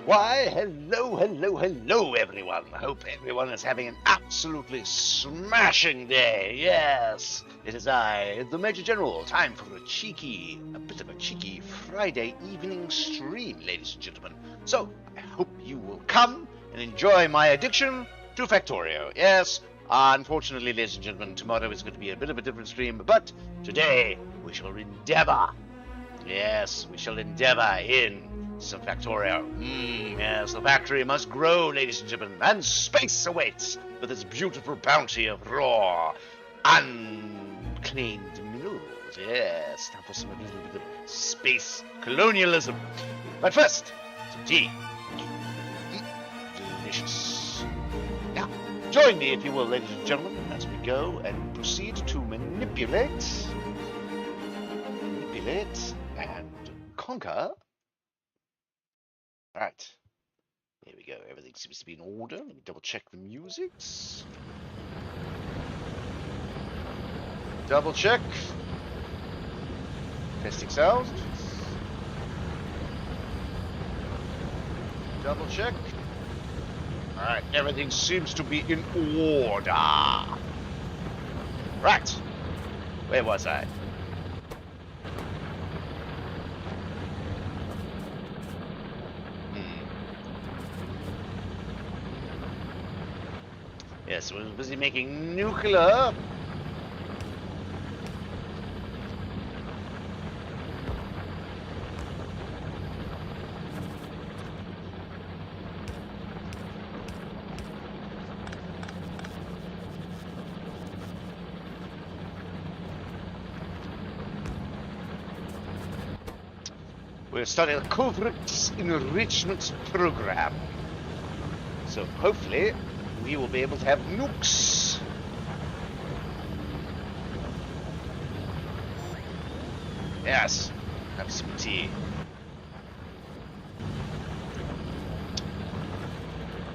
Why, hello, everyone. I hope everyone is having an absolutely smashing day. Yes, it is I, the Major General. Time for a bit of a cheeky Friday evening stream, ladies and gentlemen. So, I hope you will come and enjoy my addiction to Factorio. Yes, unfortunately, ladies and gentlemen, tomorrow is going to be a bit of a different stream, but today we shall endeavor. Yes, we shall endeavor in some Factorio. Yes, the factory must grow, ladies and gentlemen, and space awaits for this beautiful bounty of raw, unclaimed minerals. Yes, time for some little bit of space colonialism. But first, some tea. Delicious. Now, join me, if you will, ladies and gentlemen, as we go and proceed to manipulate, and conquer. Alright, here we go. Everything seems to be in order. Let me double check the musics. Double check. Testing sound. Double check. Alright, everything seems to be in order. Right, where was I? Yes, we're busy making nuclear. We're starting a covert enrichment program. So hopefully we will be able to have nukes. Yes, have some tea.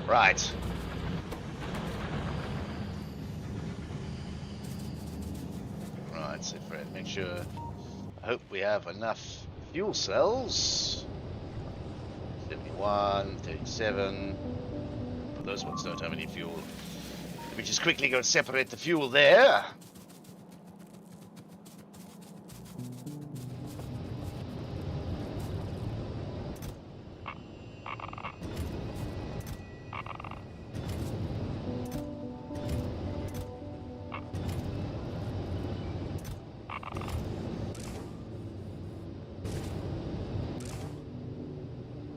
Right. Right, so Fred, make sure. I hope we have enough fuel cells. 71, 37. Those ones don't have any fuel. Let me just quickly go and separate the fuel there.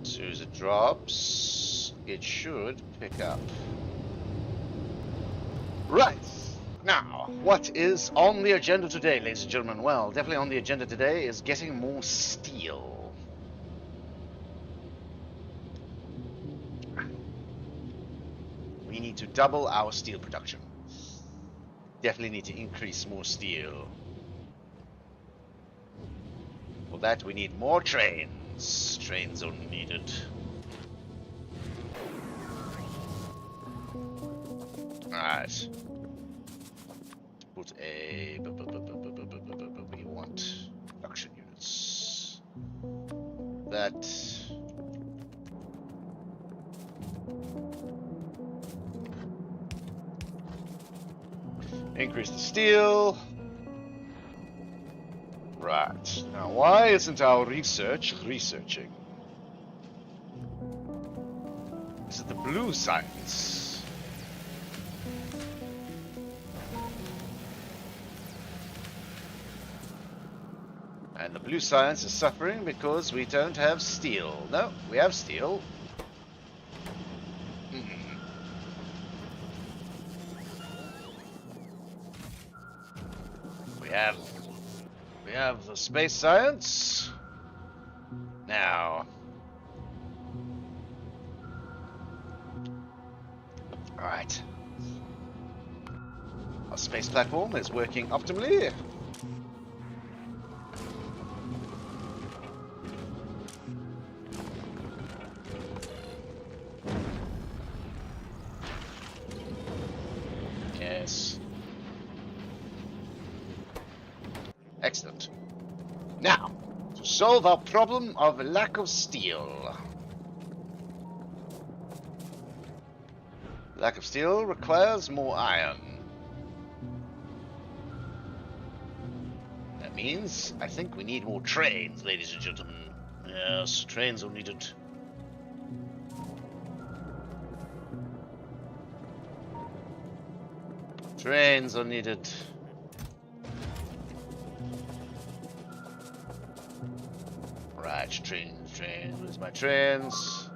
As soon as it drops, it should pick up. Right. Now, what is on the agenda today, ladies and gentlemen? Well, definitely on the agenda today is getting more steel. We need to double our steel production. Definitely need to increase more steel. For that, we need more trains. Trains are needed. Alright. Put a... We want production units. That... Increase the steel. Right. Now, why isn't our researching? Is it the blue science? And the blue science is suffering because we don't have steel. No, we have steel. We have the space science. Now. Alright. Our space platform is working optimally. Yes. Excellent. Now, to solve our problem of lack of steel. Lack of steel requires more iron. That means I think we need more trains, ladies and gentlemen. Yes, trains are needed. Trains are needed. Right, trains. Where's my trains?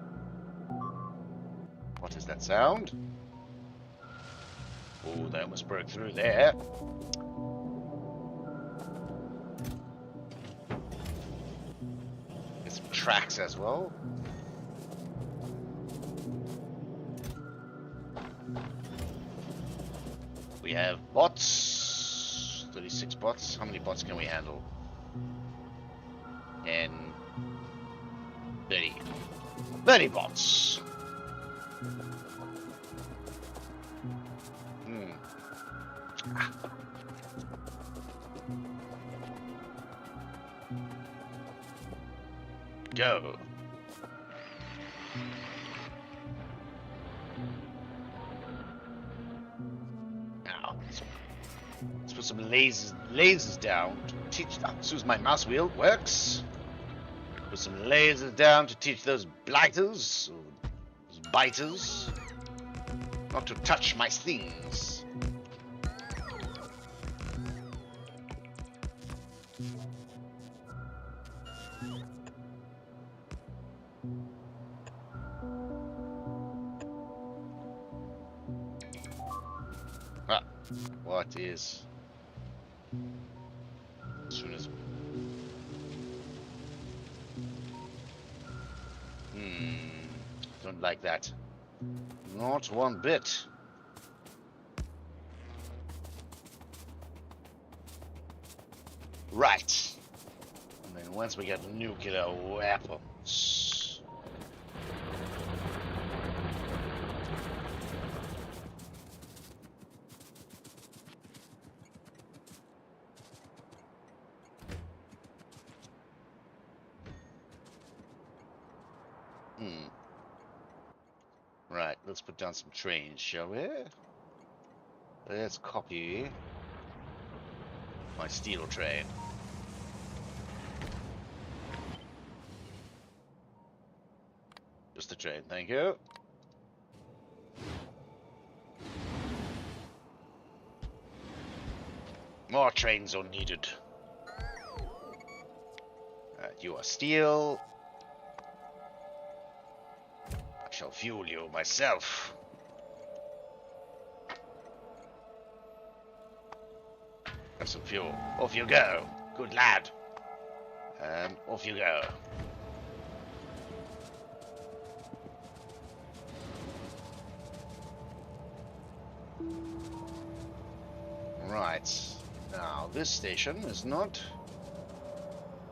What is that sound? Oh, they almost broke through there. Get some tracks as well. We have bots. 36 bots. How many bots can we handle? And 30. 30 bots. Go. Now, let's put some lasers down to teach. As soon as my mouse wheel works, put some lasers down to teach those blighters, or those biters, not to touch my things. What is? As soon as. Don't like that. Not one bit. Right. And then once we get nuclear weapons. Right, let's put down some trains, shall we? Let's copy my steel train. Just the train, thank you. More trains are needed. You are steel. I shall fuel you myself. Have some fuel. Off you go. Good lad. Off you go. Right. Now, this station is not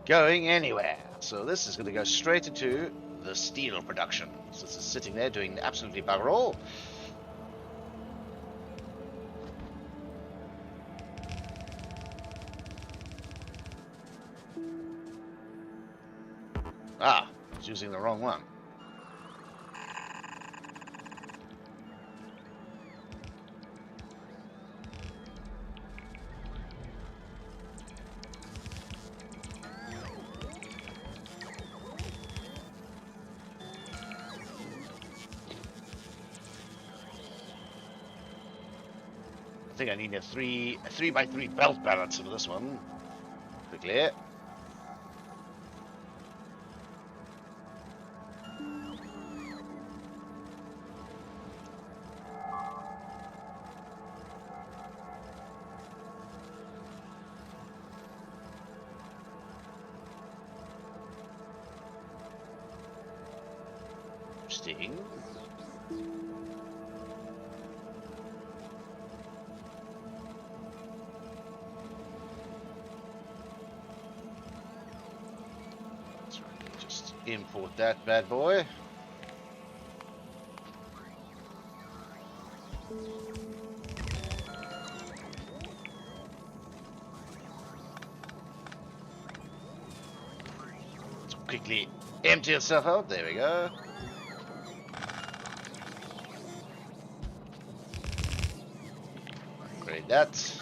going anywhere. So this is going to go straight into the steel production. So this is sitting there doing absolutely bugger all. Ah, I was using the wrong one. I think I need a 3x3 belt balance for this one. Quickly. Interesting. Import that bad boy. Let's quickly empty yourself out. There we go. upgrade that.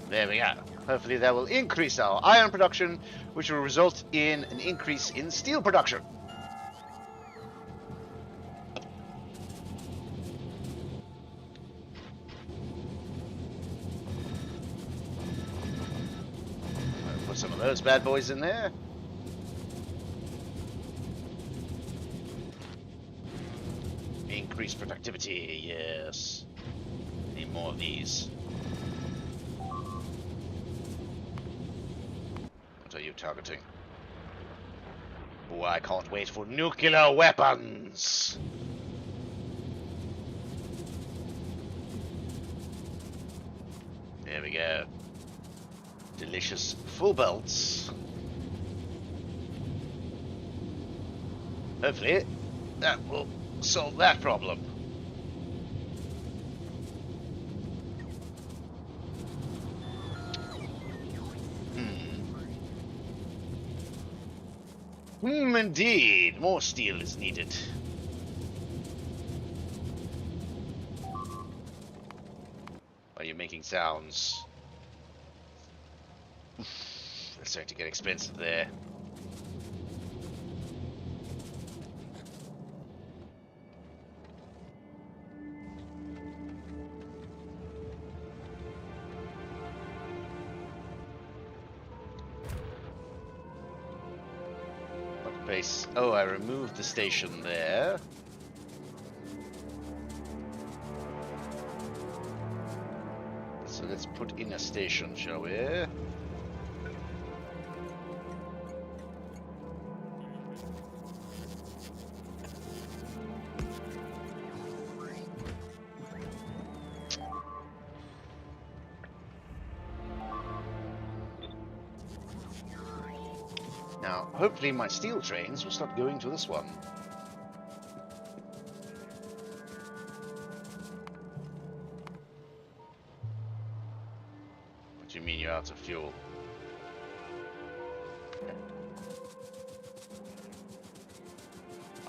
There we go. Hopefully that will increase our iron production, which will result in an increase in steel production. Put some of those bad boys in there. Increased productivity, yes. Need more of these. What are you targeting? Oh, I can't wait for nuclear weapons! There we go. Delicious full belts. Hopefully, that will solve that problem. Indeed. More steel is needed. Are you making sounds? It's starting to get expensive there. Base. Oh, I removed the station there. So let's put in a station, shall we? Now, hopefully my steel trains will start going to this one. What do you mean you're out of fuel?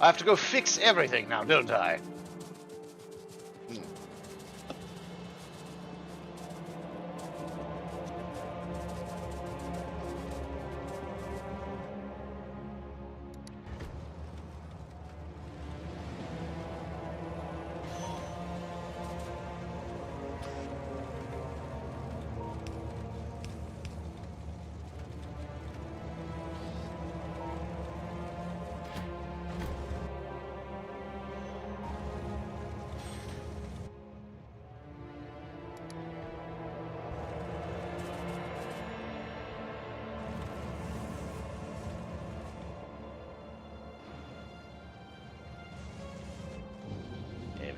I have to go fix everything now, don't I?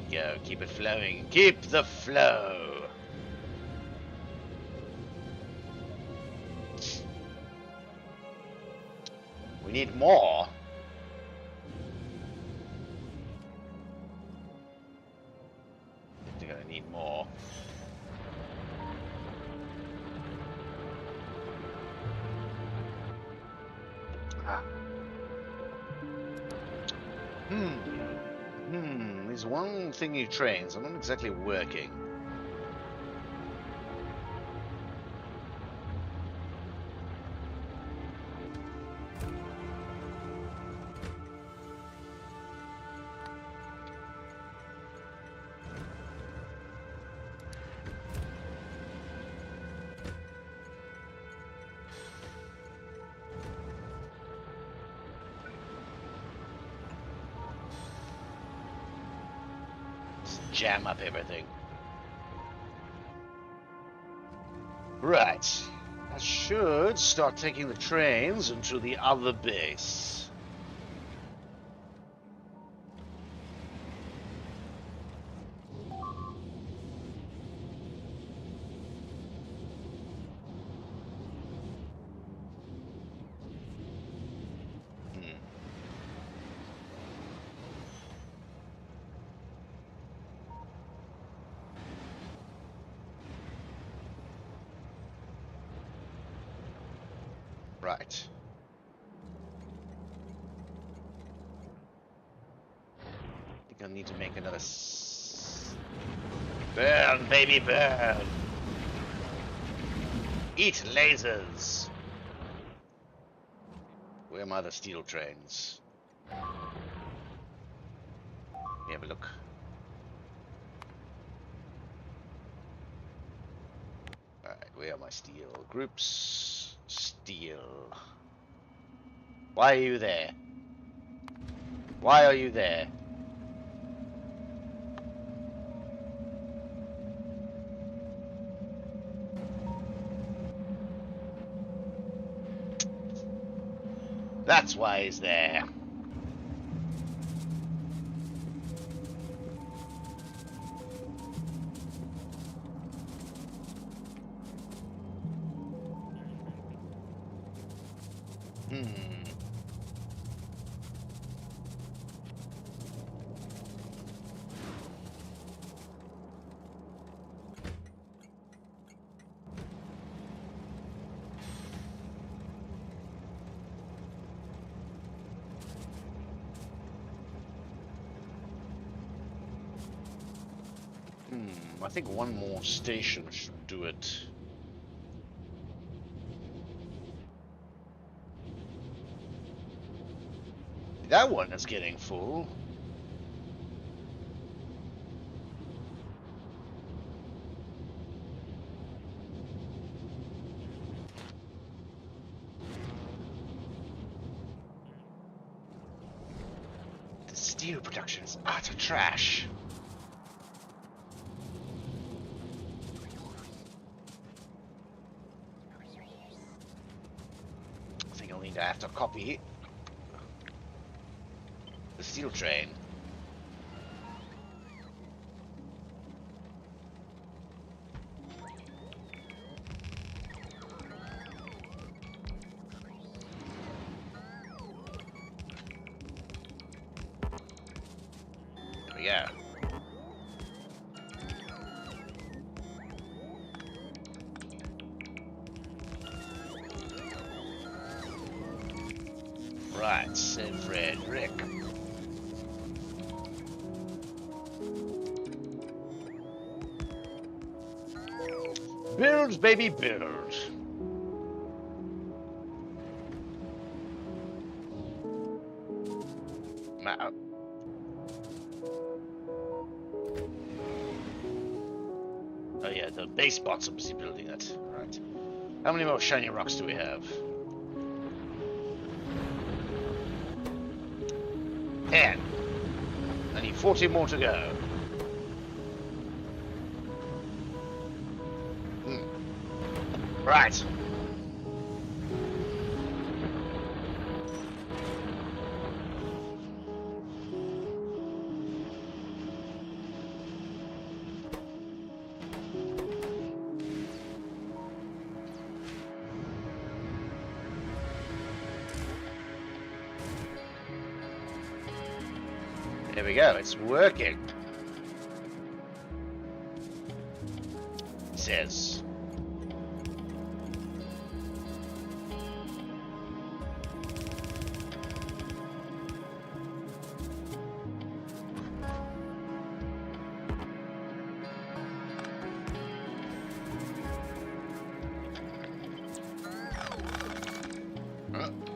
Go, keep it flowing. Keep the flow. We need more. We're gonna need more. Ah. There's one thing you trains. I'm not exactly working. Jam up everything. Right. I should start taking the trains into the other base. Right. I think I need to make another burn, baby, burn. Eat lasers. Where are my other steel trains? Let me have a look. Alright, where are my steel groups? Steel. Why are you there? Why are you there? That's why he's there. I think one more station should do it. That one is getting full. The steel production is utter trash. I think I'll need to have to copy the steel train. There we go. Right, St. Frederick. Build, baby, build. Oh yeah, the base bots are busy building it. Right. How many more shiny rocks do we have? 10. I need 40 more to go. Right. There we go, it's working. It says.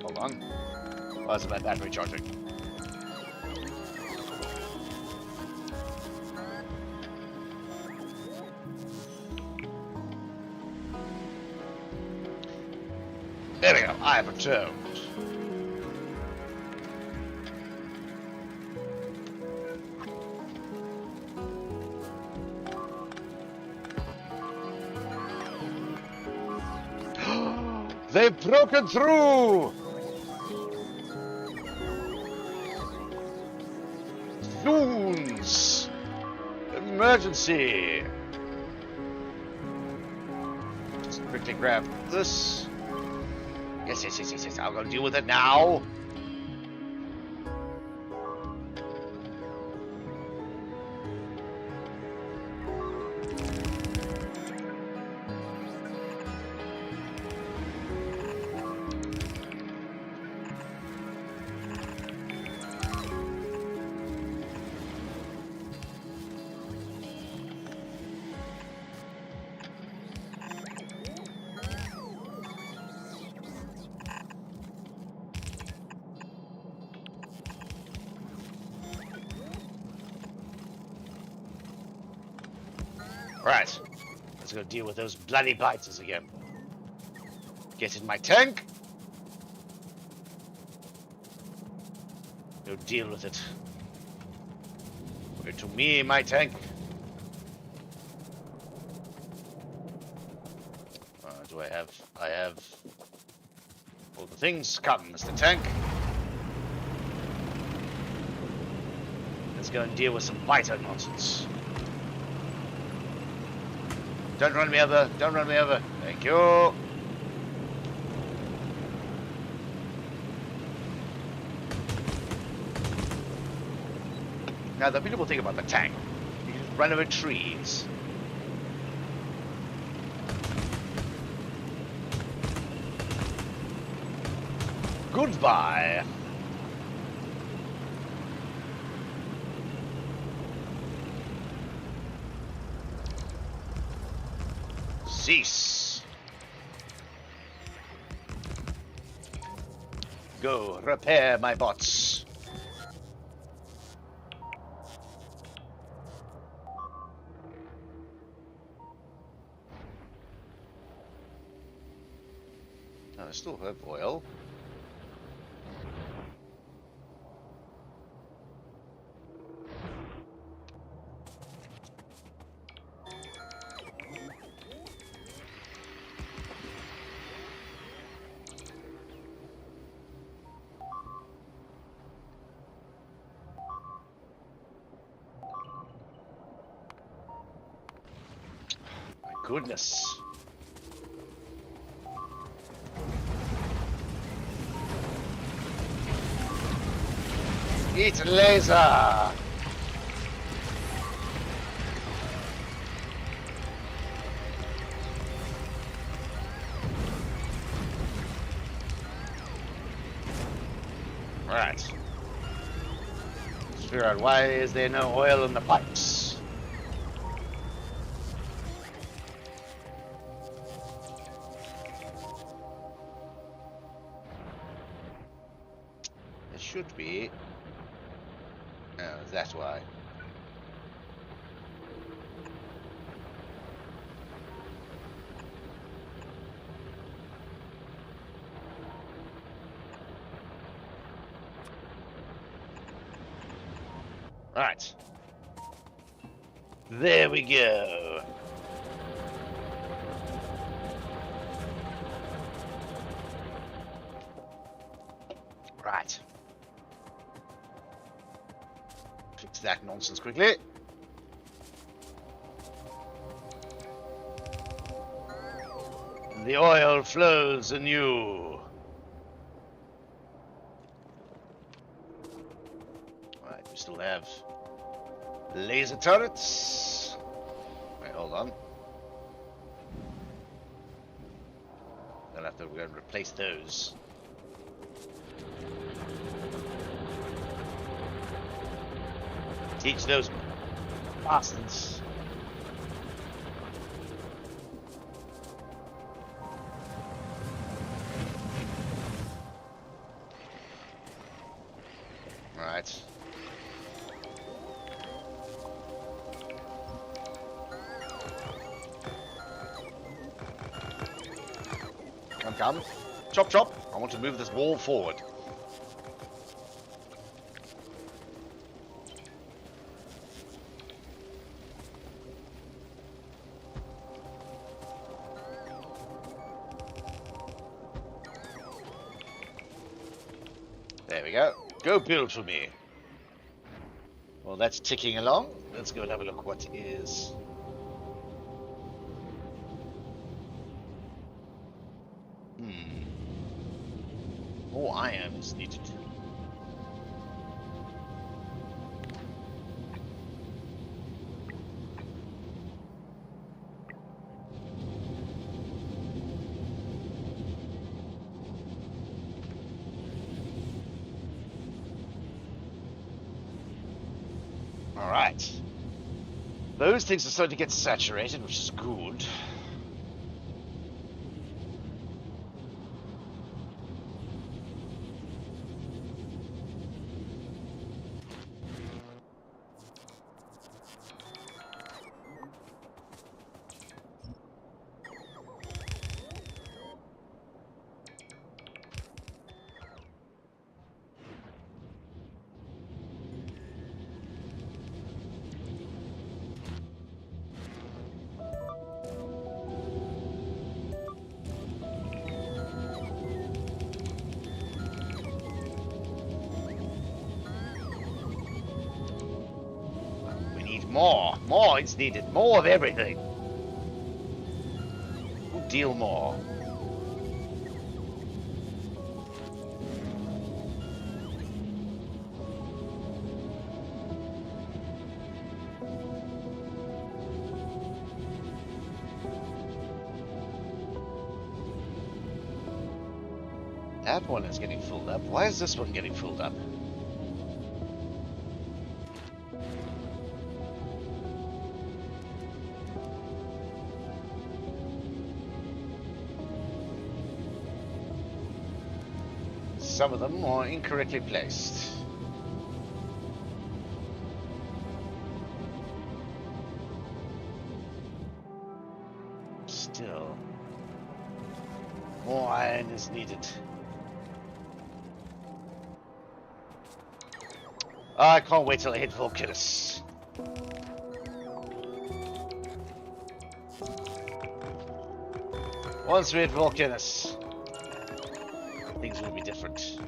Hold on. Why is my battery charging? There we go, I have returned. They've broken through! Zoons! Emergency! Just quickly grab this. Yes, I'll go deal with it now. Right. Let's go deal with those bloody biters again. Get in my tank. Go deal with it. Over to me, my tank. Do I have... I have... all the things. Come, Mr. Tank. Let's go and deal with some biter nonsense. Don't run me over. Don't run me over. Thank you. Now, the beautiful thing about the tank, you can just run over trees. Goodbye. Cease. Go repair my bots. I still have oil. My goodness. Eat laser! Right. Let's figure out why is there no oil in the pipes. There should be. No, that's why. Right. There we go. Right. Fix that nonsense quickly. The oil flows anew. Right, we still have laser turrets. Wait, hold on. Then after we're going to replace those. Teach those bastards. Right. Come, come. Chop, chop. I want to move this wall forward. There we go. Go build for me. Well, that's ticking along. Let's go and have a look what is. More iron is needed. Alright. Those things are starting to get saturated, which is good. More. More is needed. More of everything. Deal more. That one is getting filled up. Why is this one getting filled up? Some of them are incorrectly placed. Still, more iron is needed. I can't wait till I hit Vulcanus. Once we hit Vulcanus, things will be different.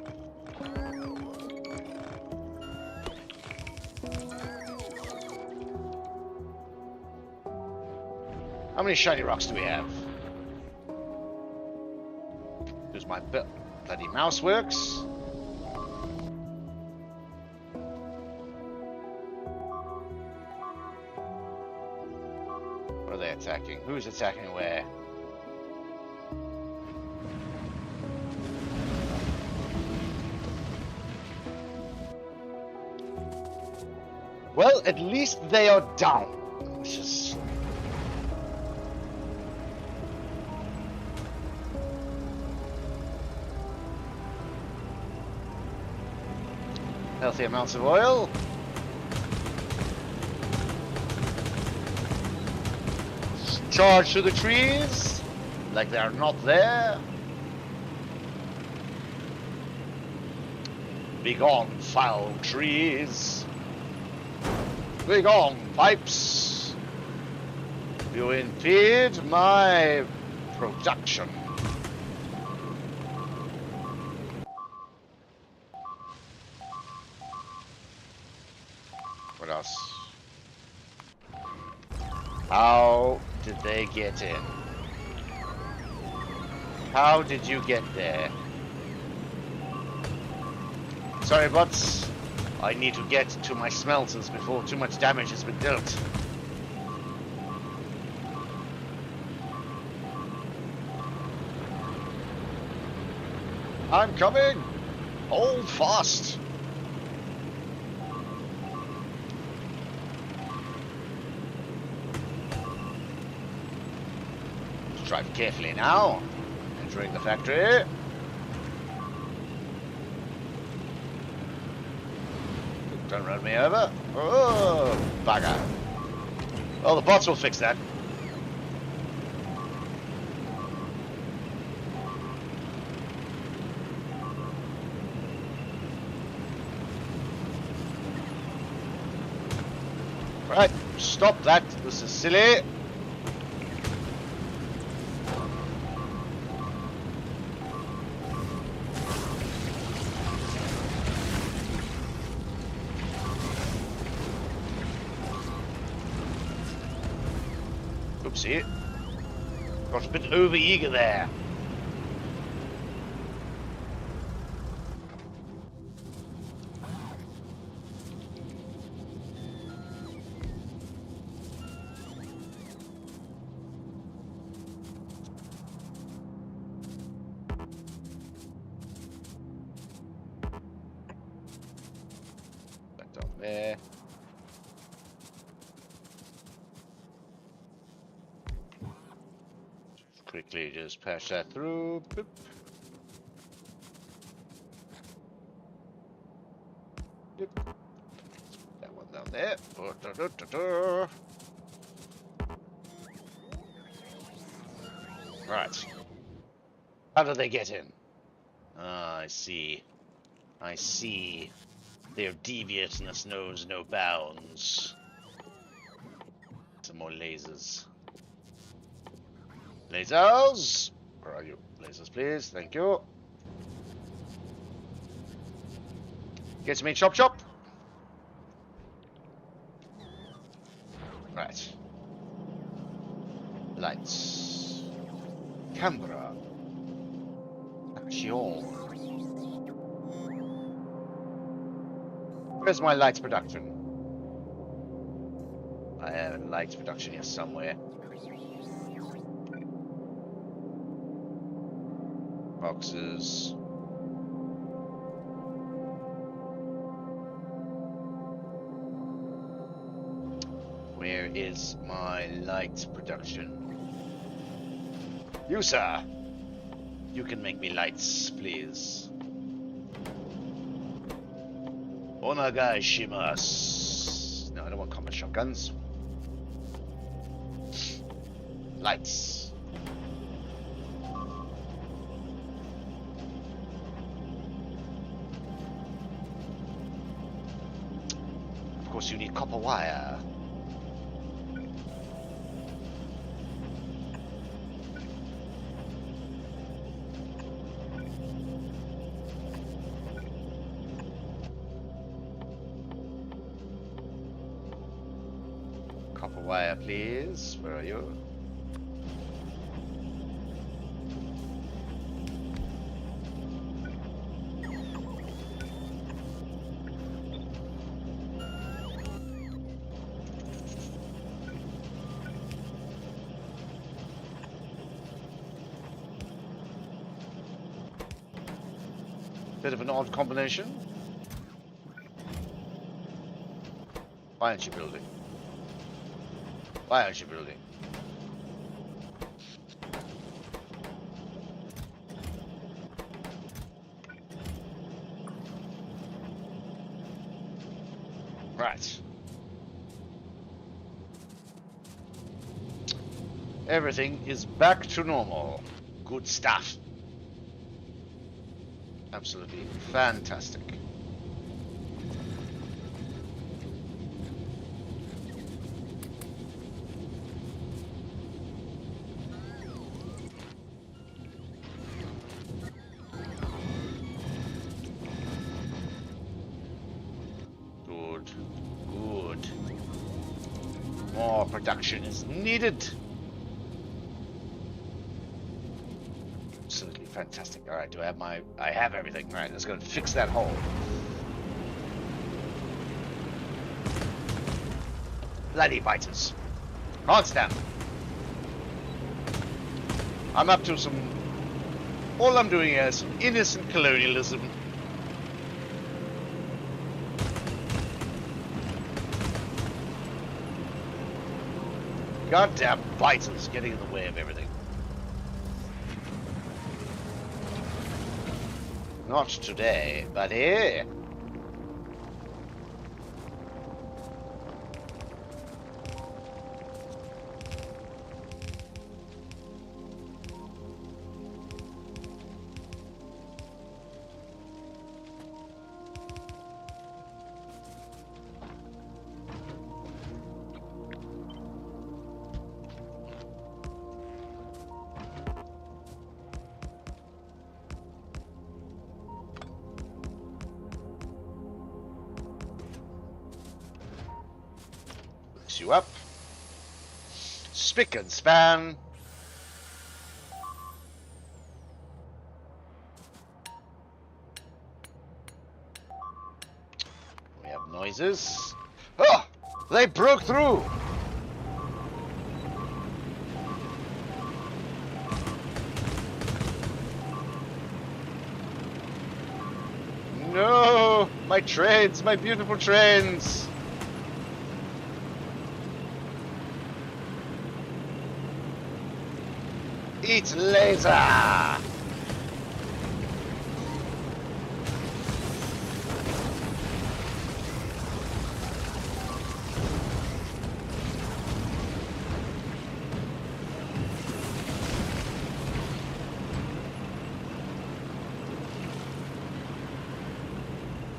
How many shiny rocks do we have? Does my bloody mouse works? What are they attacking? Who's attacking where? Well, at least they are down. Which is... healthy amounts of oil. Charge to the trees, like they are not there. Begone, foul trees. Begone, pipes. You impede my production. What else? How did they get in? How did you get there? Sorry, bots. I need to get to my smelters before too much damage has been dealt. I'm coming! Hold fast! Drive carefully now. Entering the factory. Don't run me over. Oh, bugger. Well, the bots will fix that. Right, stop that. This is silly. Oopsie. Got a bit over-eager there. Back down there. Quickly just patch that through. Boop. Yep. That one down there. Right. How did they get in? Ah, I see. I see. Their deviousness knows no bounds. Some more lasers. Lasers! Where are you? Lasers, please. Thank you. Get me chop chop. Right. Lights. Camera. Action. Where's my lights production? I have lights production here somewhere. Boxes. Where is my light production? You, sir. You can make me lights, please. Onagashimasu. No, I don't want combat shotguns. Lights. Of course, you need copper wire. Copper wire, please. Where are you? Bit of an odd combination. Why aren't you building? Why aren't you building? Right. Everything is back to normal. Good stuff. Absolutely fantastic. Good. Good. More production is needed. Absolutely fantastic. All right, do I have my... I have everything. All right, let's go and fix that hole. Bloody biters. Can't stand them. I'm up to some... All I'm doing here is some innocent colonialism. Goddamn biters getting in the way of everything. Not today, buddy. You up. Spick and span. We have noises. Oh! They broke through! No! My trains! My beautiful trains! Eat laser! Ah,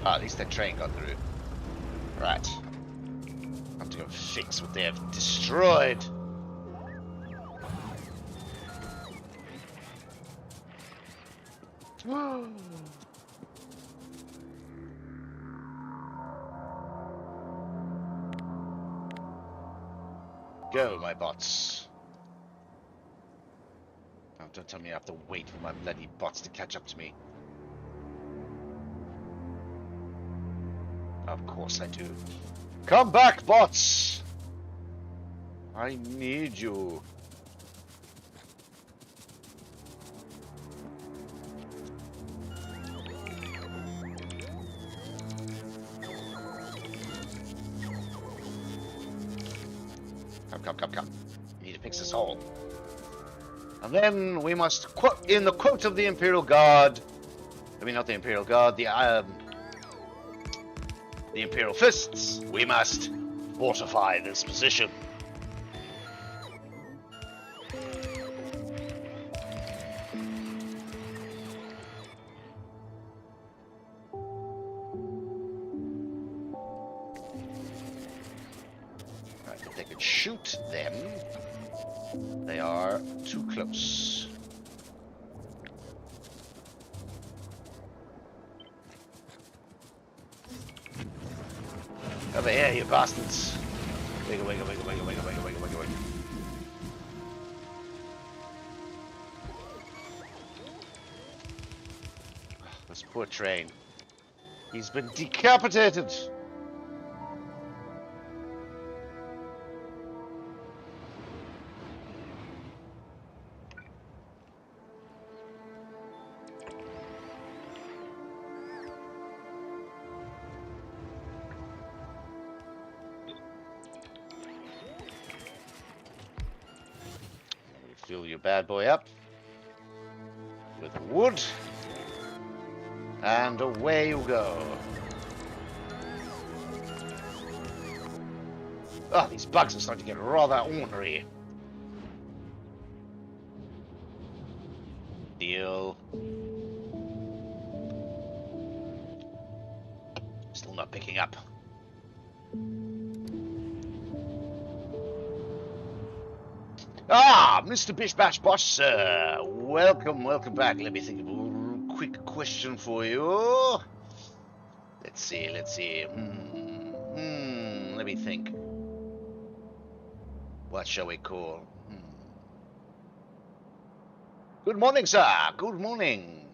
at least that train got through. Right. I have to go fix what they have destroyed. Go, my bots. Oh, don't tell me I have to wait for my bloody bots to catch up to me. Of course I do. Come back, bots! I need you. Come. We need to fix this hole. And then we must quote, in the quote of the Imperial Guard, I mean not the Imperial Guard, the Imperial Fists, we must fortify this position. Right, if they could shoot them, they are too close. Over here, you bastards. Wiggle. This poor train. He's been decapitated. Fill your bad boy up with wood, and away you go. Oh, these bugs are starting to get rather ornery. Deal. Still not picking up. Ah, Mr. Bish Bash Bosh, sir. Welcome back. Let me think of a quick question for you. Let's see. Let me think. What shall we call? Good morning, sir. Good morning.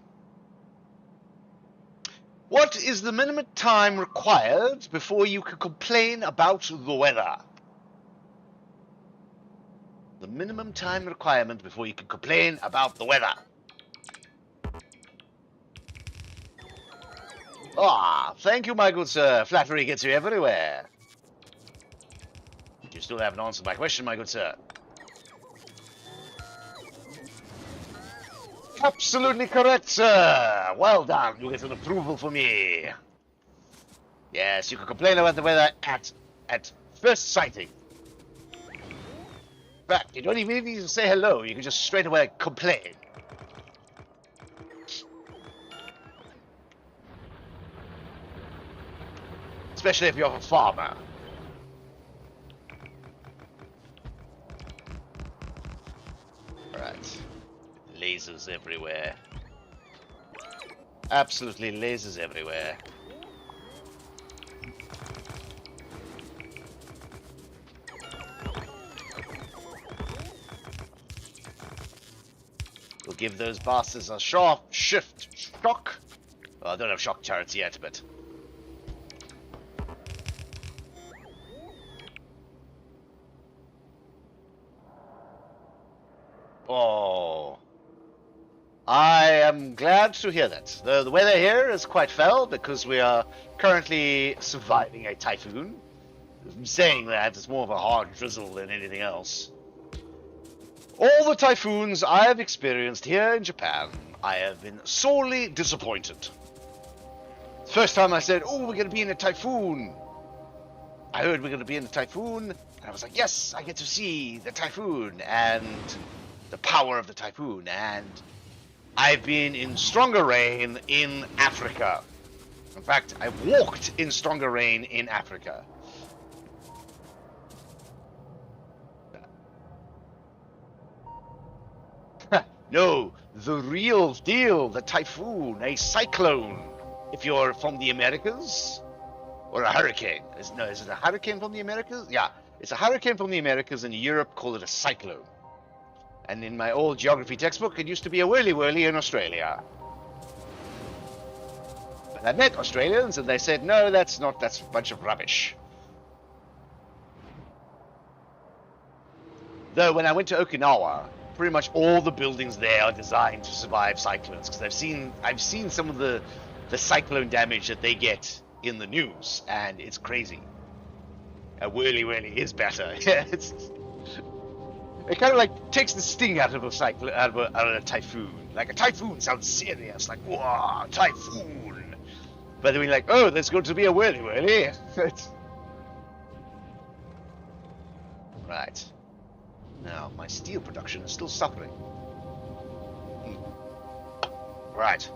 What is the minimum time required before you can complain about the weather? The minimum time requirement before you can complain about the weather. Ah, thank you, my good sir. Flattery gets you everywhere. You still haven't answered my question, my good sir. Absolutely correct, sir. Well done. You get an approval for me. Yes, you can complain about the weather at first sighting. Fact, you don't even need to say hello. You can just straight away complain. Especially if you're a farmer. Right. Lasers everywhere. Absolutely lasers everywhere. We'll give those bastards a sharp shift shock. Well, I don't have shock turrets yet, but... Oh... I am glad to hear that. The weather here is quite foul because we are currently surviving a typhoon. Saying that, it's more of a hard drizzle than anything else. All the typhoons I have experienced here in Japan, I have been sorely disappointed. First time I said, oh, we're going to be in a typhoon. I heard we're going to be in a typhoon, and I was like, yes, I get to see the typhoon and the power of the typhoon, and I've been in stronger rain in Africa. In fact, I walked in stronger rain in Africa. No, the real deal, the typhoon, a cyclone. If you're from the Americas, or a hurricane. Is it a hurricane from the Americas? Yeah, It's a hurricane from the Americas, and Europe call it a cyclone. And in my old geography textbook, it used to be a whirly-whirly in Australia. But I met Australians, and they said, no, that's a bunch of rubbish. Though when I went to Okinawa, pretty much all the buildings there are designed to survive cyclones, because I've seen some of the cyclone damage that they get in the news, and it's crazy. A whirly-whirly is better. Yeah, it kind of like takes the sting out of a cyclone, out of a typhoon. Like a typhoon sounds serious, like whoa, typhoon. But then we're like, oh, there's going to be a whirly-whirly. Right. Now, my steel production is still suffering. Right.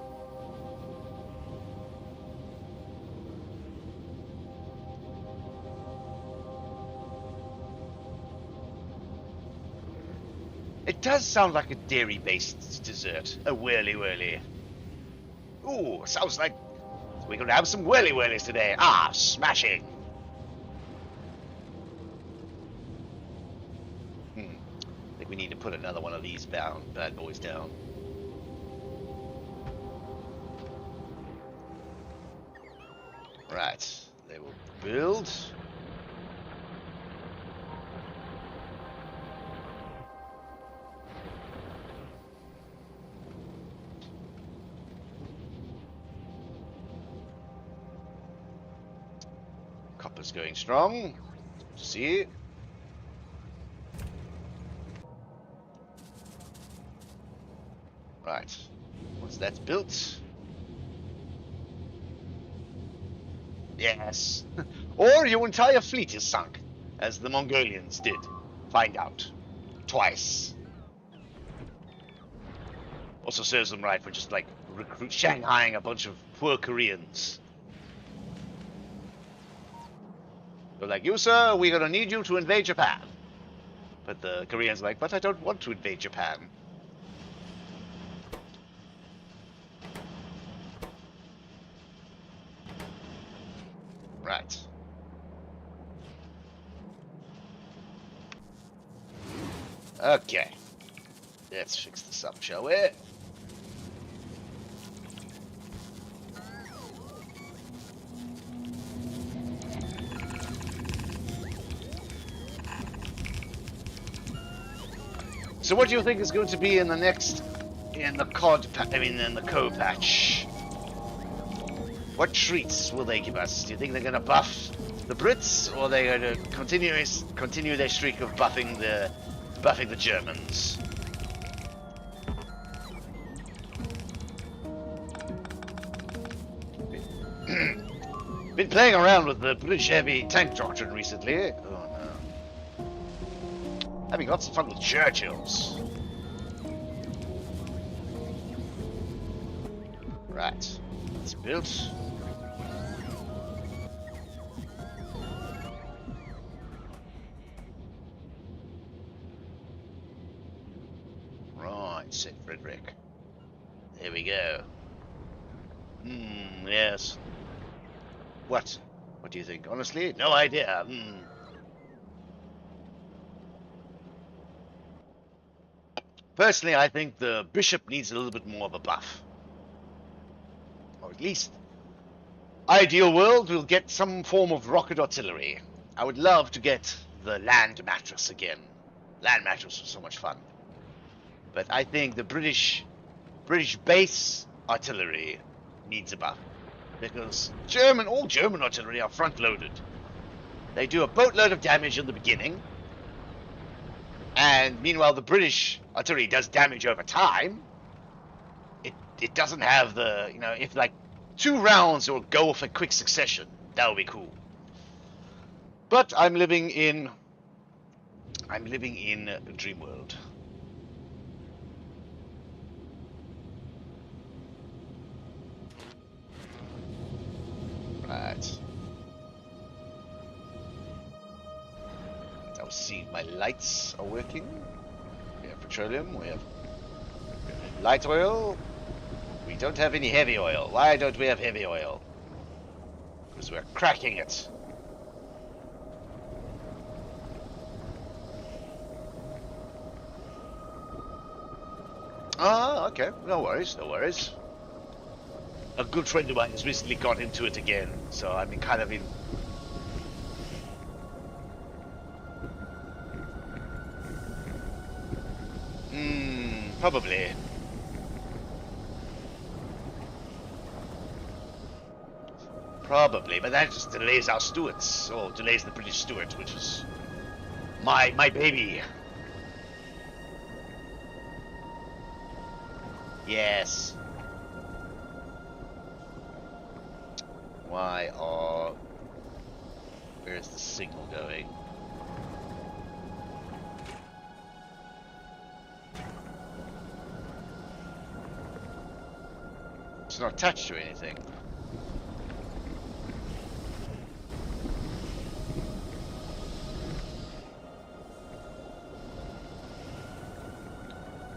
It does sound like a dairy-based dessert, a whirly-whirly. Ooh, sounds like we're going to have some whirly-whirlies today. Ah, smashing. I think we need to put another one of these bad boys down. Right, they will build. Copper's going strong. See? Right. Once that's built. Yes. Or your entire fleet is sunk, as the Mongolians did find out. Twice. Also serves them right for just like Shanghaiing a bunch of poor Koreans. They're like, you sir, we're gonna need you to invade Japan. But the Koreans are like, but I don't want to invade Japan. Right. Okay. Let's fix this up, shall we? So what do you think is going to be in the next, in the Co patch? What treats will they give us? Do you think they're going to buff the Brits, or are they going to continue their streak of buffing the Germans? Been playing around with the British heavy tank doctrine recently. Oh no. Having lots of fun with Churchills. Right. It's built. Right, said Frederick. There we go. Yes. What? What do you think? Honestly, no idea. Personally, I think the bishop needs a little bit more of a buff. Or at least, ideal world, we'll get some form of rocket artillery. I would love to get the land mattress again. Land mattress was so much fun. But I think the British base artillery needs a buff. Because all German artillery are front-loaded. They do a boatload of damage in the beginning. And meanwhile, the British artillery does damage over time. It doesn't have the, if like 2 rounds will go off in quick succession, that would be cool. But I'm living in a dream world. Right. I'll see if my lights are working. We have petroleum, we have light oil. We don't have any heavy oil. Why don't we have heavy oil? Because we're cracking it. Ah, okay. No worries, no worries. A good friend of mine has recently got into it again, so I'm kind of in. Probably. Probably, but that just delays our Stuarts, or delays the British Stuart, which is my baby. Yes. Where's the signal going? It's not attached to anything.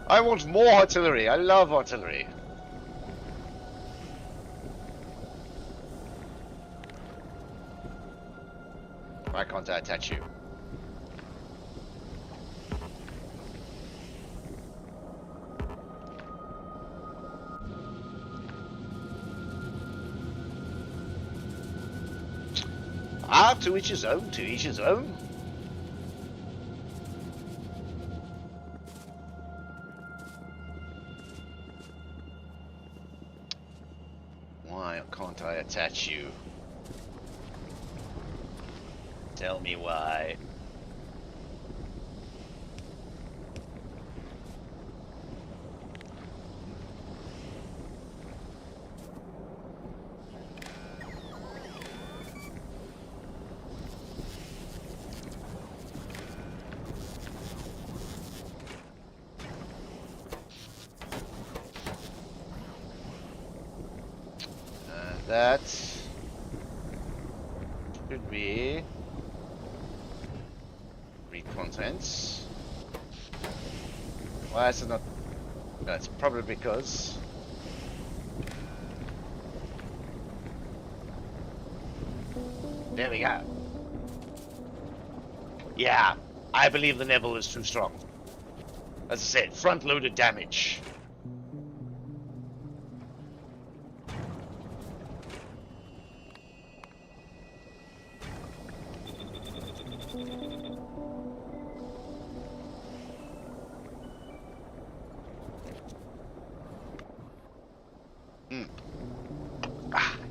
I want more artillery. I love artillery. Why can't I attach you? Ah, to each his own, to each his own. Why can't I attach you? Tell me why. That should be read contents. Why is it not? That's probably because there we go. Yeah, I believe the Neville is too strong. As I said, front-loaded damage.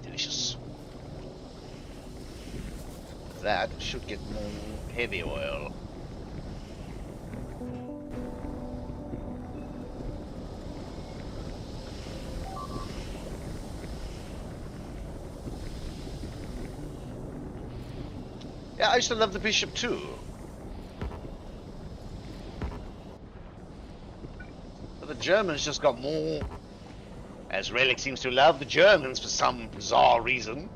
Delicious. That should get more heavy oil. Yeah, I used to love the Bishop too. But the Germans just got more. As Relic seems to love the Germans for some bizarre reason.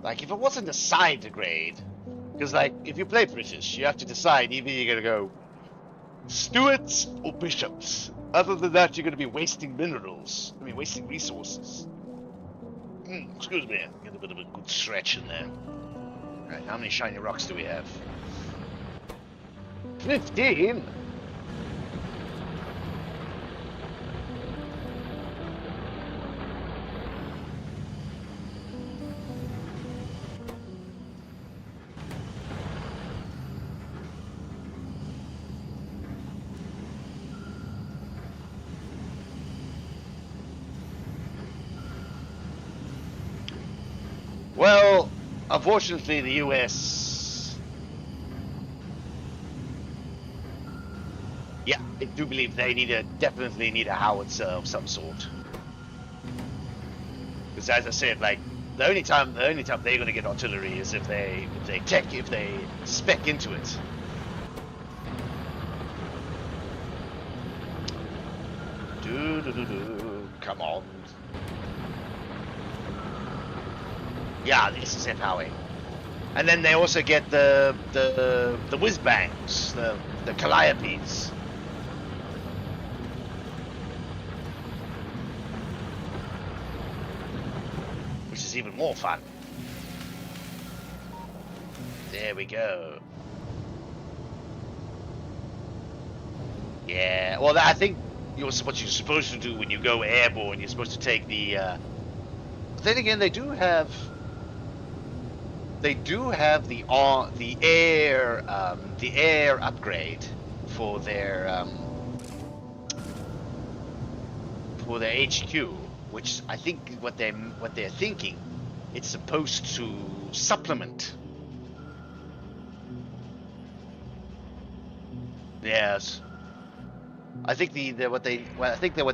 Like, if it wasn't a side degrade, because, like, if you play British, you have to decide either you're gonna go Stuarts or Bishops. Other than that, you're gonna be wasting minerals. I mean, wasting resources. Excuse me, get a bit of a good stretch in there. Alright, how many shiny rocks do we have? 15? Well, unfortunately, the US... Yeah, I do believe they definitely need a howitzer of some sort. Because as I said, like, the only time they're going to get artillery is if they spec into it. Come on. Yeah, the SSF Howie. And then they also get the whiz bangs, the Calliopes. Which is even more fun. There we go. Yeah, well, I think what you're supposed to do when you go airborne, you're supposed to take the. But then again, they do have the air upgrade for their HQ, which I think what they're thinking, it's supposed to supplement. Yes. I think what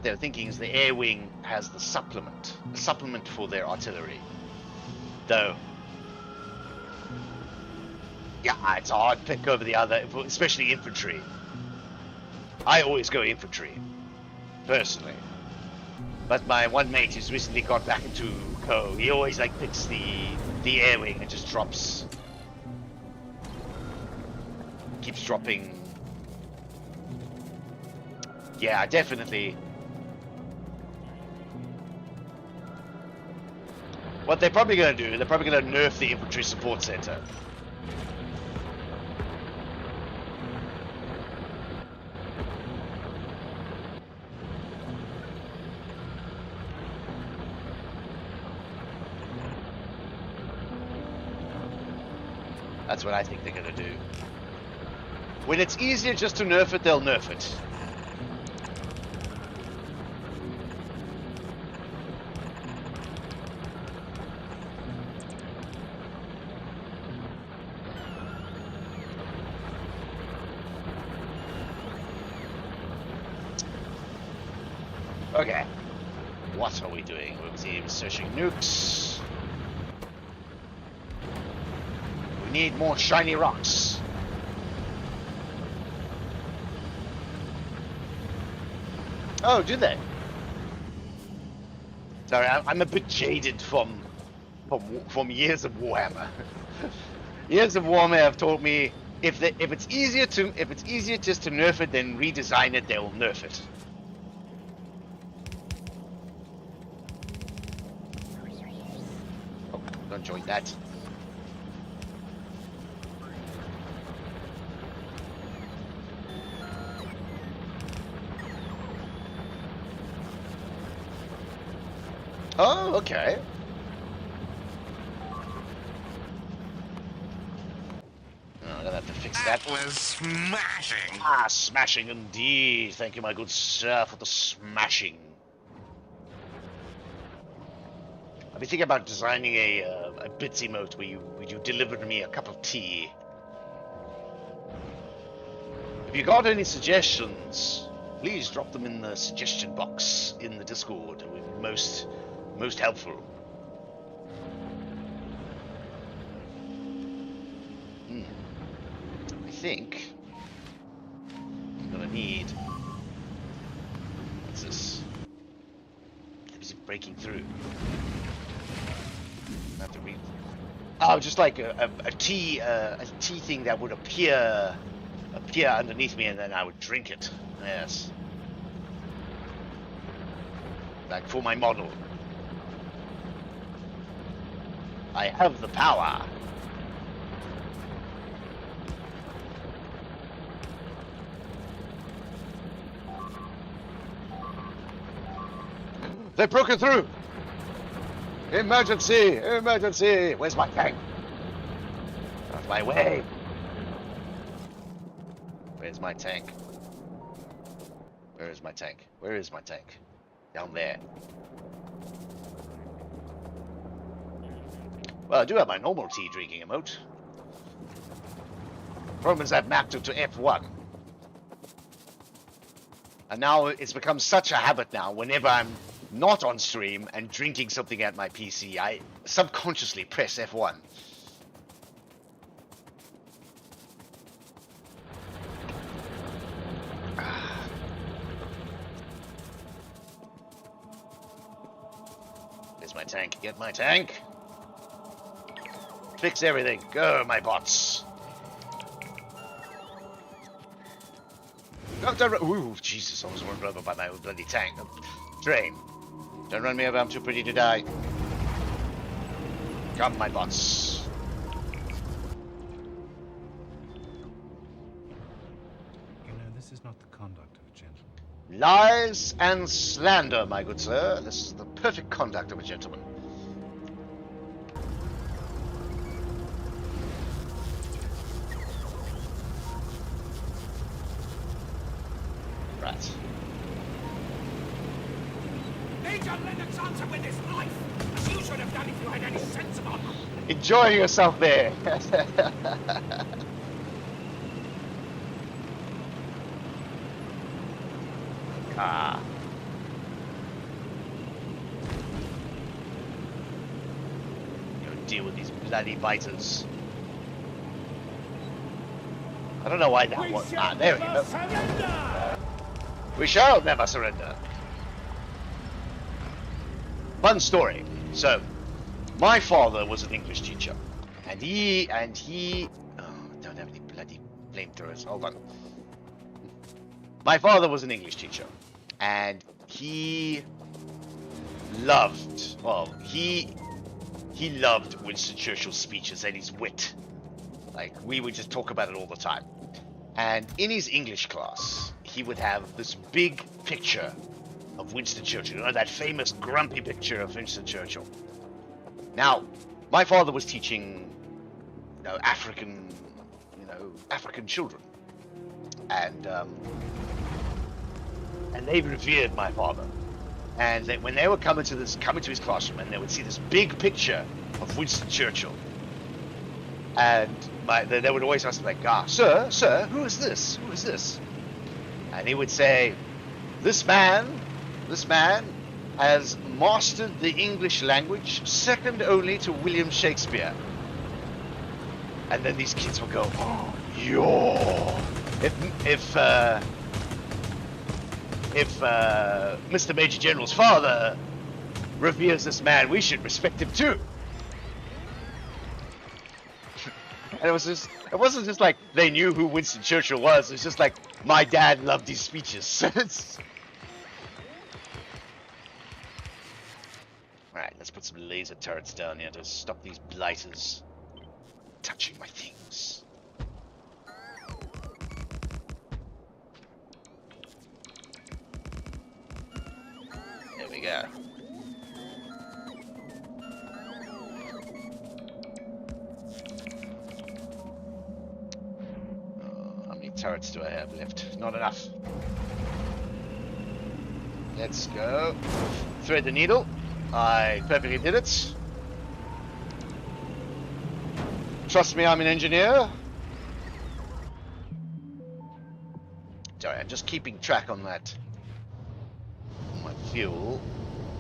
they're thinking is the air wing has the supplement for their artillery. Though, yeah, it's a hard pick over the other, especially infantry. I always go infantry, personally. But my one mate who's recently got back into Co, he always like picks the air wing and just keeps dropping. Yeah, definitely. What they're probably going to do, they're probably going to nerf the infantry support center. That's what I think they're going to do. When it's easier just to nerf it, they'll nerf it. Okay. What are we doing? We're searching nukes. We need more shiny rocks. Oh, do they? Sorry, I'm a bit jaded from years of Warhammer. Years of Warhammer have taught me if it's easier just to nerf it than redesign it, they'll nerf it. Oh, don't join that. Oh, okay. Oh, I'm gonna have to fix that. That was smashing. Ah, smashing indeed. Thank you, my good sir, for the smashing. I've been thinking about designing a bits emote where you delivered me a cup of tea. If you got any suggestions, please drop them in the suggestion box in the Discord. It would be most helpful. I think I'm gonna need. What's this? Is it breaking through? I have to read. Oh, just like a tea thing that would appear underneath me, and then I would drink it. Yes. Like for my model. I have the power. They've broken through. Emergency! Emergency! Where's my tank? Out of my way. Where's my tank? Where is my tank? Where is my tank? Down there. Well, I do have my normal tea drinking emote. Problem is I've mapped it to F1. And now it's become such a habit now, whenever I'm not on stream and drinking something at my PC, I subconsciously press F1. There's my tank. Get my tank. Fix everything. Go, my bots. No, don't run. Ooh, Jesus, I was run over by my bloody tank. Train. Don't run me over, I'm too pretty to die. Come, my bots. You know, this is not the kind conduct of a gentleman. Lies and slander, my good sir. This is the perfect conduct of a gentleman. Right. Major Lennox, answer with his life, as you should have done if you had any sense about him. Enjoy yourself there. Ah. Go deal with these bloody biters. I don't know why that was. Ah, there we go. Surrender! We shall never surrender. Fun story. So, my father was an English teacher, and he. Oh, don't have any bloody flamethrowers. Hold on. My father was an English teacher, and he loved. Well, he loved Winston Churchill's speeches and his wit. Like, we would just talk about it all the time. And in his English class, he would have this big picture of Winston Churchill. You know, that famous grumpy picture of Winston Churchill. Now, my father was teaching, African children. And they revered my father. And when they would come into his classroom, and they would see this big picture of Winston Churchill, and they would always ask me, like, sir, who is this? Who is this? And he would say, this man has mastered the English language second only to William Shakespeare. And then these kids would go, oh, yo. If Mr. Major General's father reveres this man, we should respect him too. And it wasn't just like they knew who Winston Churchill was. It was just like my dad loved his speeches. Alright, let's put some laser turrets down here to stop these blighters touching my things. There we go. How many turrets do I have left? Not enough. Let's go. Thread the needle. I perfectly did it. Trust me, I'm an engineer. Sorry, I'm just keeping track on that. My fuel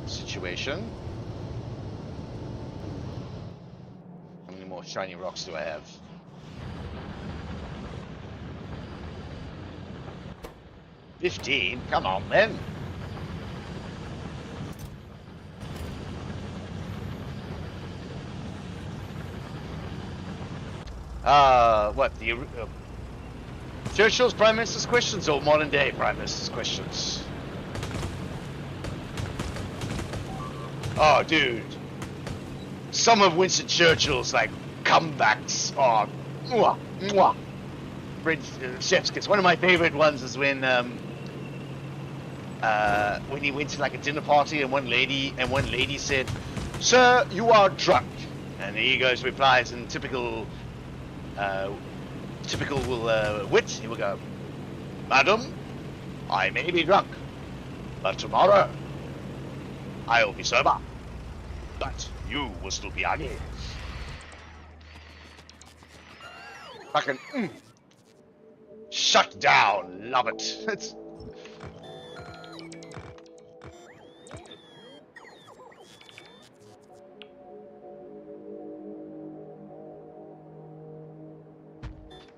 situation. How many more shiny rocks do I have? 15? Come on, then. What, the Churchill's Prime Minister's questions or modern day Prime Minister's questions? Oh, dude. Some of Winston Churchill's, like, comebacks are mwah, mwah. Chef's kiss. One of my favorite ones is when he went to, like, a dinner party and one lady said, "Sir, you are drunk." And he replies in typical wit. He will go, "Madam, I may be drunk, but tomorrow I will be sober. But you will still be ugly." Fucking shut down. Love it. It's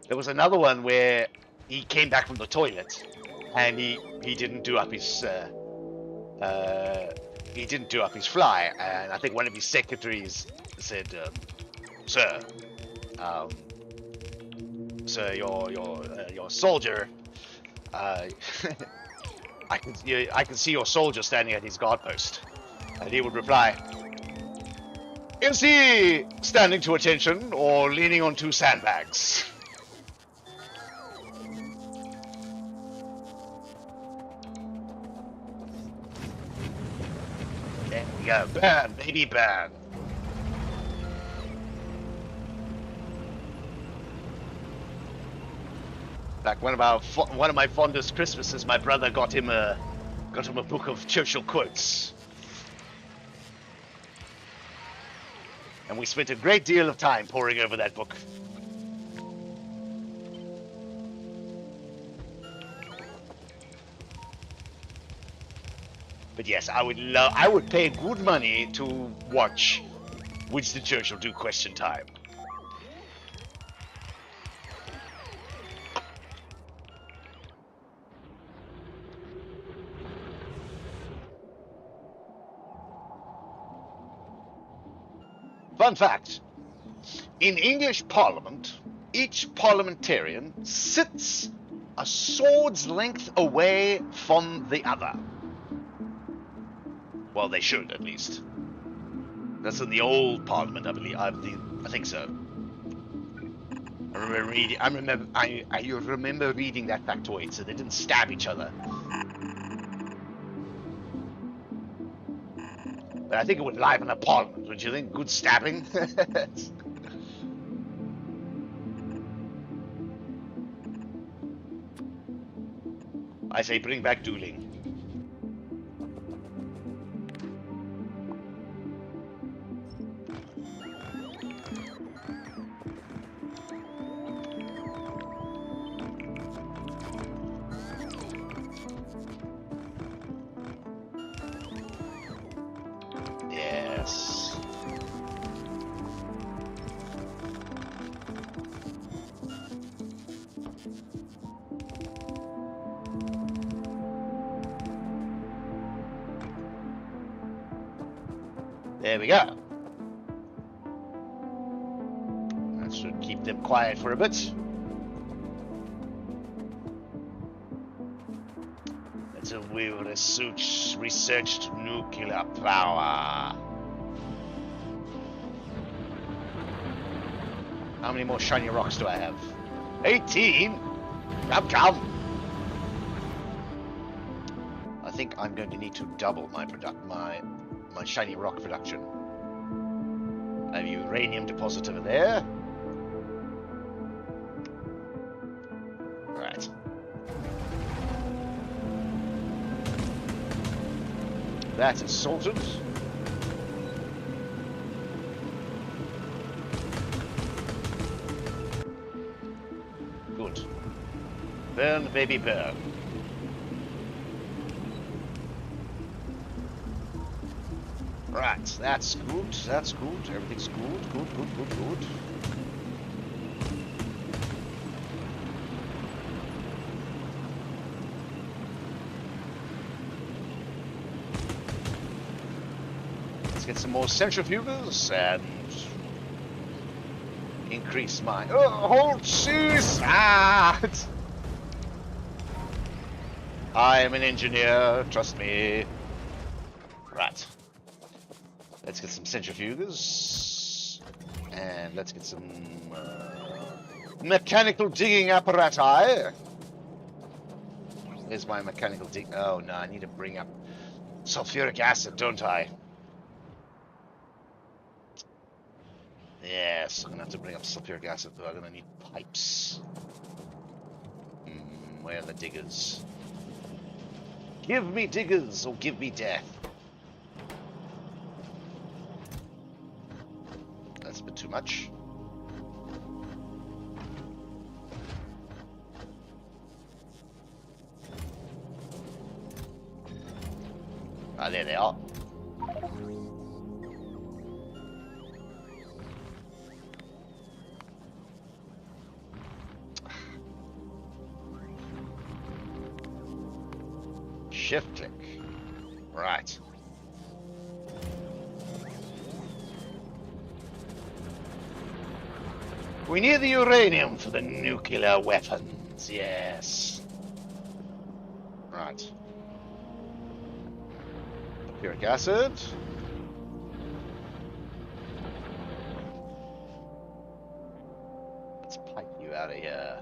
There was another one where he came back from the toilet and he didn't do up his fly, and I think one of his secretaries said, "Sir, sir, your soldier, I can see your soldier standing at his guard post," and he would reply, "Is he standing to attention or leaning on two sandbags?" go. Burn, baby, burn. Back one of my fondest Christmases, my brother got him a book of Churchill quotes, and we spent a great deal of time poring over that book. But yes, I would pay good money to watch Winston Churchill do Question Time. Fun fact, in English Parliament, each parliamentarian sits a sword's length away from the other. Well, they should, at least. That's in the old Parliament, I believe. I think so. I remember reading that factoid, so they didn't stab each other. But I think it would liven a Parliament, wouldn't you think? Good stabbing. I say bring back dueling. Yes. There we go. That should keep them quiet for a bit. Until we've researched nuclear power. How many more shiny rocks do I have? 18? Come. I think I'm going to need to double my shiny rock production. I have a uranium deposit over there. Right. That is sorted. Good. Burn, baby, burn. Right, that's good, that's good. Everything's good, good. Let's get some more centrifuges and increase my... Oh, hold, jeez! Ah! I am an engineer, trust me. Right. Let's get some centrifuges. And let's get some mechanical digging apparati. Where's my mechanical dig? Oh no, I need to bring up sulfuric acid, don't I? Yes, I'm gonna have to bring up sulfuric acid, but I'm gonna need pipes. Where are the diggers? Give me diggers or give me death. That's a bit too much. Ah, there they are. Shift click. Right. We need the uranium for the nuclear weapons, yes. Right. Sulfuric acid. Let's pipe you out of here.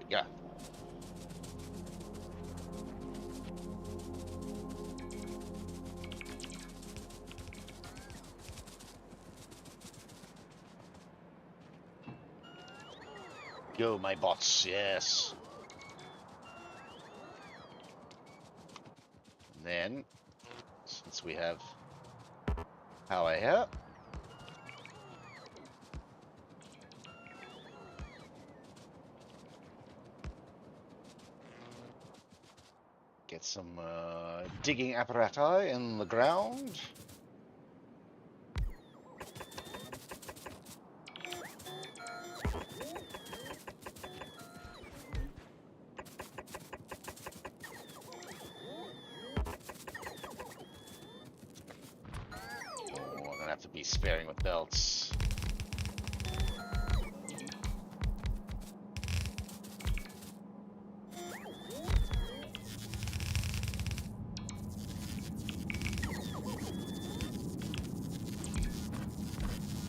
Yeah. Go, my bots, yes. And then, since we have power here, get some digging apparatus in the ground. To be sparing with belts.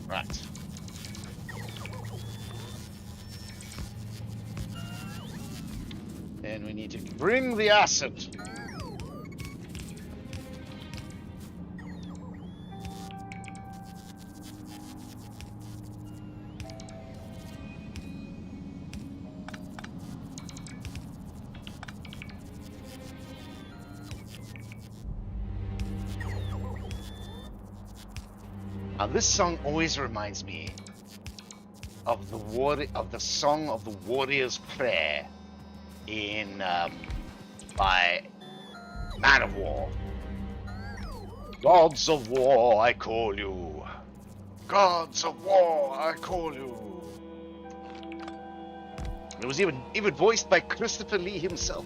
Right. And we need to bring the acid. Now, this song always reminds me of the song of the Warrior's Prayer in by Man of War. Gods of war, I call you. Gods of war, I call you. It was even voiced by Christopher Lee himself.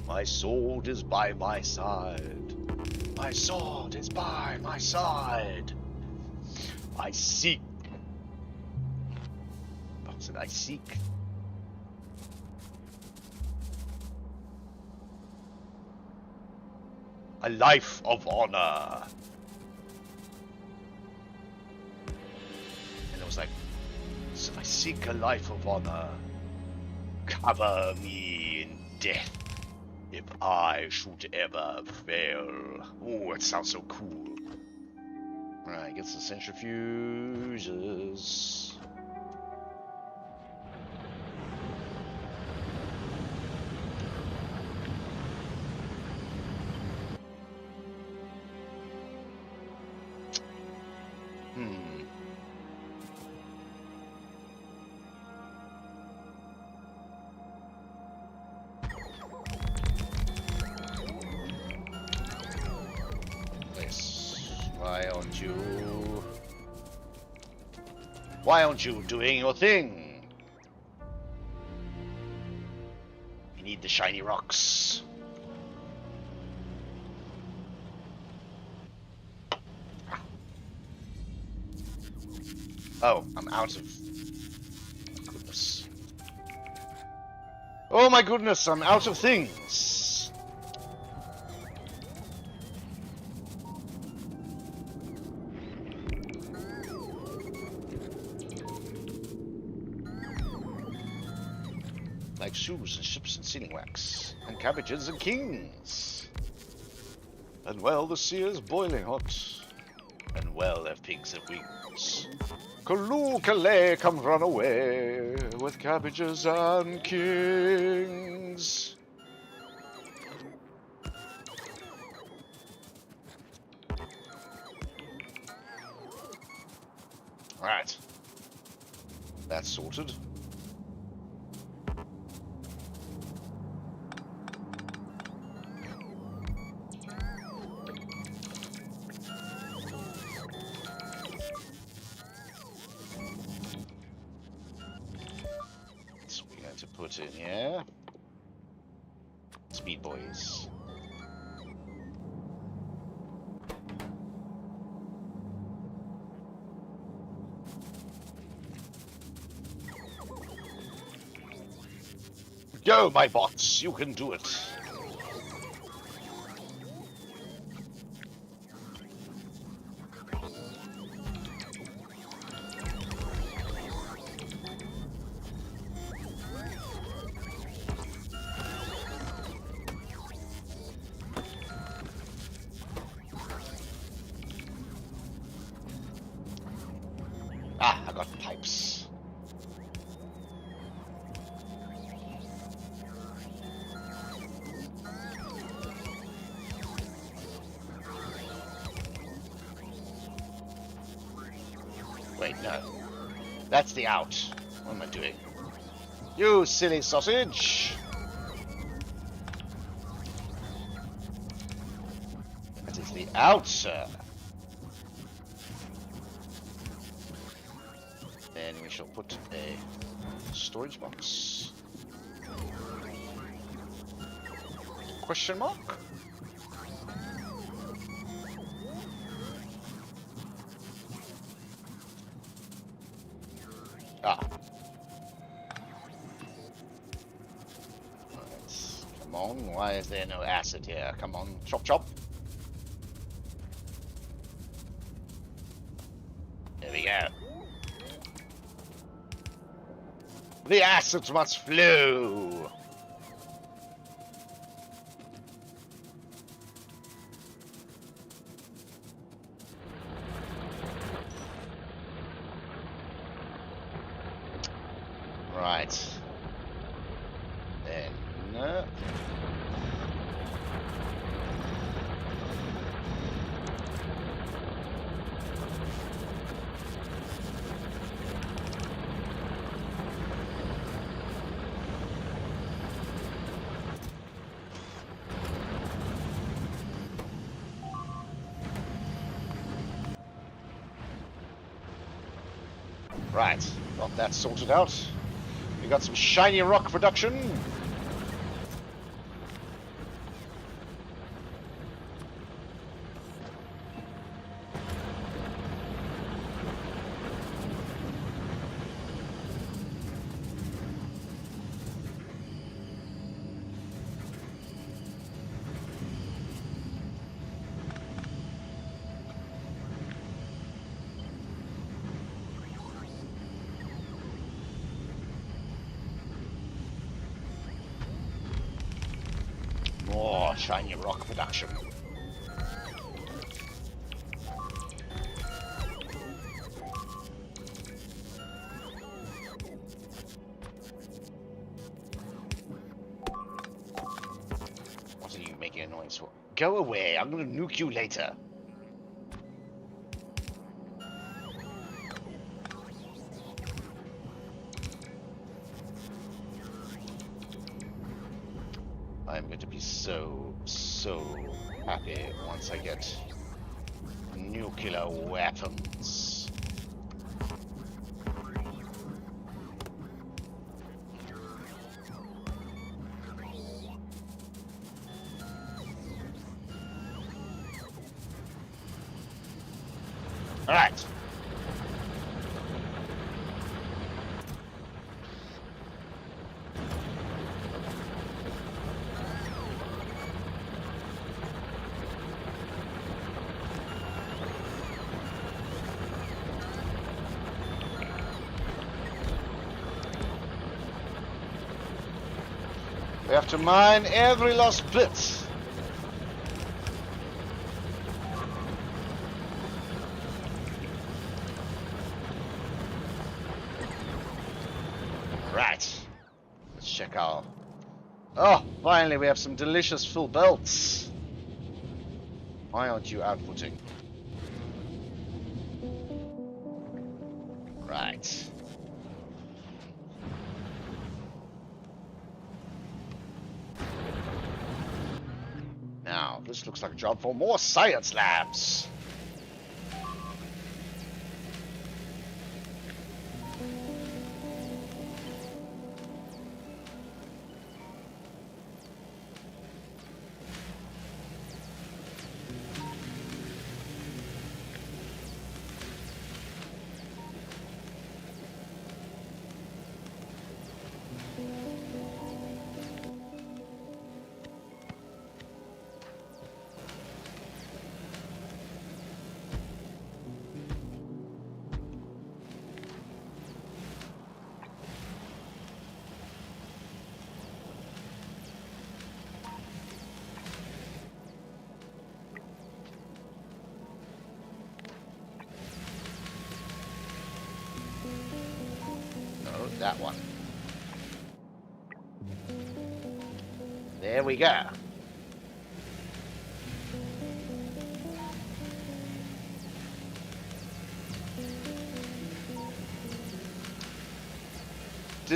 My sword is by my side. My sword is by my side. I seek. What said I seek? A life of honor. And it was like, so I seek a life of honor. Cover me in death. If I should ever fail. Oh, it sounds so cool. Alright, get some centrifuges. Why aren't you doing your thing? You need the shiny rocks. Oh, I'm out of... Goodness. Oh my goodness, I'm out of things. Like shoes and ships and sealing wax, and cabbages and kings. And well, the sea is boiling hot, and well, their pigs have wings. Calloo, Calais, come run away with cabbages and kings. Alright. That's sorted. Put in here. Speed boys. Go, my bots, you can do it. Wait, no. That's the out. What am I doing? You silly sausage! That is the out, sir. Then we shall put a storage box. Question mark? Ah. Come on, why is there no acid here? Come on, chop chop. There we go. The acids must flow. Right. Then. Right. Got that sorted out. We got some shiny rock production. More shiny rock production. What are you making a noise for? Go away, I'm gonna nuke you later. I'm going to be so happy once I get nuclear weapons. All right. We have to mine every last bit. Right. Let's check our... Oh, finally we have some delicious full belts. Why aren't you outputting? Right. Now, this looks like a job for more science labs. That one. There we go.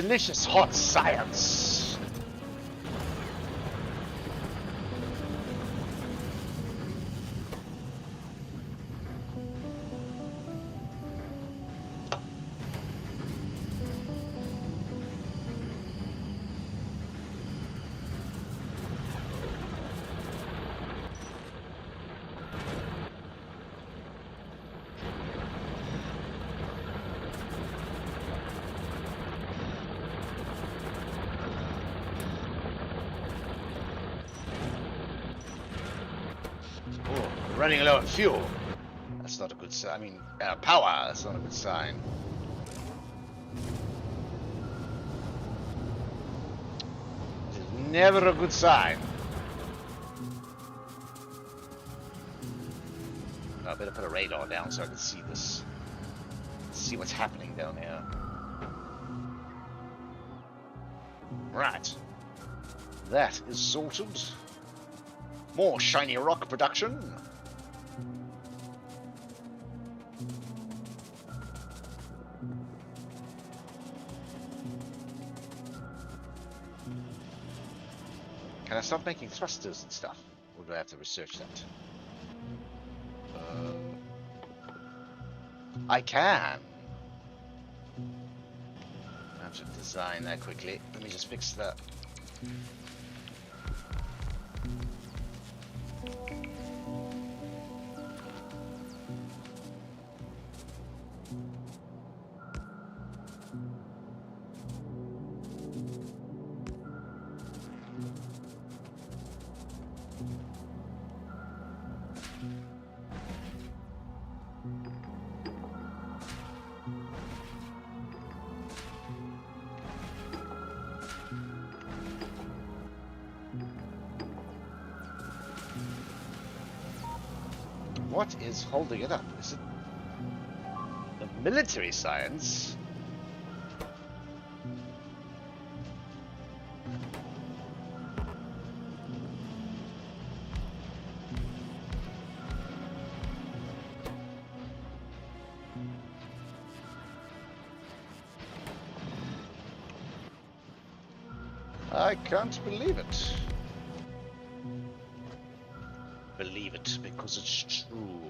delicious hot science. Oh, running low on fuel. That's not a good sign. I mean, power. That's not a good sign. It is never a good sign. I better put a radar down so I can see this. See what's happening down here. Right. That is sorted. More shiny rock production. Can I start making thrusters and stuff? Or do I have to research that? I can. I have to design that quickly. Let me just fix that. What is holding it up? Is it the military science? I can't believe it. Believe it because it's true.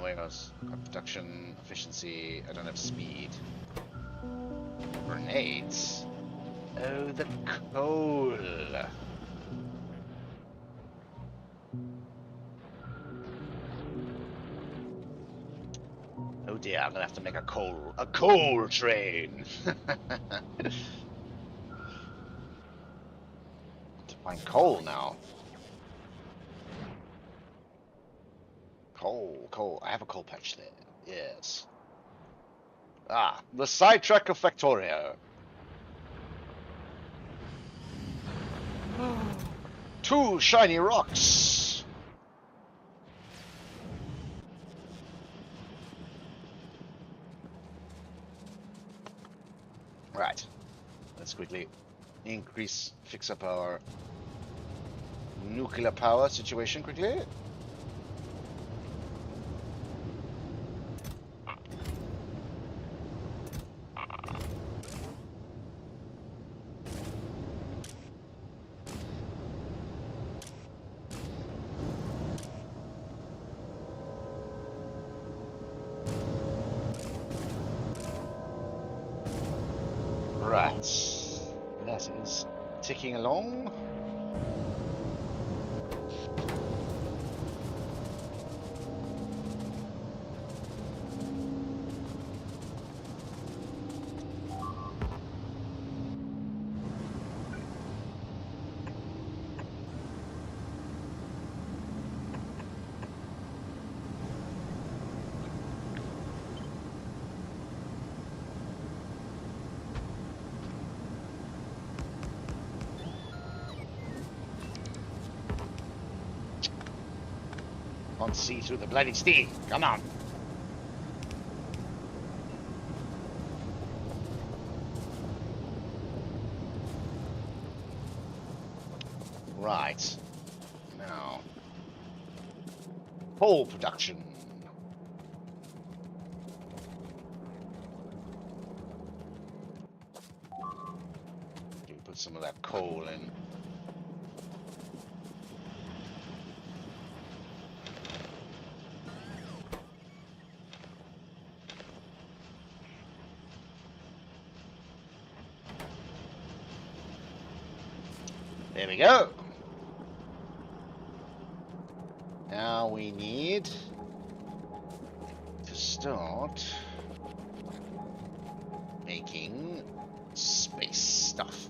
Where goes production efficiency? I don't have speed. Grenades. Oh, the coal. Oh dear, I'm gonna have to make a coal train. To find coal now. Coal. I have a coal patch there. Yes. Ah, the sidetrack of Factorio. 2 shiny rocks. Right. Let's quickly fix up our nuclear power situation quickly. Right, that is ticking along. Can't see through the bloody steel. Come on. Right. Now. Coal production. put some of that coal in. There we go. Now we need to start making space stuff.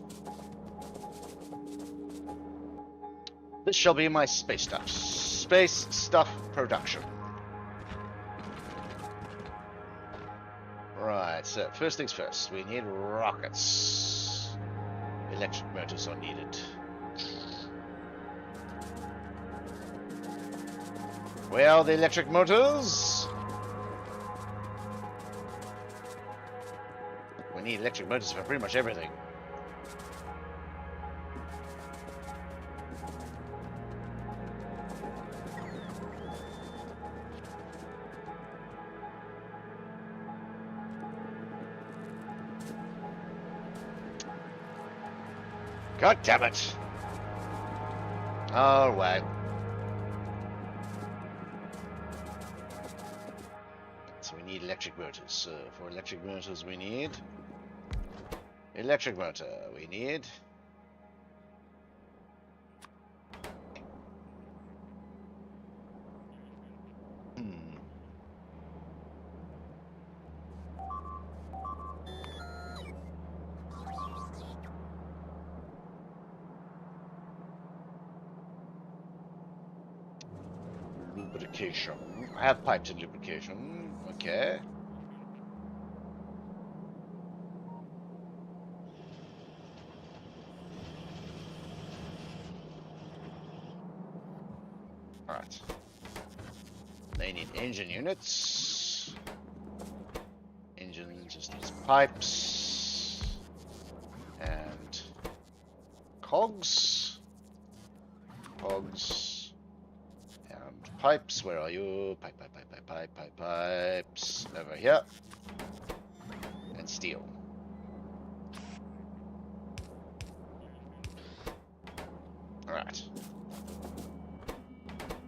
This shall be my space stuff. Space stuff production. Right, so first things first, we need rockets. Electric motors are needed. Where are the electric motors? We need electric motors for pretty much everything. God damn it. All right. So we need electric motors. For electric motors we need electric motor. We need lubrication. I have pipes and lubrication. Okay. Alright. They need engine units. Engine just needs pipes. And cogs. Cogs. And pipes. Where are you? Pipes. Over here. And steel. Alright.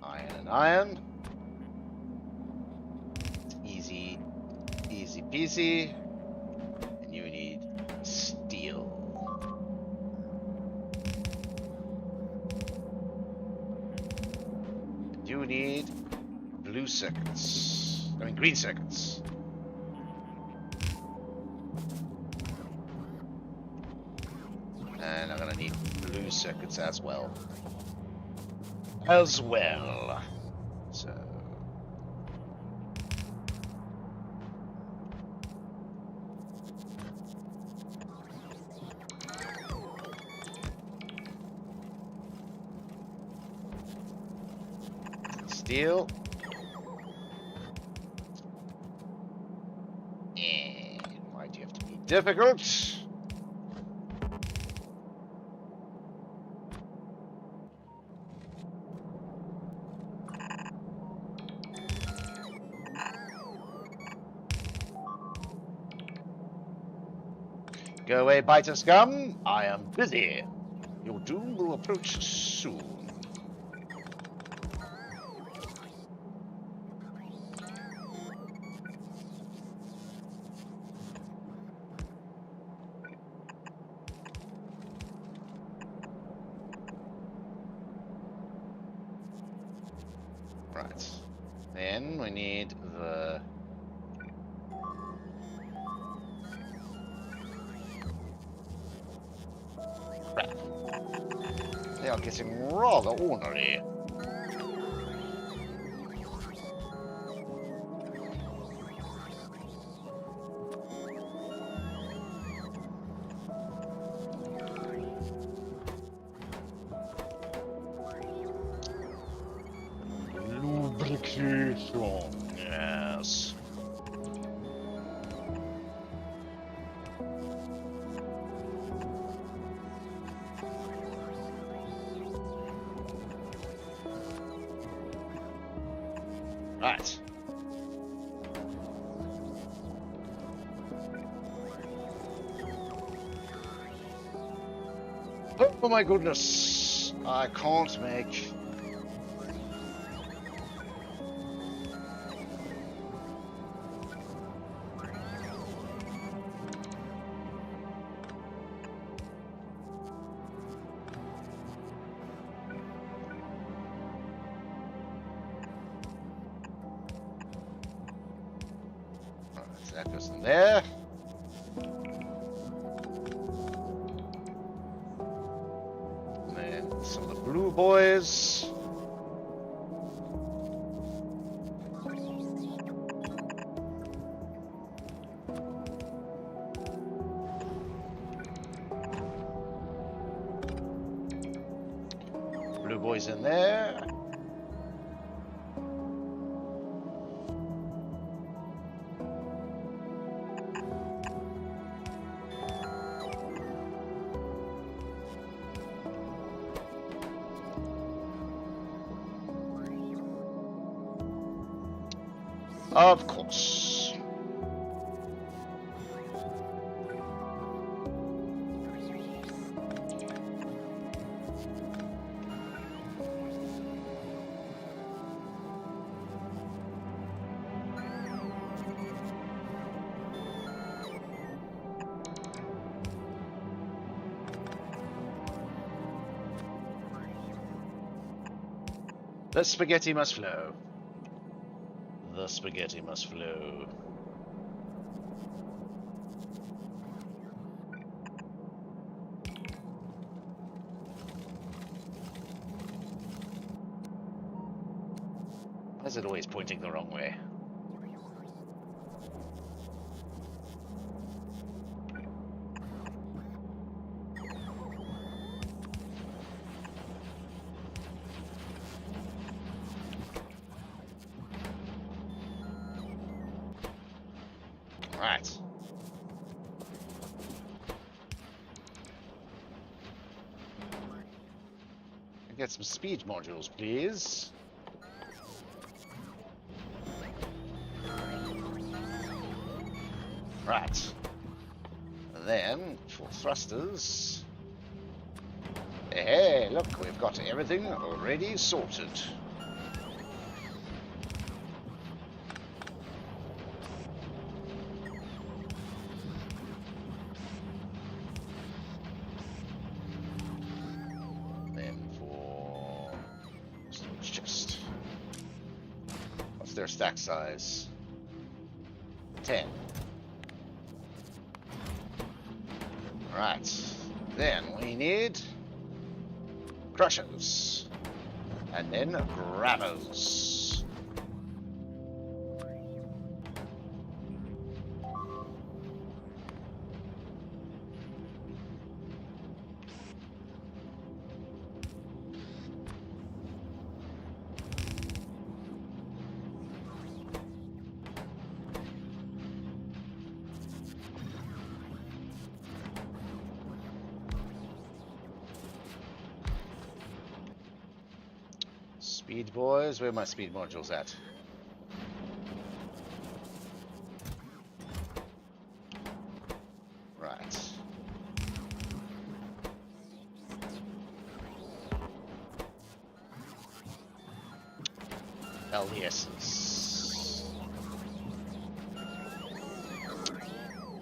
Iron and iron. Easy peasy. And you need steel. You need blue circuits. I mean green circuits. And I'm gonna need blue circuits as well. So steel. And why do you have to be difficult? Go away, biter scum. I am busy. Your doom will approach soon. Right. Then we need the crap. They are getting rather ornery. Lubrication. Yes. Right. my goodness. I can't make... Alright, so that goes in there. And then some of the blue boys. Blue boys in there. Of course. The spaghetti must flow. The spaghetti must flow. Why is it always pointing the wrong way? Right. Get some speed modules, please. Right. And then, for thrusters... Hey, look, we've got everything already sorted. Their stack size 10. Right, then we need crushers and then grabbers. Speed boys, where are my speed modules at? Right. LDSs.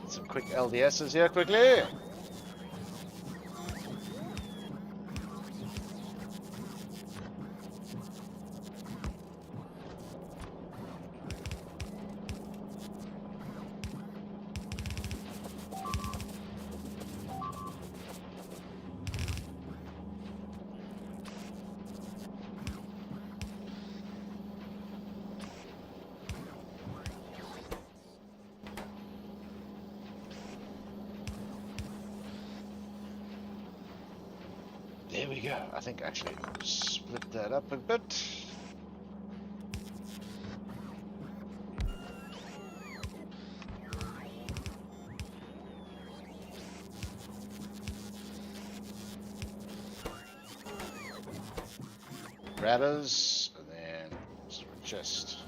Some quick LDSs here quickly. There we go. I think actually split that up a bit. Grabbers, and then just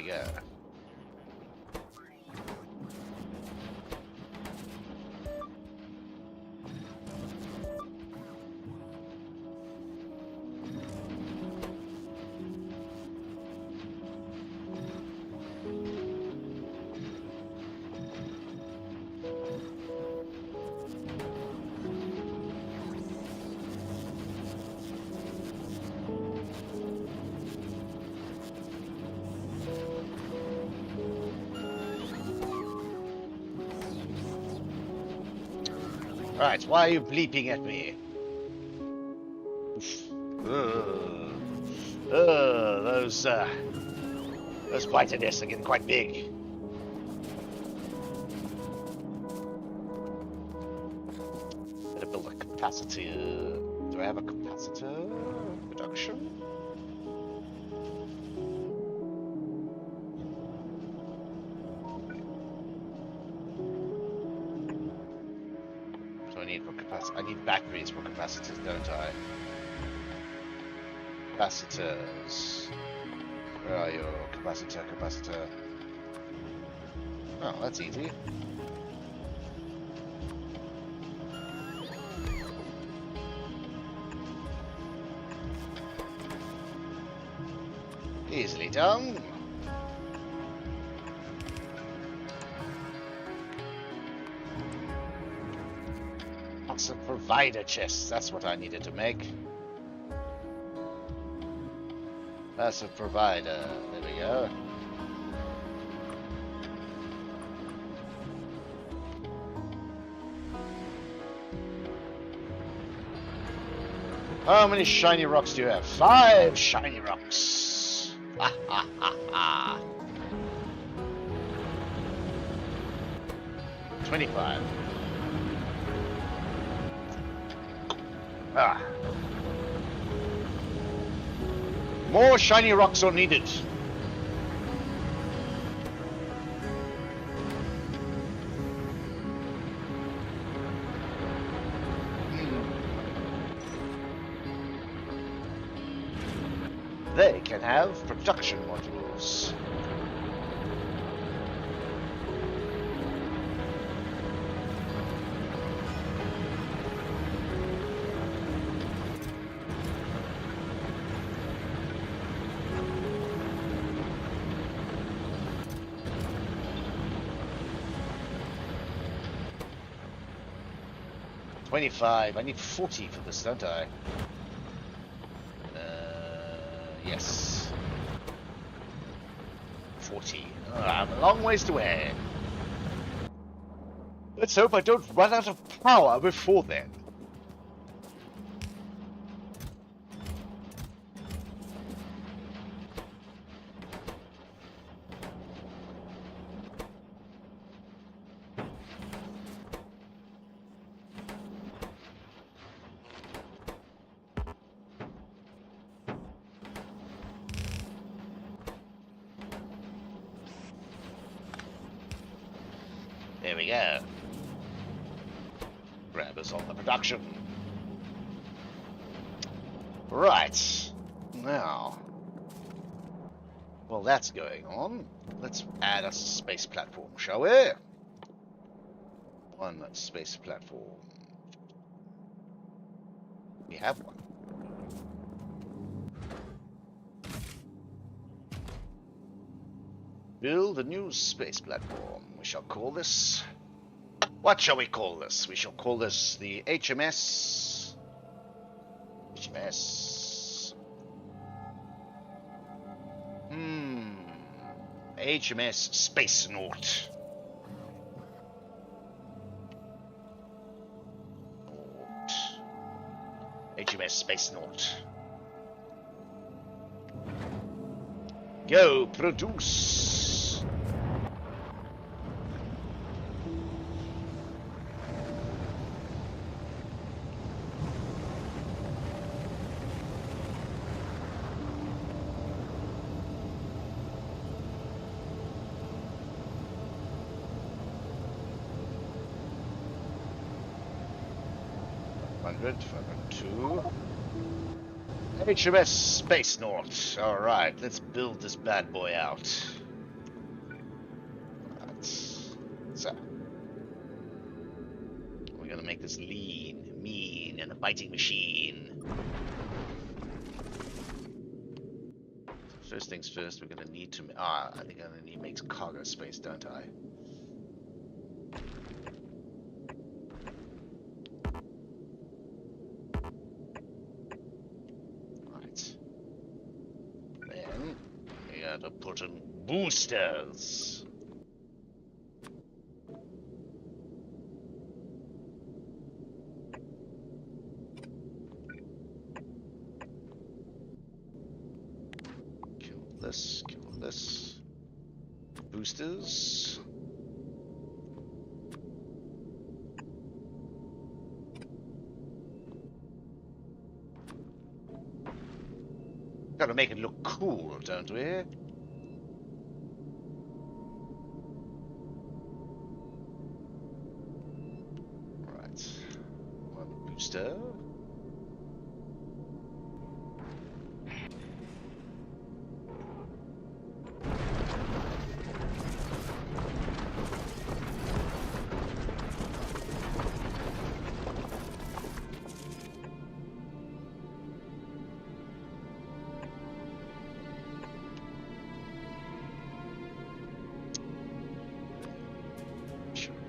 go. Right, why are you bleeping at me? Those biter nests are getting quite big. Better build a capacitor. Do I have a capacitor production? So I need for capacitor. I need batteries for capacitors, don't I? Capacitors. Where are you? Capacitor. Oh, that's easy. Easily done. Lots of provider chests. That's what I needed to make. Passive provider. There we go. How many shiny rocks do you have? 5 shiny rocks. Ha ha ha ha. 25. Ah. More shiny rocks are needed. They can have production modules. $25. I need 40 for this, don't I? Yes. 40. Oh, I'm a long ways away. Let's hope I don't run out of power before then. There we go. Grabbers on the production. Right. Now. Well, that's going on. Let's add a space platform, shall we? One space platform. We have one. Build a new space platform. We shall call this... What shall we call this? We shall call this the HMS... HMS Space Naut. HMS Space Naut. Go produce. Two. HMS Space Naut. Alright, let's build this bad boy out. So, we're gonna make this lean, mean, and a fighting machine. So first things first, we're gonna need to. I think I'm gonna need to make cargo space, don't I? Right. Then we gotta put in boosters. Kill this. Boosters. Gotta make it look cool, don't we? Right. One booster.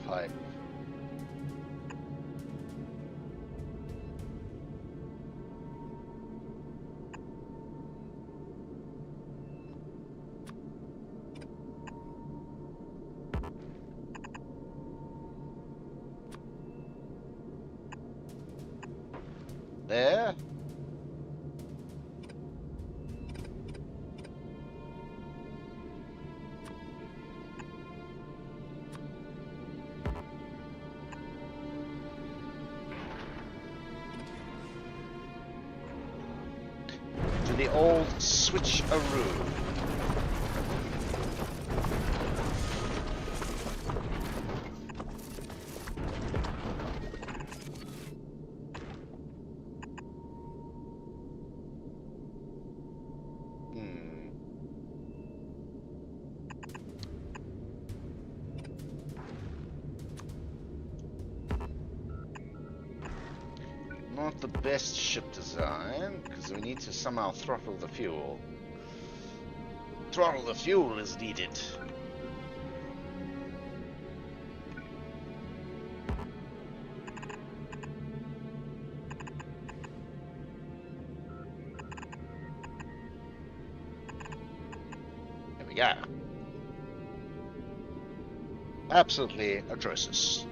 Pipe. There. The old switcheroo. Not the best ship design, because we need to somehow throttle the fuel. Throttle the fuel is needed. There we go. Absolutely atrocious.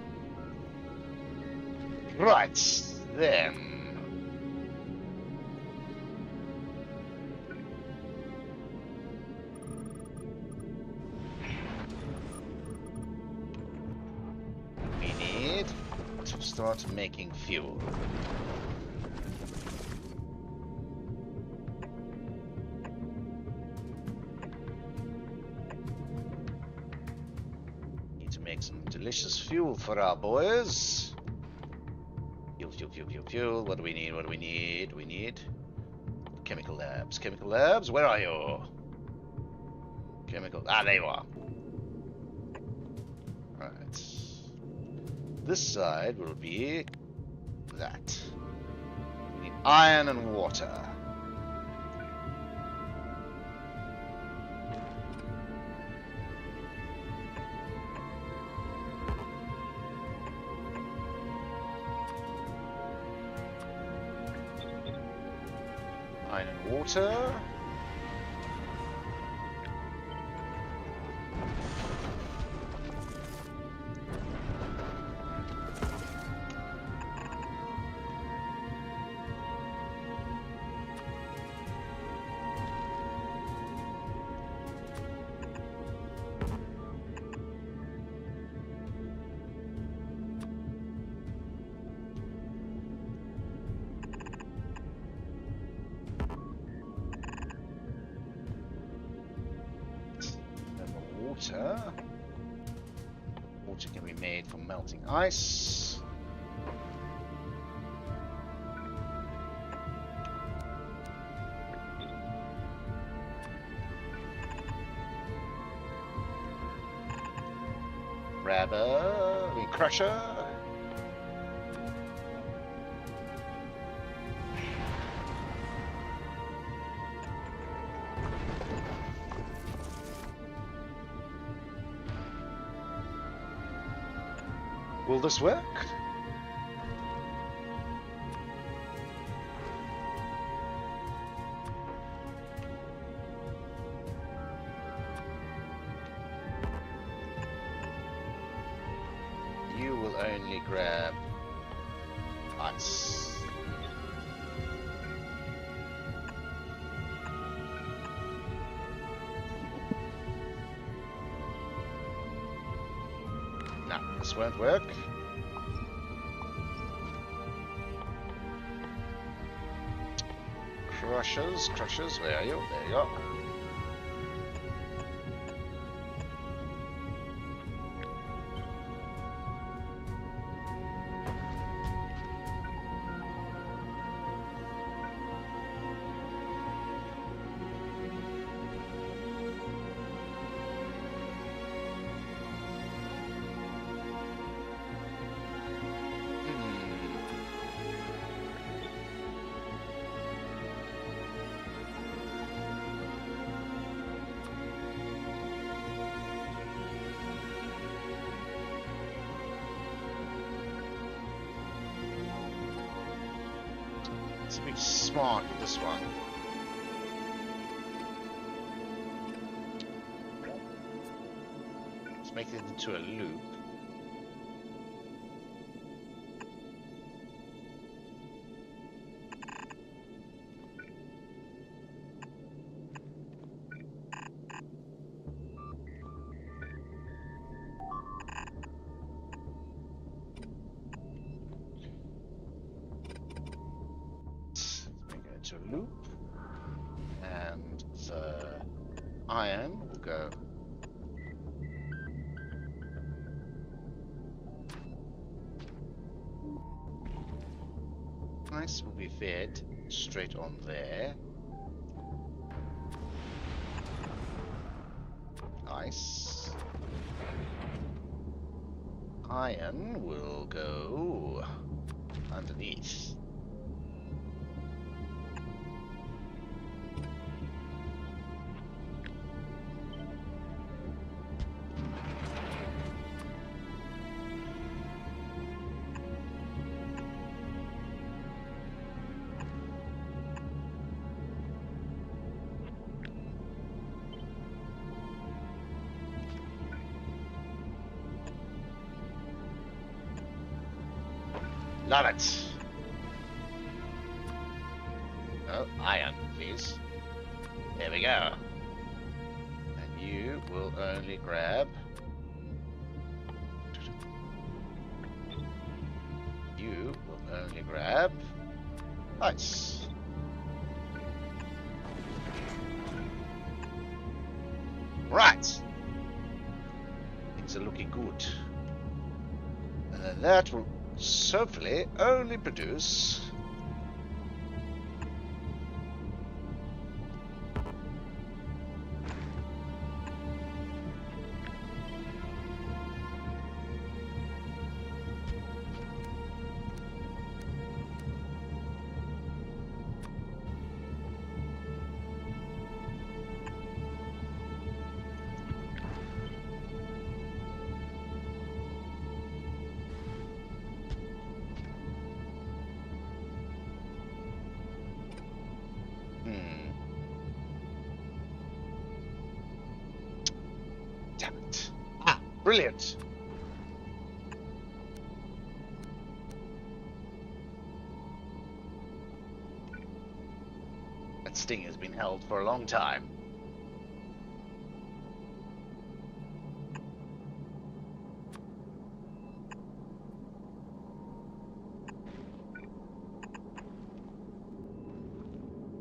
Right. Then we need to start making fuel. Need to make some delicious fuel for our boys. Fuel. What do we need? We need chemical labs. Chemical labs, where are you? Chemical. There you are. Right. This side will be that. We need iron and water. Iron and water. Water can be made from melting ice. crusher. Will this work? You will only grab ice. No, this won't work. Crushers, where are you? There you go. Let's be smart with this one. Let's make it into a loop. To a loop, and the iron will go nice, will be fed straight on there. Nice. Iron will go underneath. Love it. Oh, iron, please. There we go. And you will only grab... You will only grab... ice. Right. Things are looking good. And then that will hopefully only produce damn it. Ah, brilliant. That sting has been held for a long time.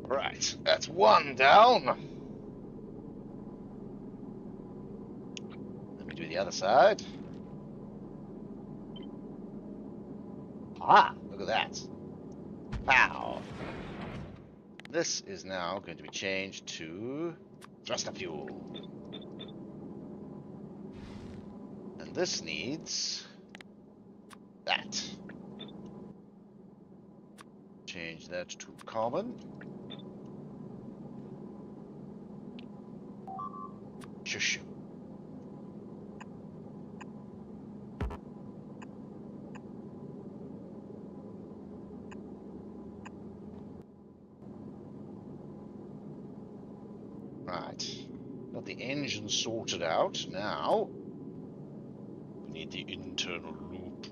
Right, that's one down. Let me do the other side. Ah, look at that. Pow. This is now going to be changed to thruster fuel. And this needs that. Change that to common. Shush. Right. Got the engine sorted out. Now we need the internal loop.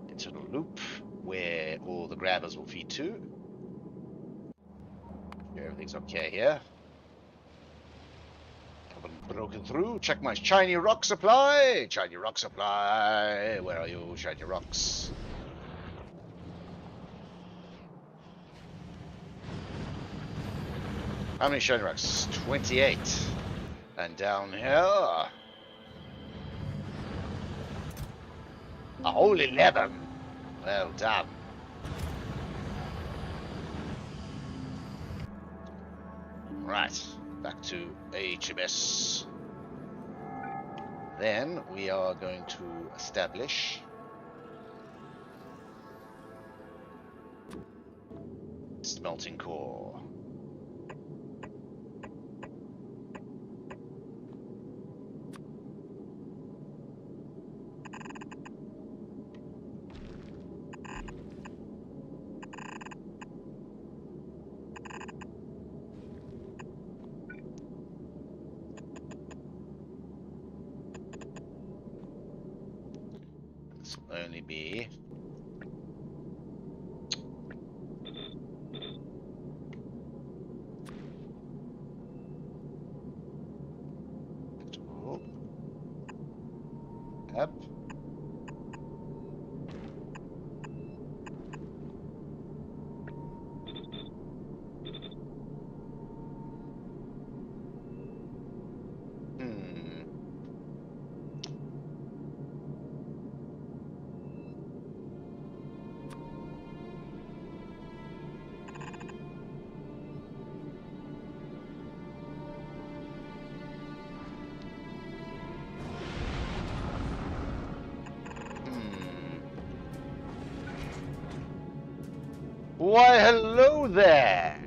Internal loop where all the grabbers will feed to. Everything's okay here. Haven't broken through. Check my shiny rock supply. Shiny rock supply. Where are you, shiny rocks? How many shiny rocks? 28. And down here, a whole 11. Well done. Right, back to HMS. Then we are going to establish smelting core. This will only be up. Why, hello there,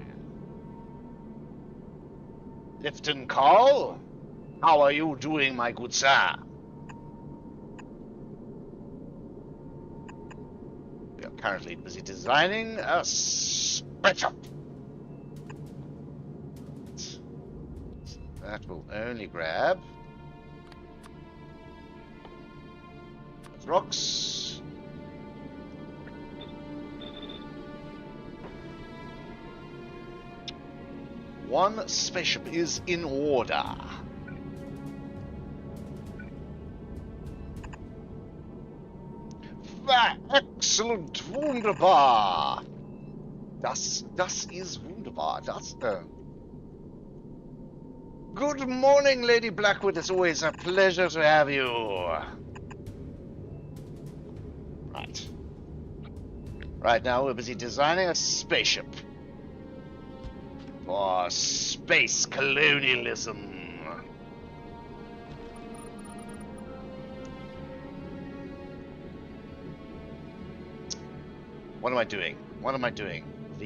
Lifton Carl. How are you doing, my good sir? We are currently busy designing a spaceship. That will only grab rocks. One spaceship is in order. Excellent, wunderbar. Das ist wunderbar. Good morning, Lady Blackwood. It's always a pleasure to have you. Right. Right now we're busy designing a spaceship for space colonialism. What am I doing? What am I doing? I'm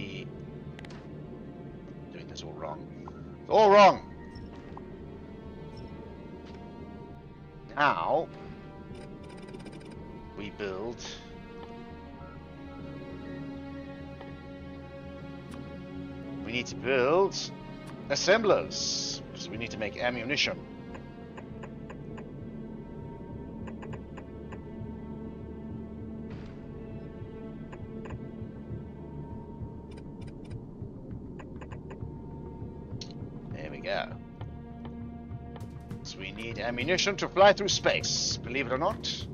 doing this all wrong. It's all wrong! Now, we build we need to build assemblers, because we need to make ammunition. There we go. So we need ammunition to fly through space, believe it or not.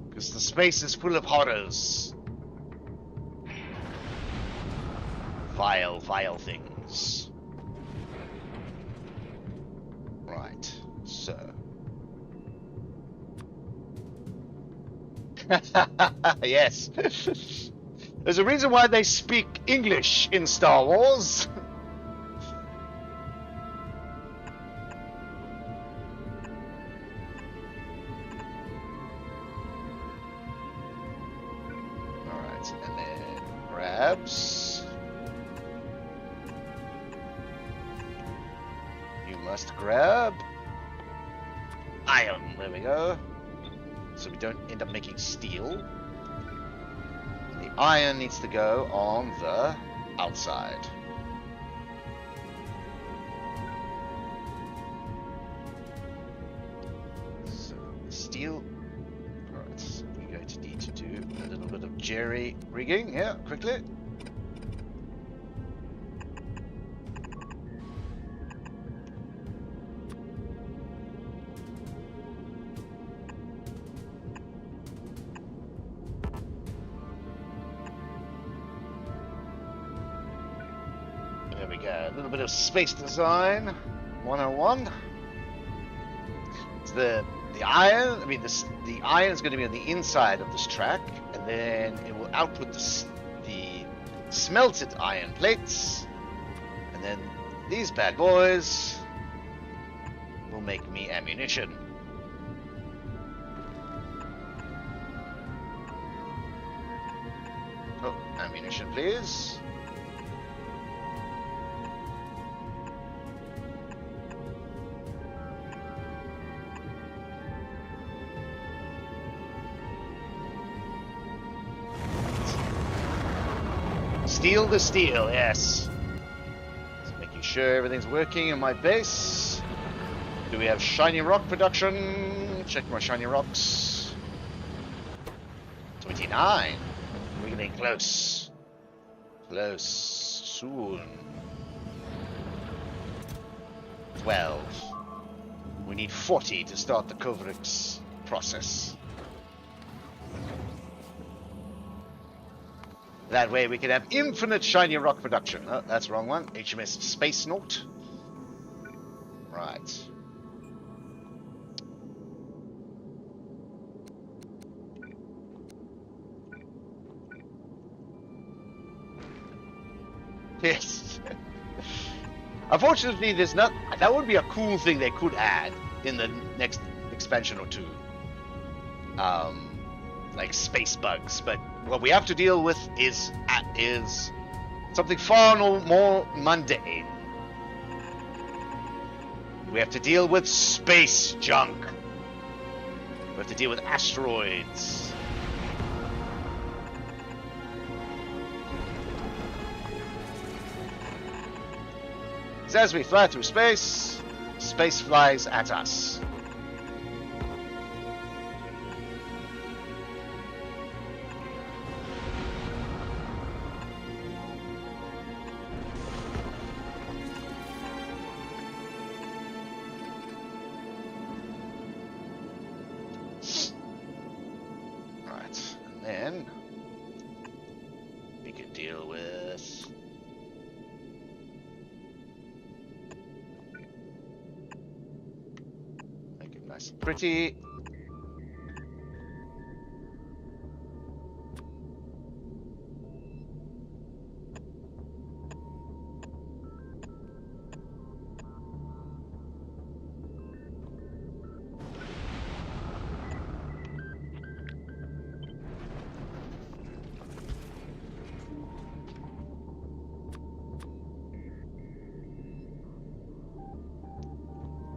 Because the space is full of horrors. Vile, vile things. Right, so. Yes. There's a reason why they speak English in Star Wars. Alright, and then grabs. You must grab iron. There we go. So we don't end up making steel. The iron needs to go on the outside. So steel. Alright, so we're going to need to do a little bit of jerry rigging here, quickly. There we go. A little bit of space design 101. It's the iron. I mean, the iron is going to be on the inside of this track, and then it will output the smelted iron plates, and then these bad boys will make me ammunition. Oh, ammunition, please. Steel to steel, yes. Just making sure everything's working in my base. Do we have shiny rock production? Check my shiny rocks. 29. We're getting close. Close. Soon. 12. We need 40 to start the Kovrix process. That way we can have infinite shiny rock production. Oh, that's the wrong one. HMS Space Note. Right. Yes. Unfortunately, there's not. That would be a cool thing they could add in the next expansion or two. Like space bugs, but what we have to deal with is something far more mundane. We have to deal with space junk. We have to deal with asteroids. So as we fly through space, space flies at us. Then we can deal with make it nice and pretty.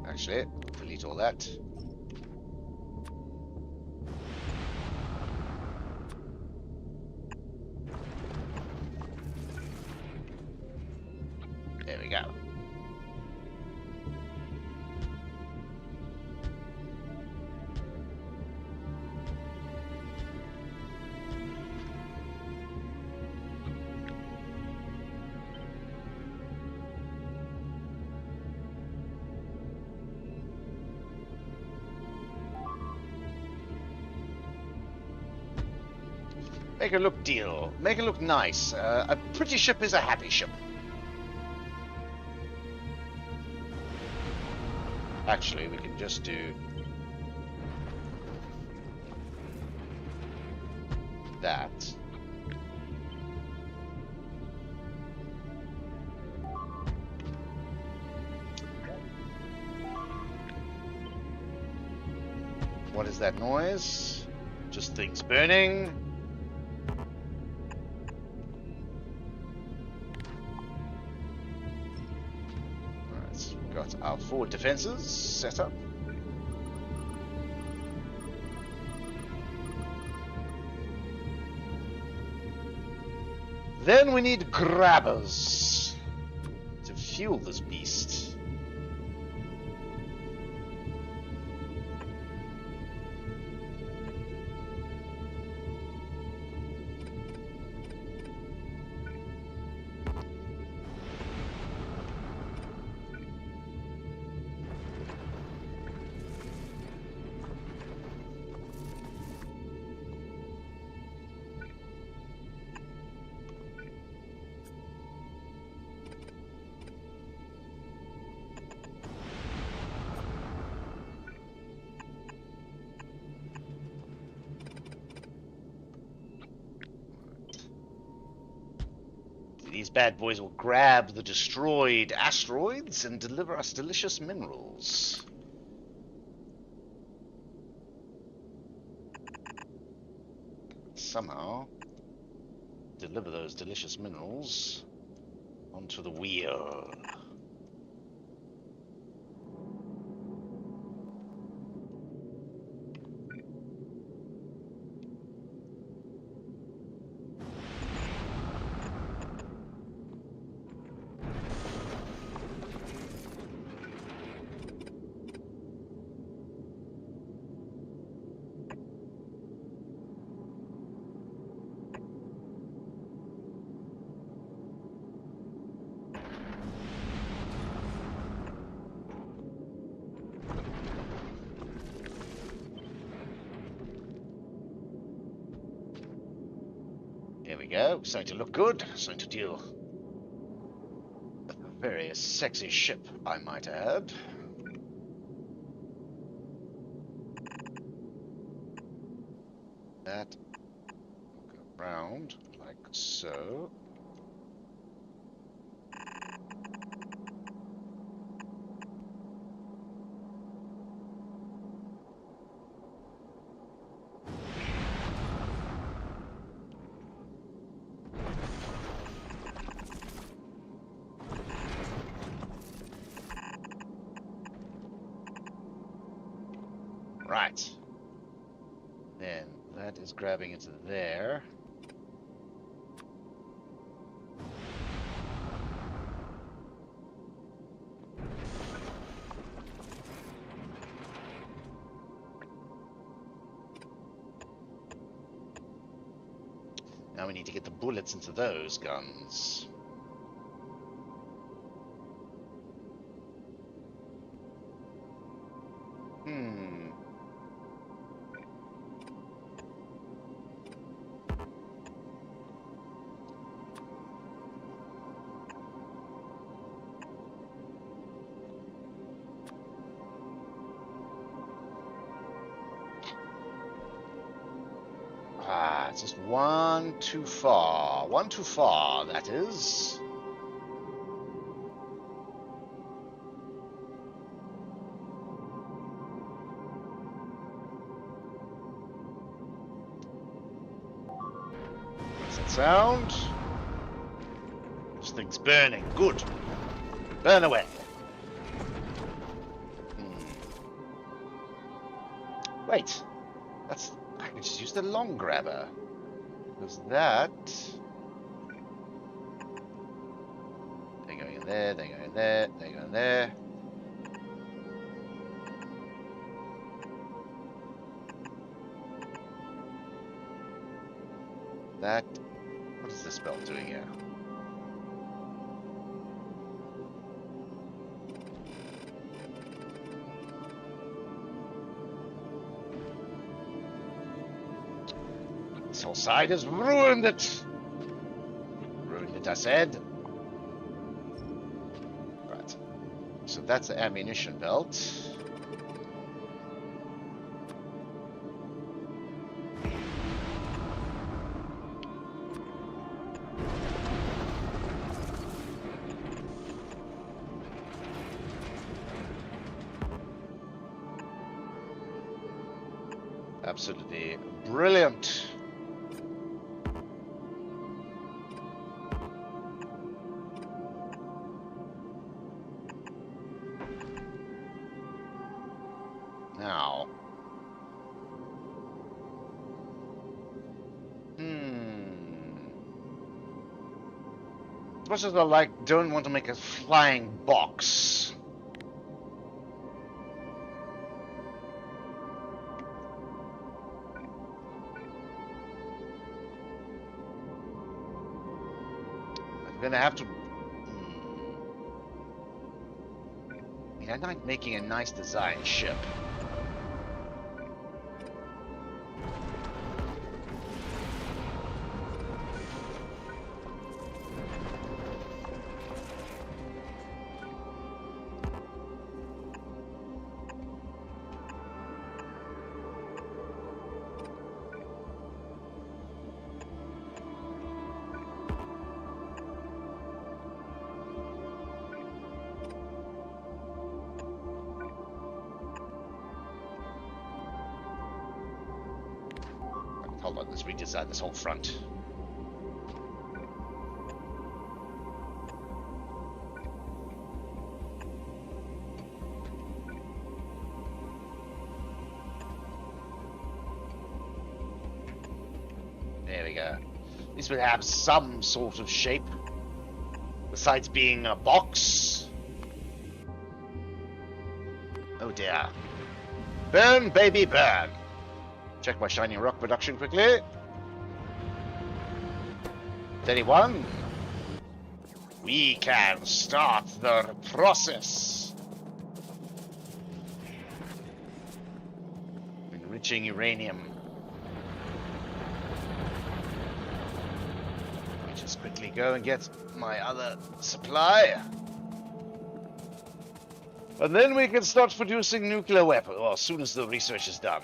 Actually, delete all that. There we go. Make it look deal. Make it look nice. A pretty ship is a happy ship. Actually, we can just do... that. What is that noise? Just things burning. Alright, we've got our forward defenses set up. Then we need grabbers to fuel this beast. These bad boys will grab the destroyed asteroids and deliver us delicious minerals. Somehow, deliver those delicious minerals onto the wheel. There we go. Starting to look good. Starting to deal with a very sexy ship, I might add. That will go around like so. Right. Then that is grabbing into there. Now we need to get the bullets into those guns. It's just one too far. One too far, that is. What's that sound? This thing's burning. Good. Burn away. Wait. That's... I can just use the long grabber. Because that... They're going in there, they're going in there, they're going there. That... What is this spell doing here? This whole side has ruined it! Ruined it, I said. Right. So that's the ammunition belt. Absolutely brilliant. Now. As much as I don't want to make a flying box. I'm gonna have to. Yeah, I'm not making a nice design ship. Hold on, let's redesign this whole front. There we go. At least we have some sort of shape. Besides being a box. Oh dear. Burn, baby, burn. Check my shiny rock production quickly. 31. We can start the process. Enriching uranium. Let me just quickly go and get my other supply. And then we can start producing nuclear weapons. Well, as soon as the research is done.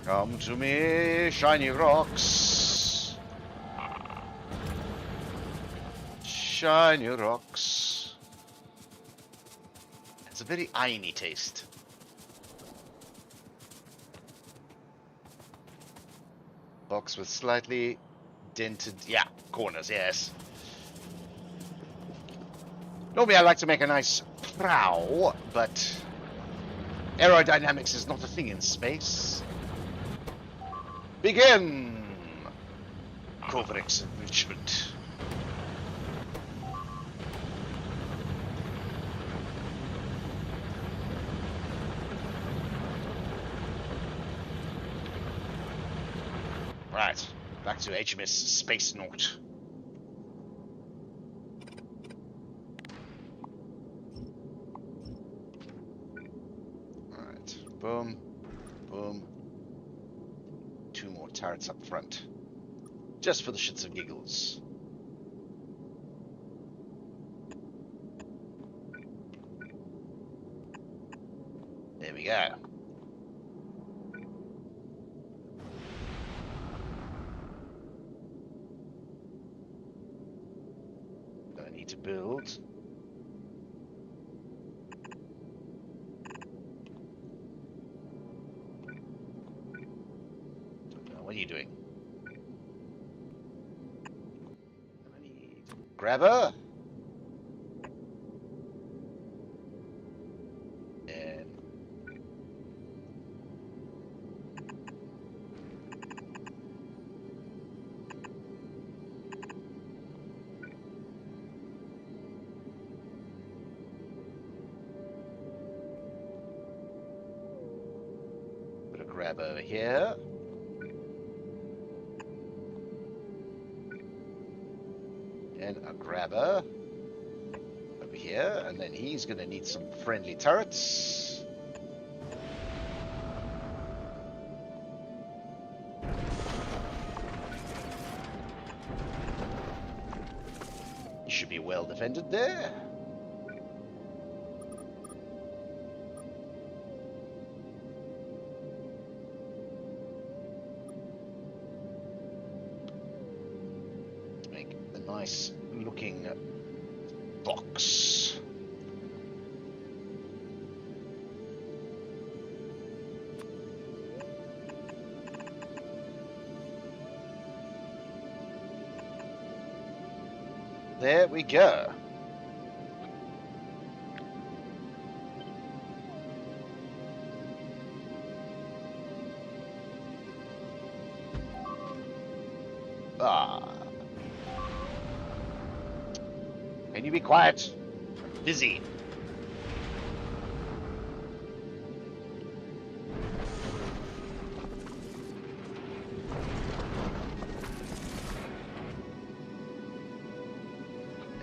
Come to me, shiny rocks. Shiny rocks. It's a very irony taste. Box with slightly dented, yeah, corners, yes. Normally I like to make a nice prow, but aerodynamics is not a thing in space. Begin! Covrix enrichment. Right, back to HMS Space Note. Alright, boom, boom. 2 more turrets up front. Just for the shits and giggles. There we go. I need to build. What are you doing? I need grabber. And put a grabber over here. And a grabber over here, and then he's gonna need some friendly turrets. He should be well defended there. Make a nice looking box. there we go. Ah. Can you be quiet? I'm busy.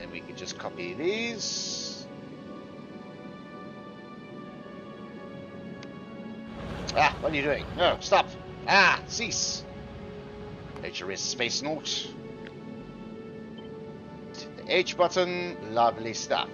And we can just copy these. Ah, what are you doing? No, stop. Ah, cease. HRS Space Note. The H button, lovely stuff.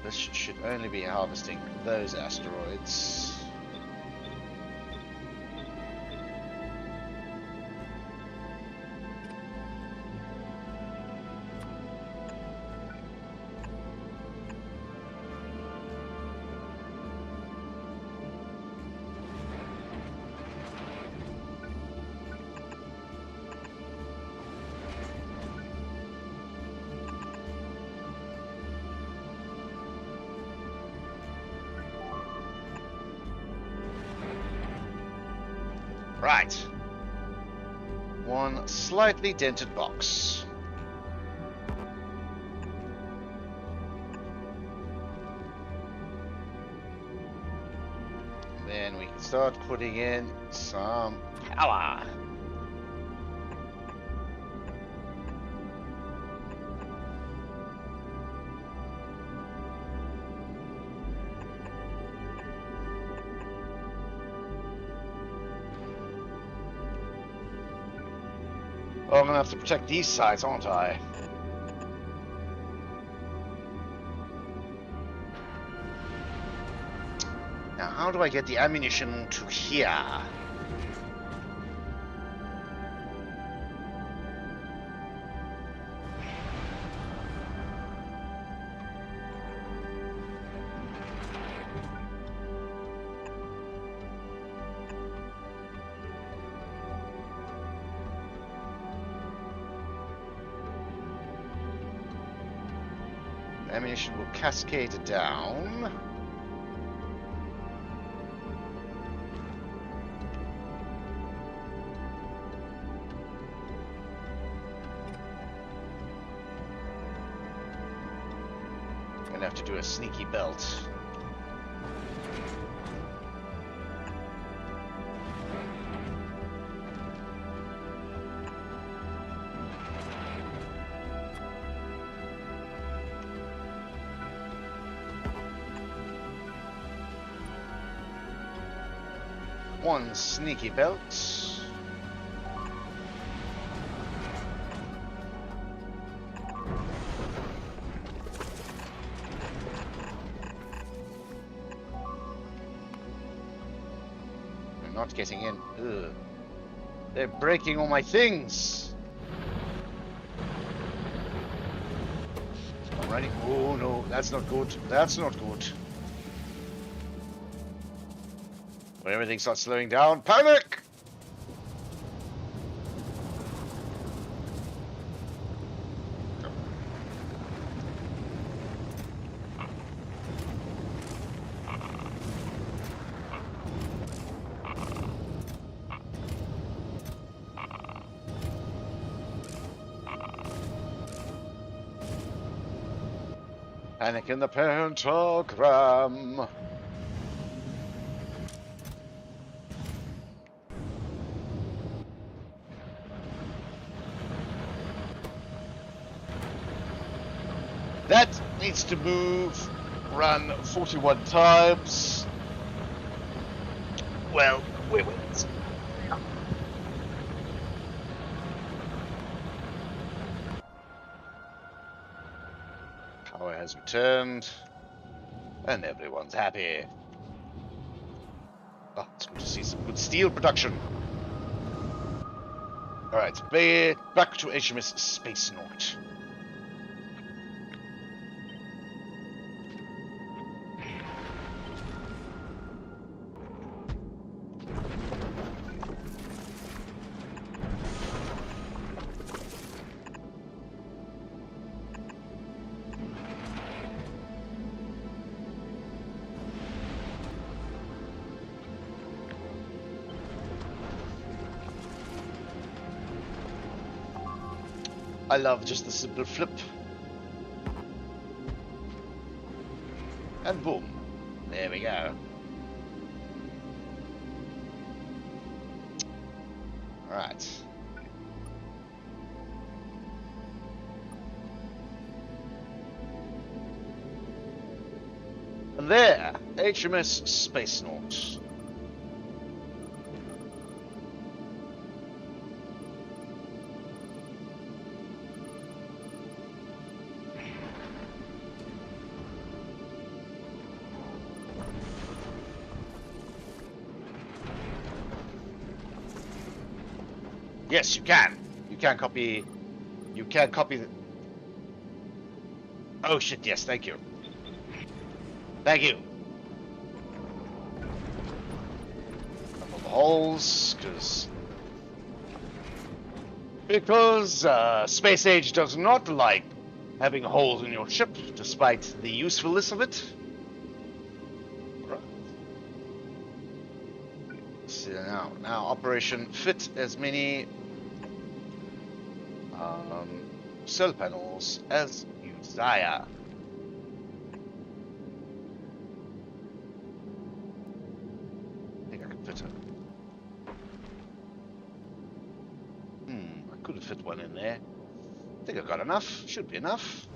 This should only be harvesting those asteroids. Right. One slightly dented box. And then we can start putting in some power. Oh, I'm gonna have to protect these sides, aren't I? Now, how do I get the ammunition to here? Ammunition will cascade down. Gonna have to do a sneaky belt. One sneaky belt. I'm not getting in. Ugh. They're breaking all my things. I'm running. Oh no, that's not good. That's not good. When everything starts slowing down, panic! Panic in the pentagram. That needs to move, run 41 times. Well, we win. Power has returned. And everyone's happy. Oh, it's good to see some good steel production. Alright, back to HMS Spaaaace. I love just the simple flip. And boom. There we go. Alright. And there, HMS Spaaaace. Yes, you can. You can copy. You can copy the. Oh shit! Yes, thank you. Thank you. Couple of holes, because Space Age does not like having holes in your ship, despite the usefulness of it. So now Operation fit as many cell panels as you desire. I think I can fit it. I could have fit one in there. I think I've got enough. Should be enough.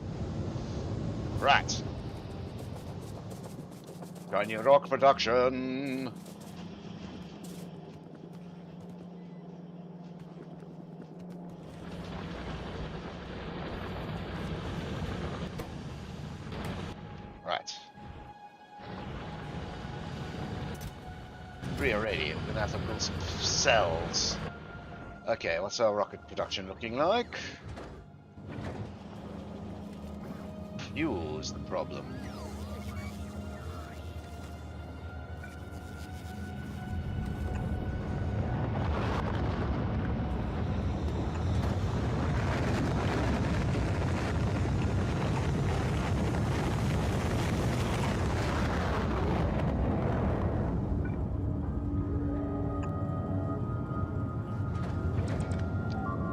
Right. Shiny rock production. Right. 3 already. We're gonna have to build some cells. Okay, what's our rocket production looking like? Fuel is the problem.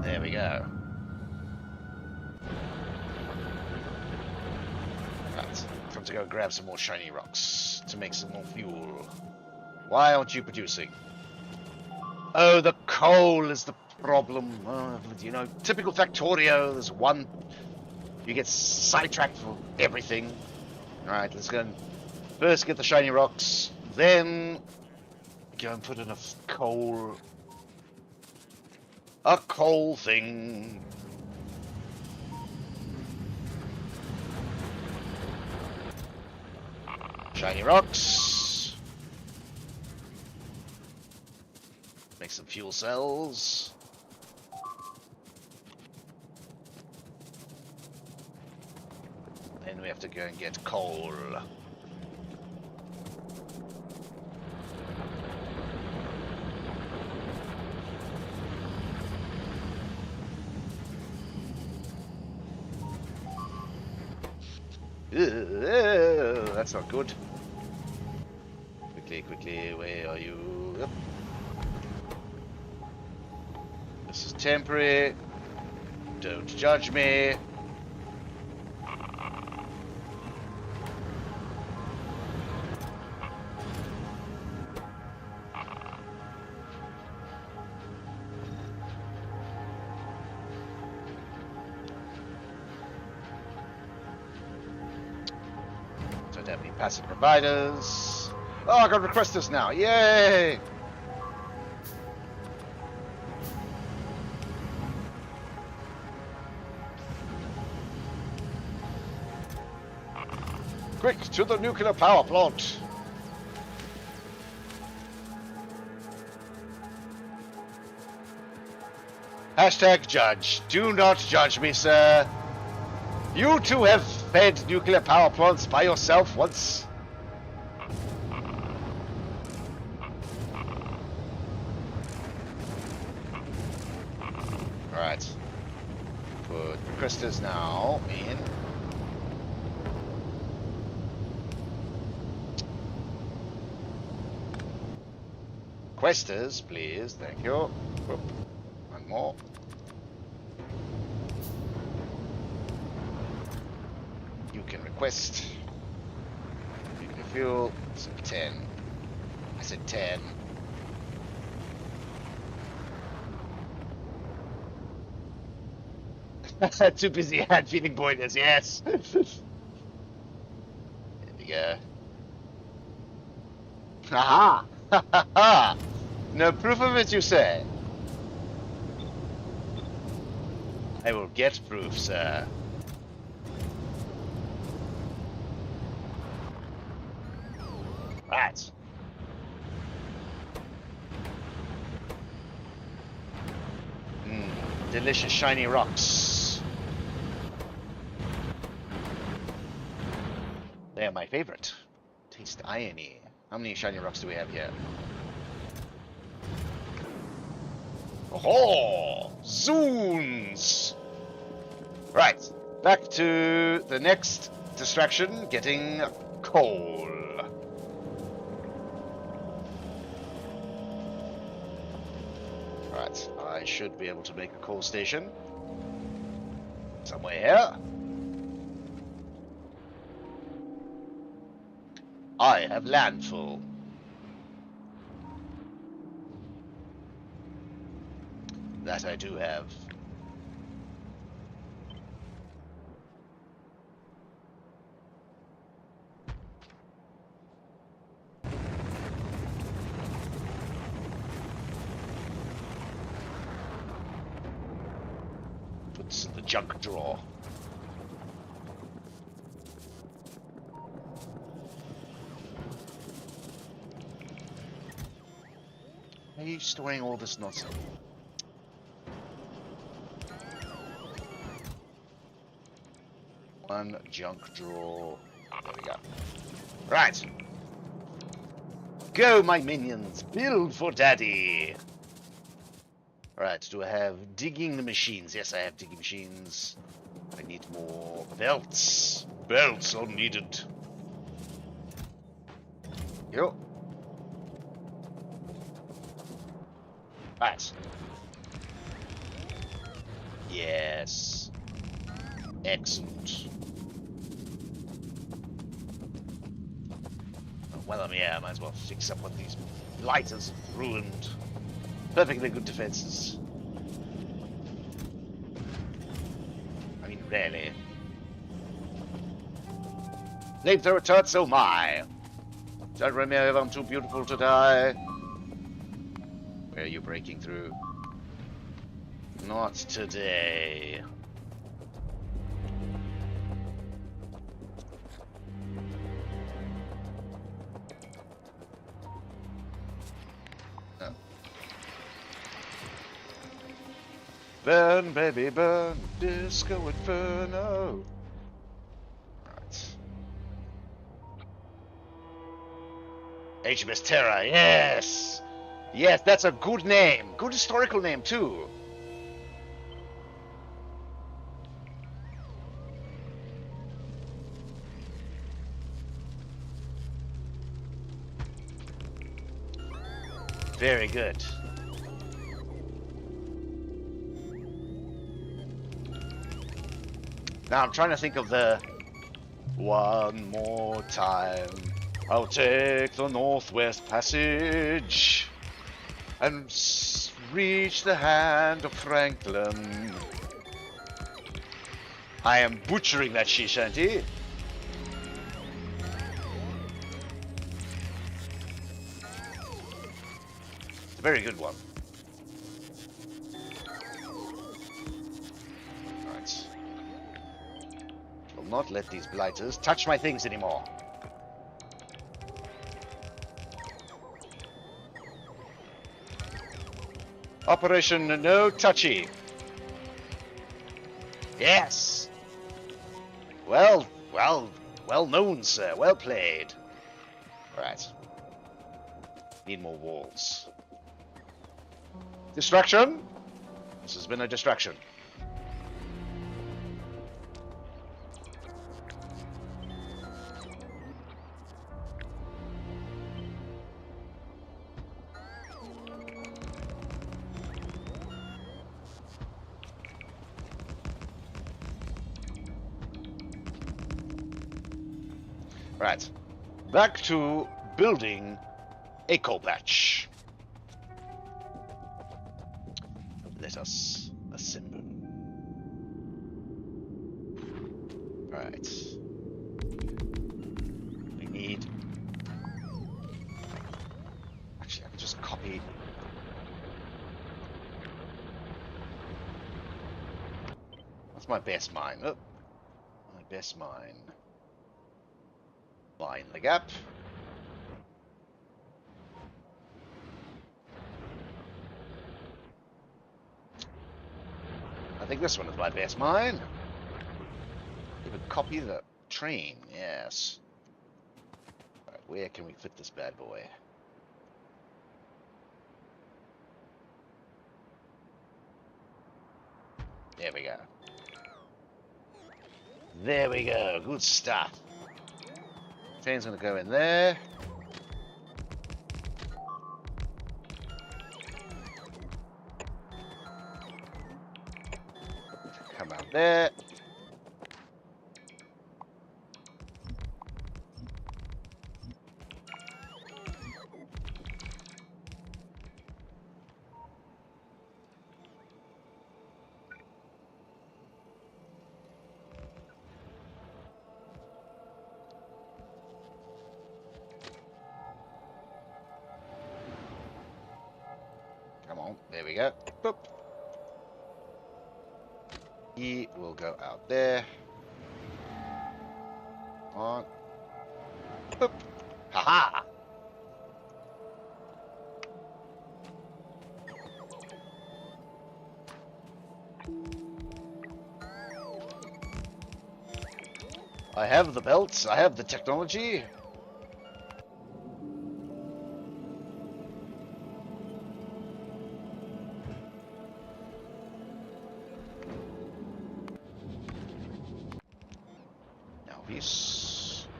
There we go. Right, time to go grab some more shiny rocks to make some more fuel. Why aren't you producing? Oh, the coal is the problem. You know, typical Factorio. There's one. You get sidetracked for everything. Alright, let's go and first get the shiny rocks, then go and put in a coal. A coal thing. Shiny rocks. Make some fuel cells. Then we have to go and get coal. That's not good. Quickly, where are you? Yep. This is temporary. Don't judge me. Don't have any passive providers. Oh, I got requesters now. Yay! Quick, to the nuclear power plant. Hashtag judge. Do not judge me, sir. You too have fed nuclear power plants by yourself once. Alright. Put crystals now in. Questers, please. Thank you. Whoop. One more. You can request. Nuclear fuel. So 10. I said 10. Too busy hand feeding pointers, yes. There we go. Aha! Ha ha ha! No proof of it, you say? I will get proof, sir. Right. Delicious shiny rocks. They are my favorite. Taste irony. How many shiny rocks do we have here? Oh, zoons! Right, back to the next distraction, getting coal. Right, I should be able to make a coal station. Somewhere here. I have landfall. That I do have. Puts in the junk drawer. Why are you storing all this nonsense? One junk drawer. There we go. Right. Go, my minions. Build for daddy. Right, do I have digging the machines? Yes, I have digging machines. I need more belts. Belts are needed. Yo. Right. Yes. Excellent. Well, I'm here. I might as well fix up what these lighters ruined. Perfectly good defenses. I mean, really. Flamethrower turrets, oh my! Don't run me over, I'm too beautiful to die. Where are you breaking through? Not today. Burn, baby, burn, disco inferno. Right. HMS Terra, yes! Yes, that's a good name. Good historical name, too. Very good. Now I'm trying to think of the... One more time, I'll take the Northwest Passage and reach the hand of Franklin. I am butchering that sea shanty. It's a very good one. not let these blighters touch my things anymore. Operation No Touchy. Yes. Well known, sir. Well played. Right. Need more walls. Distraction? This has been a distraction. Right. Back to building a coal patch. Let us assemble. Right. We need... Actually, I can just copy... What's my best mine? Oh, my best mine. Line the gap. I think this one is my best mine. Even copy the train, yes. Alright, where can we fit this bad boy? There we go. There we go, good stuff. Train's gonna go in there. Come out there. There we go. Boop. E will go out there. On. Boop. Haha. I have the belts. I have the technology.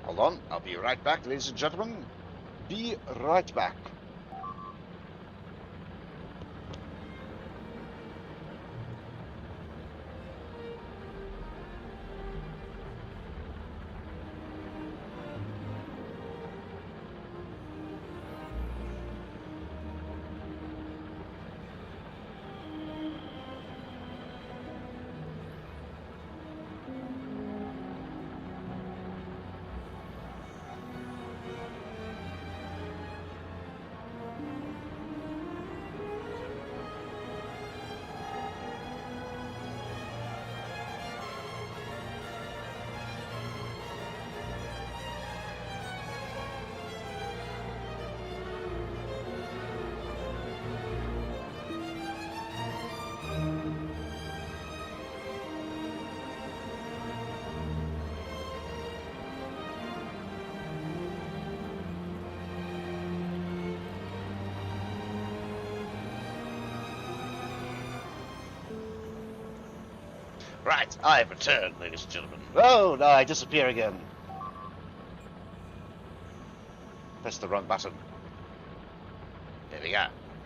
Hold on, I'll be right back, ladies and gentlemen. Be right back. Right, I've returned, ladies and gentlemen. Oh, no, I disappear again. Press the wrong button. There we go.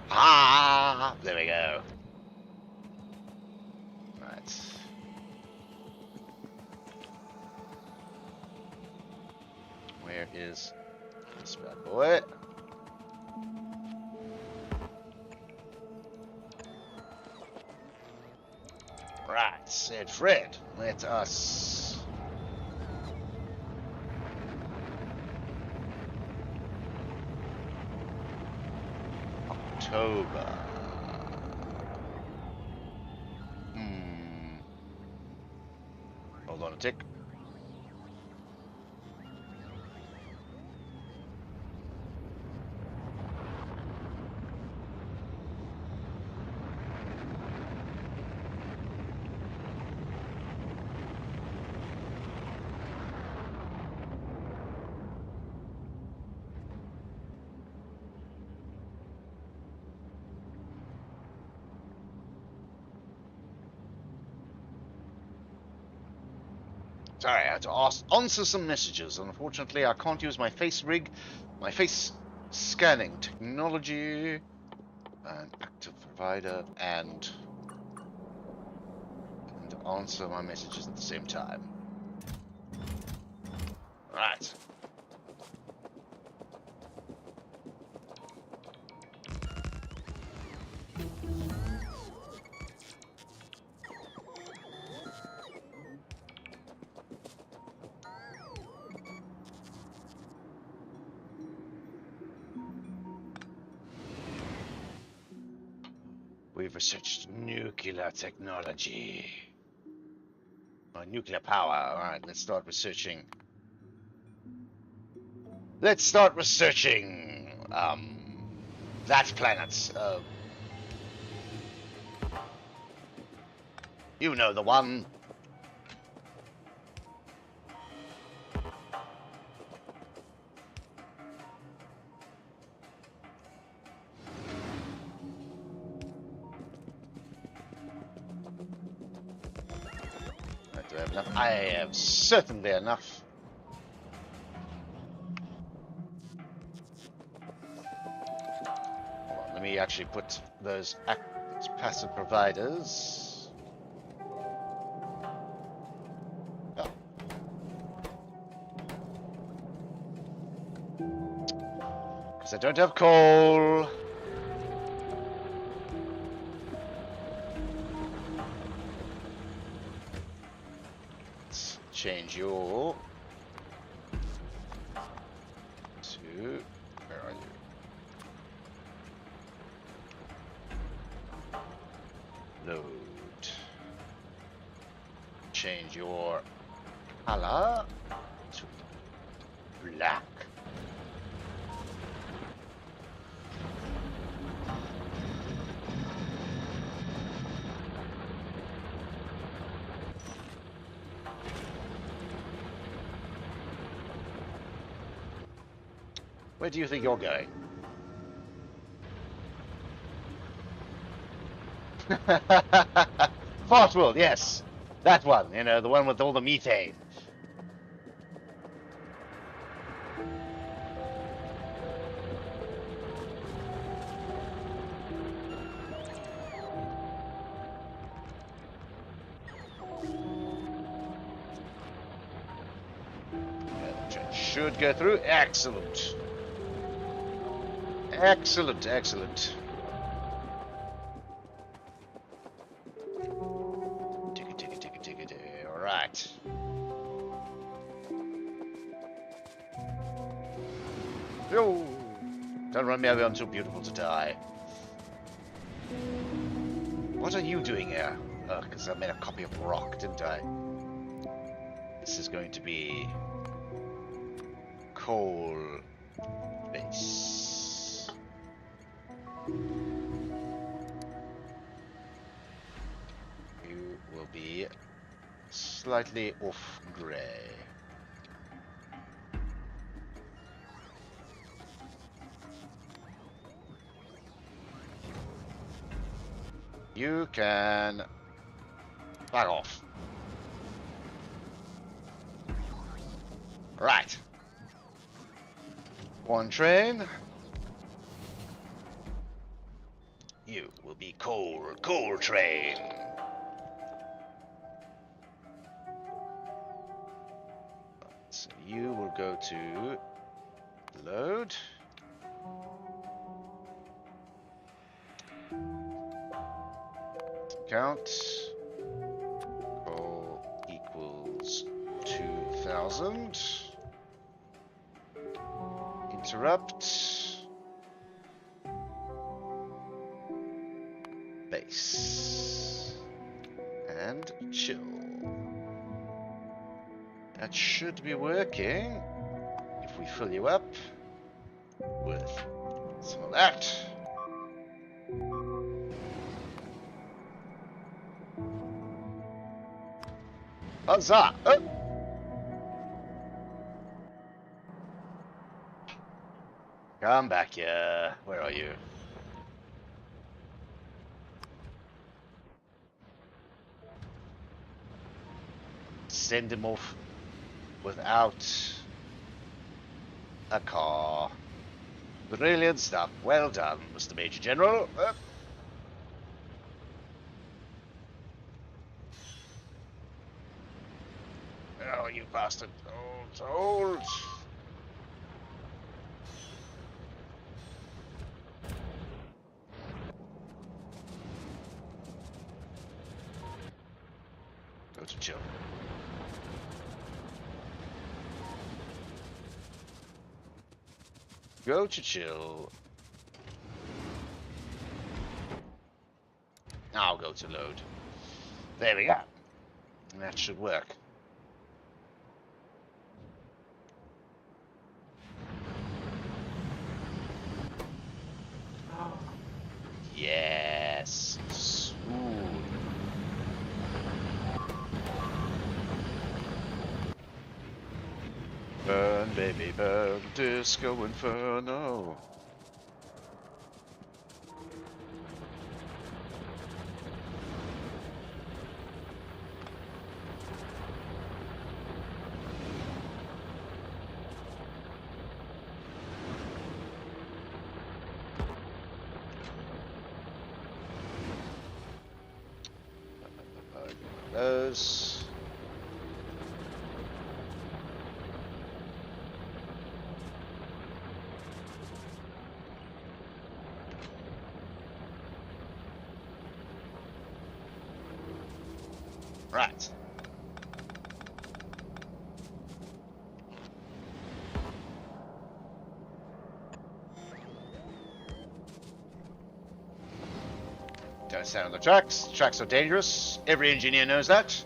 Ah, there we go. Right. Where is this bad boy? Right, said Fred, let us... October. Hold on a tick. Sorry, I had to answer some messages. Unfortunately, I can't use my face rig, my face scanning technology, an active provider, and answer my messages at the same time. Right. We've researched nuclear technology. Nuclear power. Alright, let's start researching. Let's start researching that planet. You know the one. Do I have enough? I have certainly enough. Hold on, let me actually put those passive providers. Oh. Because I don't have coal. Let's change your to, where are you? Load. Change your color to black. Where do you think you're going? Fart World, yes. That one, you know, the one with all the methane. That should go through. Excellent. Excellent, excellent. Alright. Yo! Don't run me over, I'm too beautiful to die. What are you doing here? Oh, because I made a copy of rock, didn't I? This is going to be coal base. You will be slightly off gray. You can back off. Right. One train. You will be coal train. So you will go to load. Count. Coal equals 2000. Interrupt. Base. And chill. That should be working if we fill you up with some of that. Huzzah! Oh. Come back here. Where are you? Send him off without a car. Brilliant stuff. Well done, Mr. Major General. Oh, you bastard. Hold. Go to chill. Go to chill. Now go to load. There we go. That should work. Yes. Smooth. Burn, baby, burn, disco inferno. Those. Right. Don't stand on the tracks. Tracks are dangerous. Every engineer knows that.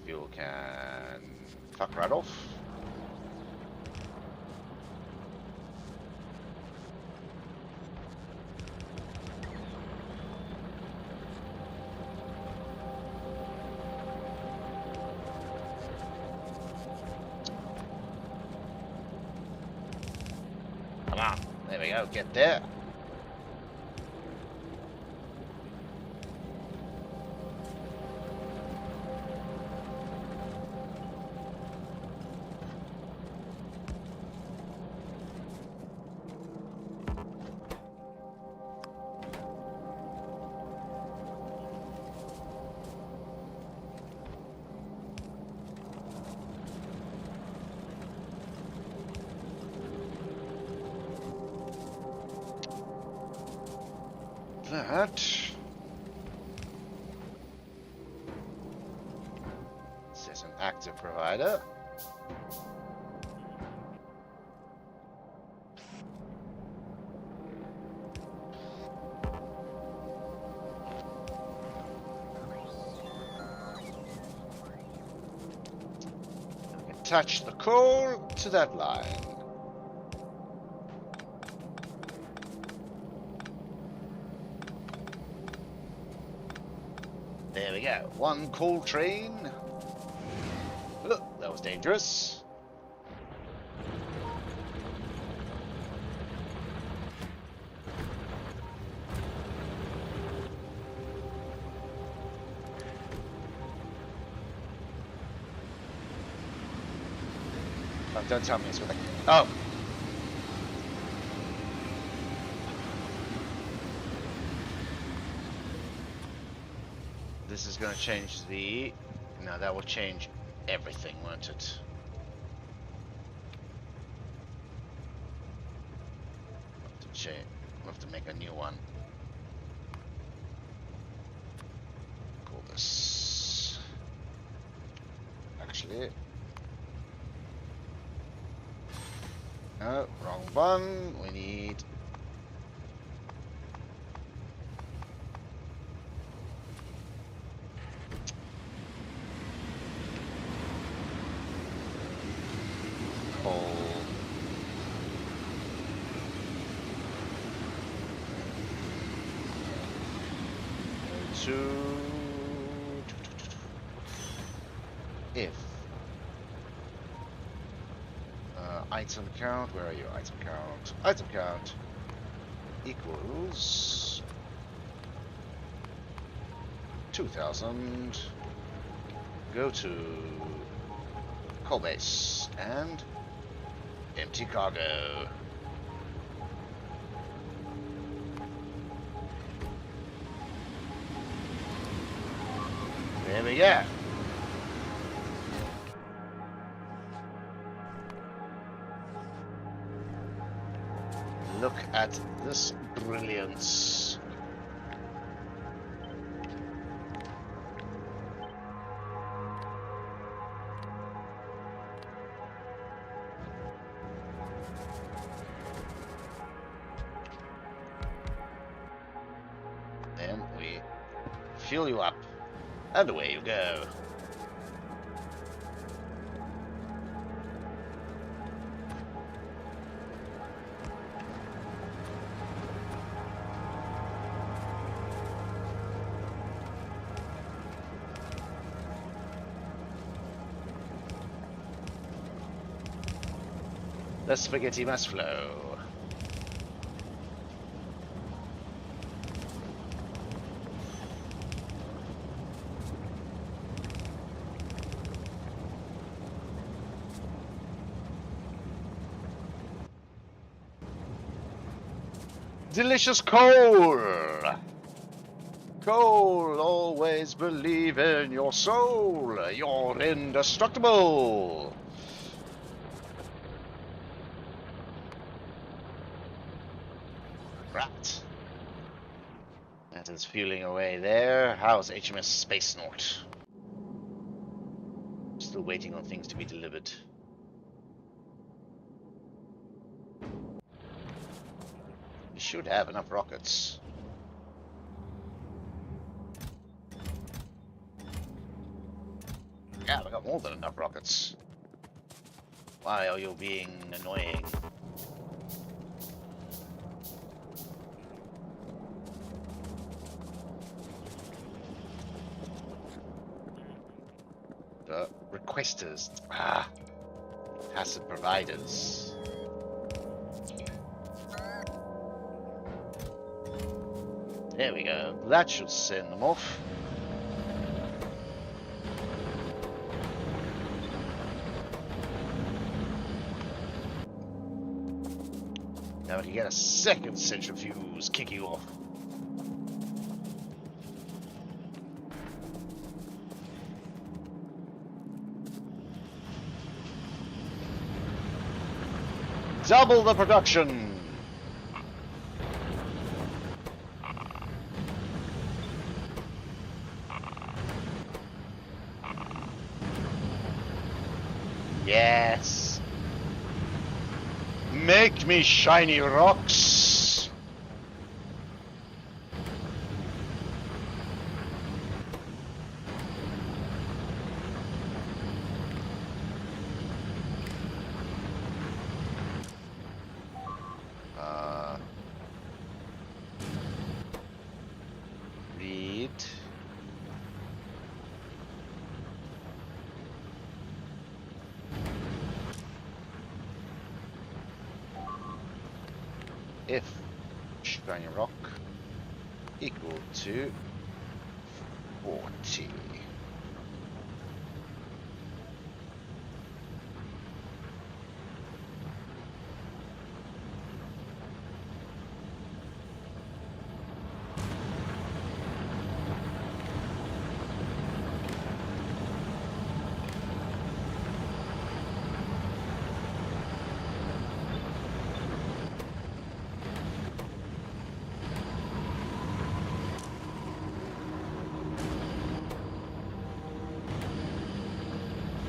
Fuel can fuck right off. Come on, there we go, get there. That. This is an active provider. Attach the coal to that line. There we go. One coal train. Look, that was dangerous. Oh, don't tell me it's with a... Oh! This is going to change the... No, that will change everything, won't it? We'll have to make a new one. Call this... Actually... No, wrong one. We need... coal to if item count, where are you? Item count. Item count equals 2000. Go to coal base and empty cargo. There we go. Look at this brilliance. Then we fuel you up, and away you go. The spaghetti must flow. Delicious coal! Coal, always believe in your soul. You're indestructible. Right. That is fueling away there. How's HMS Space Note? Still waiting on things to be delivered. We should have enough rockets. Yeah, we got more than enough rockets. Why are you being annoying? The requesters. Passive providers. There we go. That should send them off. Now we can get a second centrifuge kicking off. Double the production! Yes! Make me shiny rocks! Read. If shiny rock equal to 40.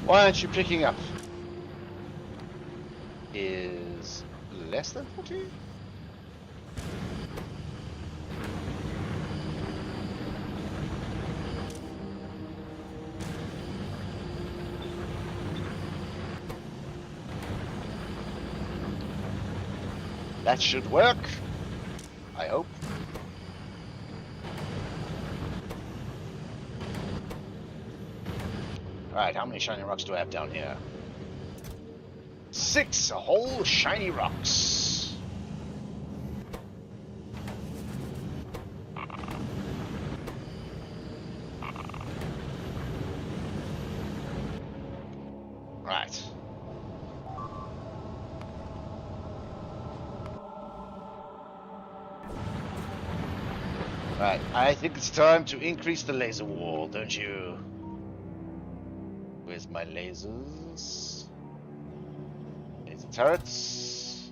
Why aren't you picking up? Is less than 40? That should work. I hope. Right, how many shiny rocks do I have down here? 6 whole shiny rocks. Right. Right, I think it's time to increase the laser wall, don't you? Where's my lasers? Laser turrets.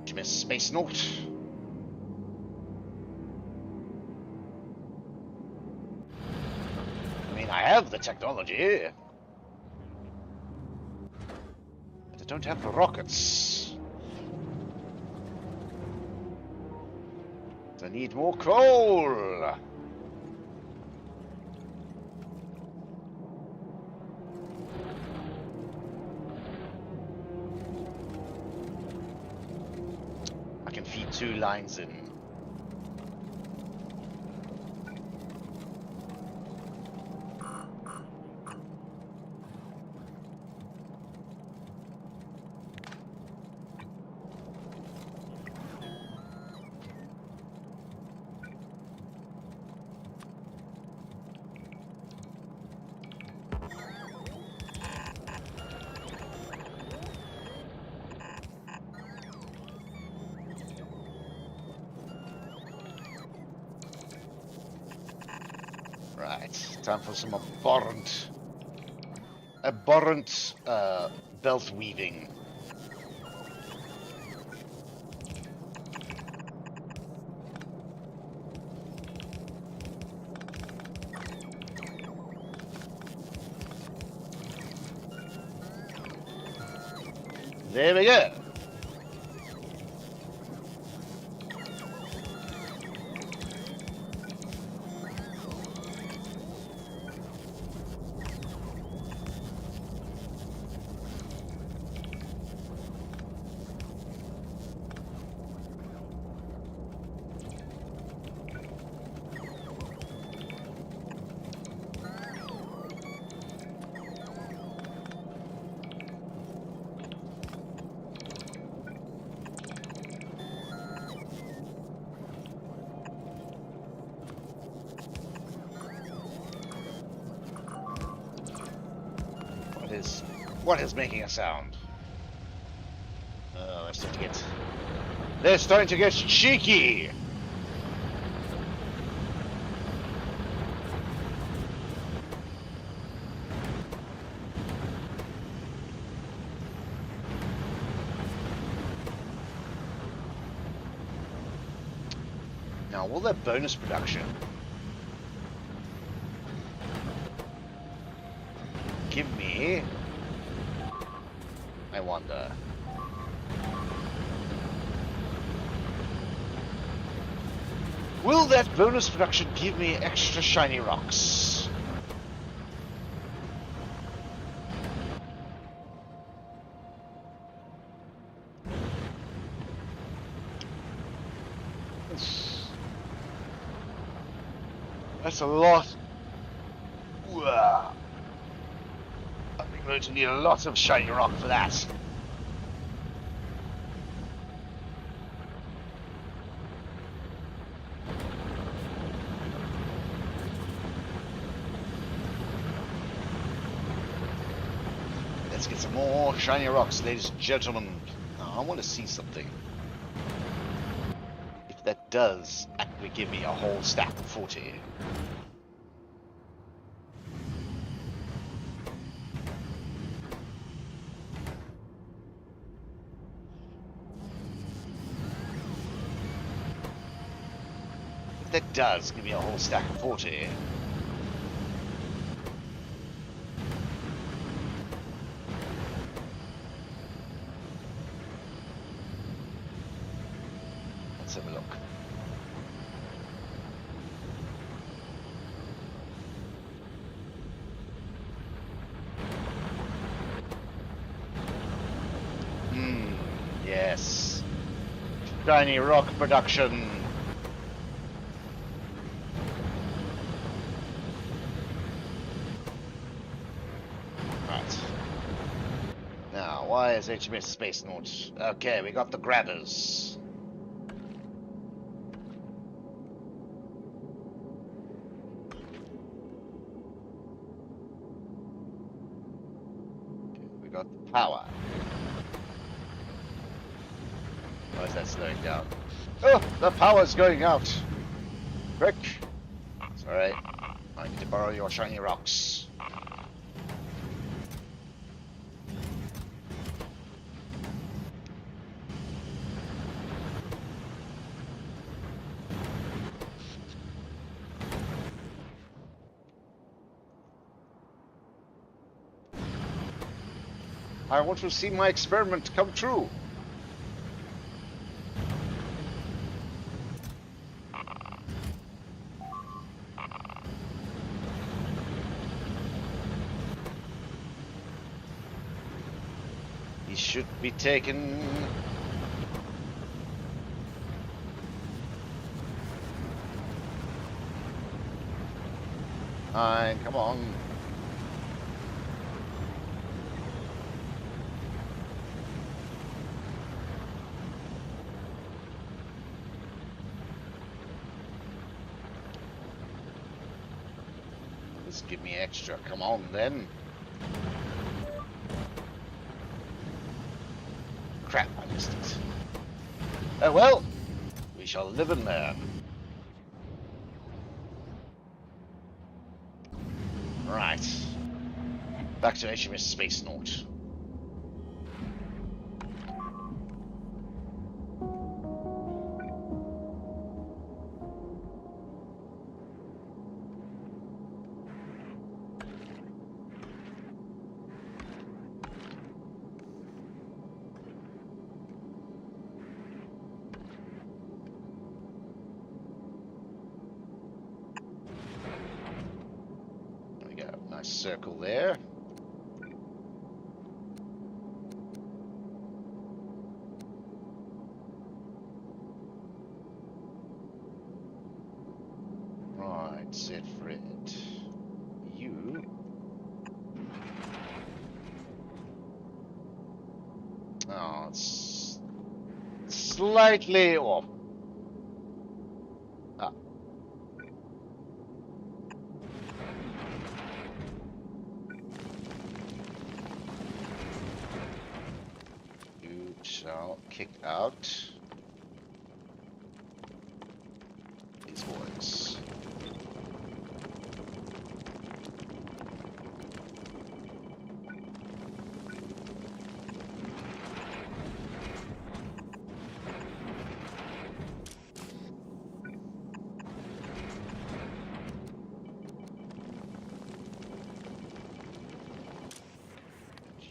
Did you miss Space Note? I mean, I have the technology, but I don't have the rockets. I need more coal. I can feed 2 lines in. Right, time for some abhorrent belt weaving. There we go. What is making a sound? They're starting to get cheeky. Now, will that bonus production give me? I wonder. Will that bonus production give me extra shiny rocks? That's a lot. Wow. I'm going to need a lot of shiny rock for that. Let's get some more shiny rocks, ladies and gentlemen. Now, I want to see something. If that does actually give me a whole stack of 40. If that does give me a whole stack of 40. Let's have a look. Yes. Shiny rock production. Where's HMS Space Note? Okay, we got the grabbers. Okay, we got the power. Why is that slowing down? Oh, the power's going out. Quick. It's alright. I need to borrow your shiny rocks. I want to see my experiment come true. He should be taken. Fine, come on. Just give me extra. Come on, then. Crap, I missed it. Oh well, we shall live and learn. Right. Back to HMS Space Note. Nice circle there. Right, Siegfried. You. Oh, it's slightly off. Ah. Shall kick out these boys.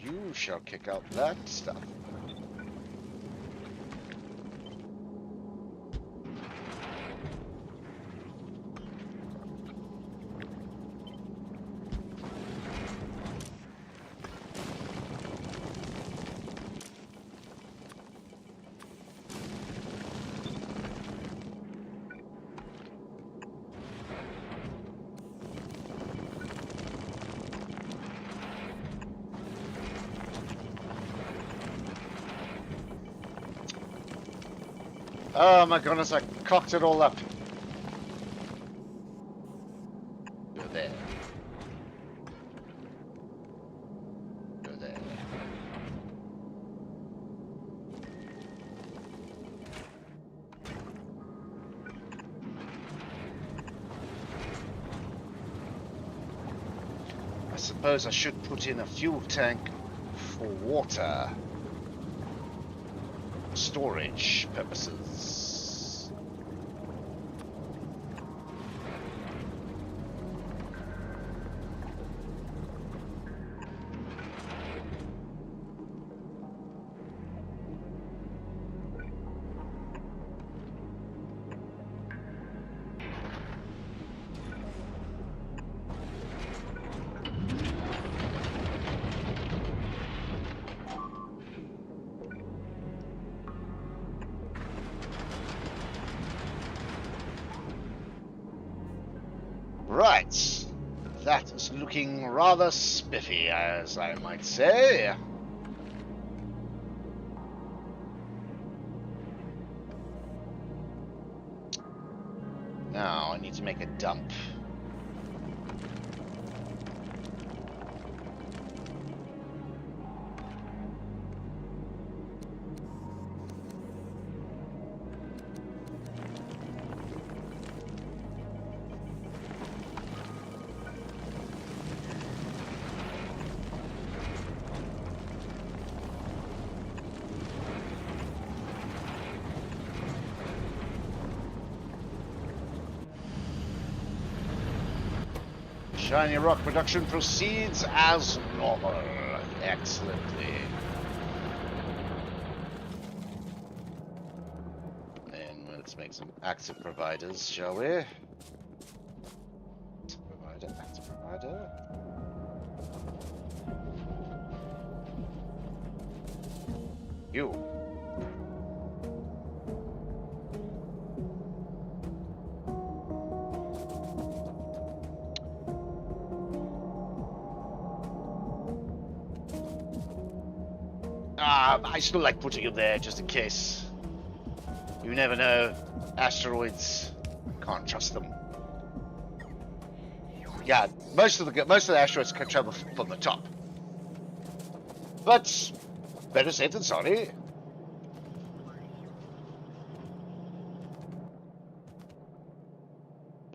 You shall kick out that stuff. Oh my goodness, I cocked it all up. Go there. Go there. I suppose I should put in a fuel tank for water. Storage purposes. Right, that is looking rather spiffy, as I might say. Now I need to make a dump. Shiny rock production proceeds as normal. Excellently. Then let's make some active providers, shall we? Active provider, active provider. You. I still like putting him there just in case. You never know. Asteroids, can't trust them. Yeah, most of the asteroids can travel from the top. But better safe than sorry.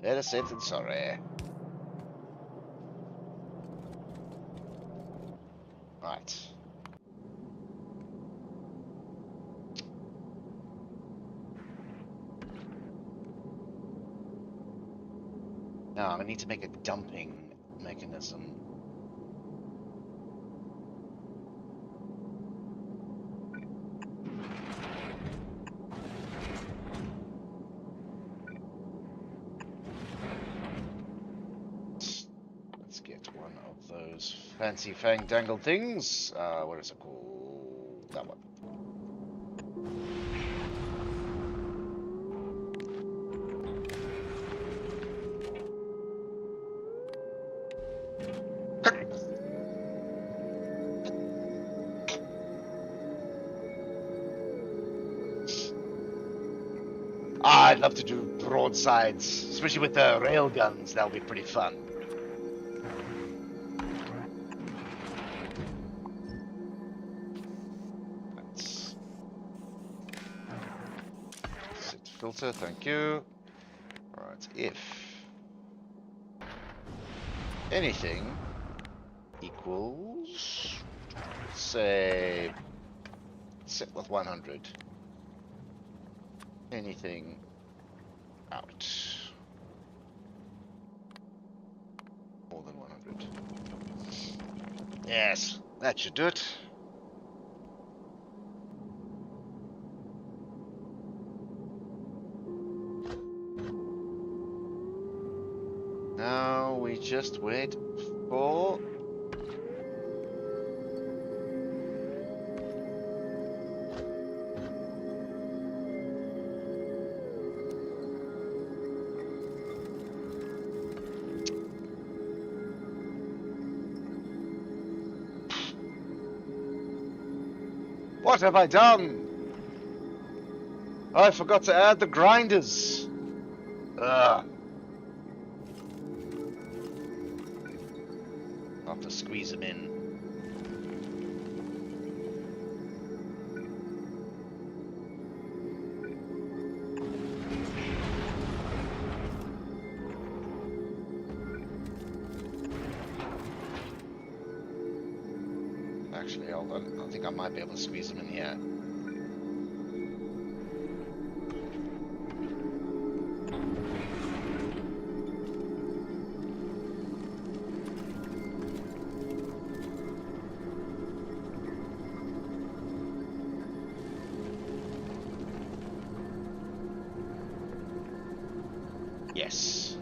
Better safe than sorry. Right. Now I need to make a dumping mechanism. Let's get one of those fancy fang dangle things. What is it called? That one. I'd love to do broadsides, especially with the rail guns. That'll be pretty fun. Let's set filter, thank you. Alright, if anything equals, say, set with 100. Anything out more than 100. Yes, that should do it. Now we just wait for what have I done? I forgot to add the grinders. Ugh. I'll have to squeeze them in. Actually, hold on. I think I might be able to squeeze them in here. Yes.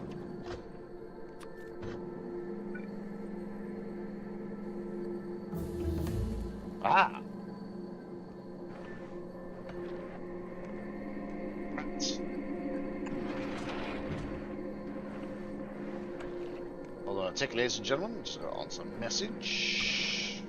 Ah. Right. Hold on a tick, ladies and gentlemen. Just go on some message.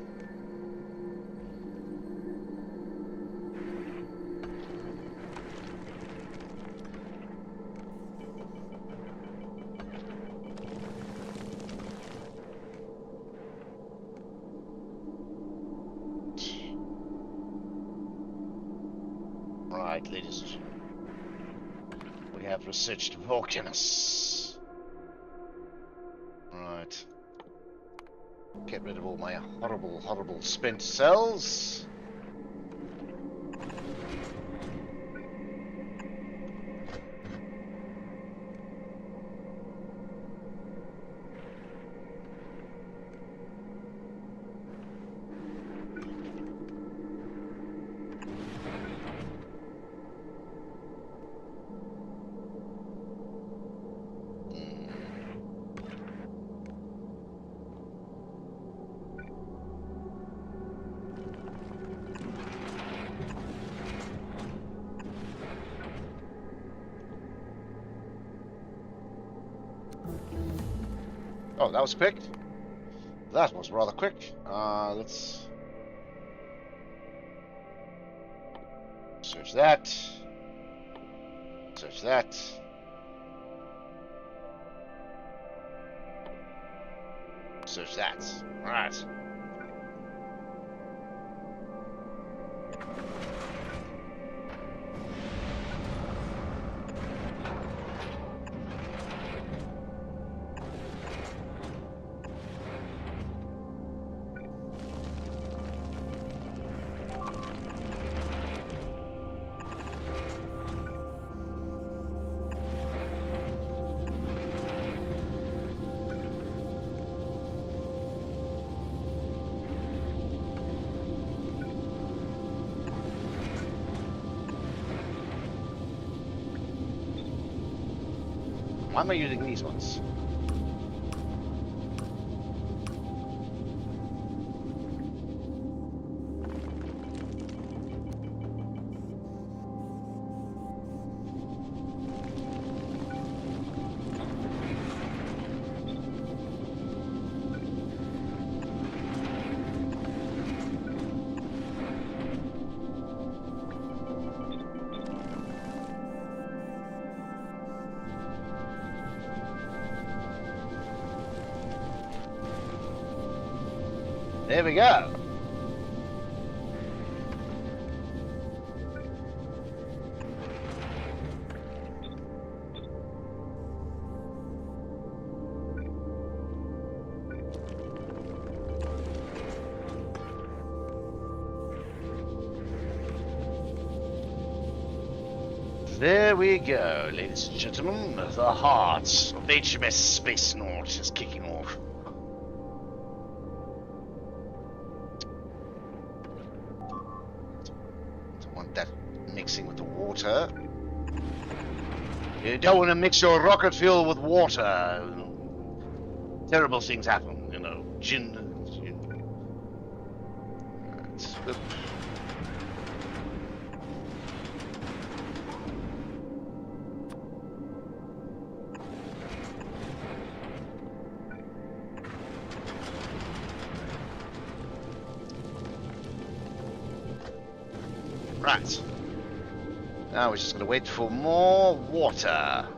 Right, ladies. We have researched Vulcanus. Right. Get rid of all my horrible, horrible spent cells. Oh, that was quick. That was rather quick. Let's search that. Search that. Search that. Alright. Why am I using these ones? There we go. There we go, ladies and gentlemen. The heart of HMS Space North is kicking off. That mixing with the water. You don't want to mix your rocket fuel with water. Terrible things happen, you know. Right. Now we're just going to wait for more water.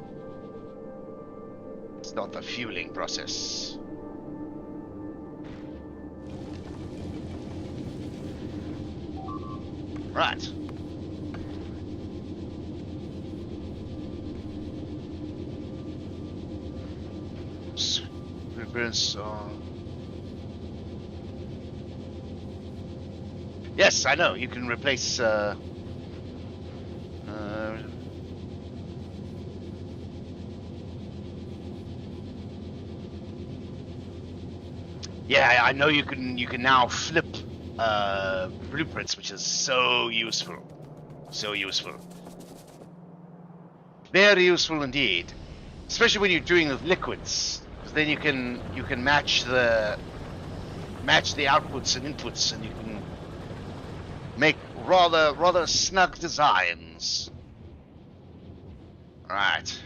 It's not the fueling process. Right. Blueprints on. Yes, I know. You can replace. Yeah, I know you can. You can now flip blueprints, which is so useful. So useful. Very useful indeed, especially when you're doing with liquids, because then you can match the outputs and inputs, and you can make rather snug designs. Right,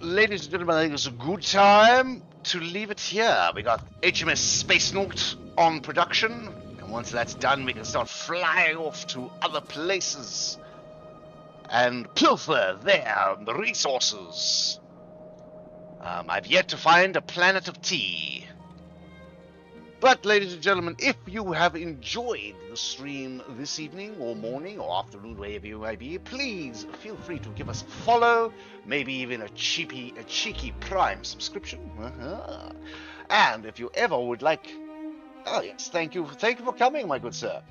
ladies and gentlemen, I think it's a good time to leave it here. We got HMS Space North on production, and once that's done, we can start flying off to other places and pilfer their resources. I've yet to find a planet of tea. But, ladies and gentlemen, if you have enjoyed the stream this evening or morning or afternoon, wherever you may be, please feel free to give us a follow, maybe even a cheeky Prime subscription. And if you ever would like... Oh, yes, thank you for coming, my good sir.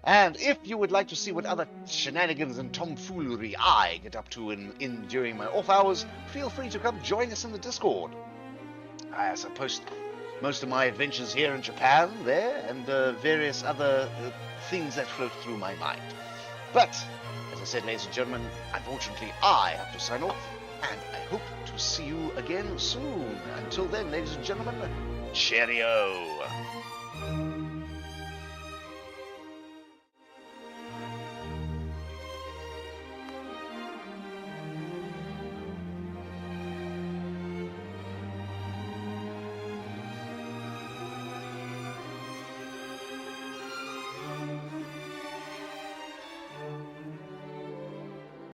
And if you would like to see what other shenanigans and tomfoolery I get up to during my off hours, feel free to come join us in the Discord. I post most of my adventures here in Japan, there, and various other things that float through my mind. But, as I said, ladies and gentlemen, unfortunately I have to sign off, and I hope to see you again soon. Until then, ladies and gentlemen, cheerio!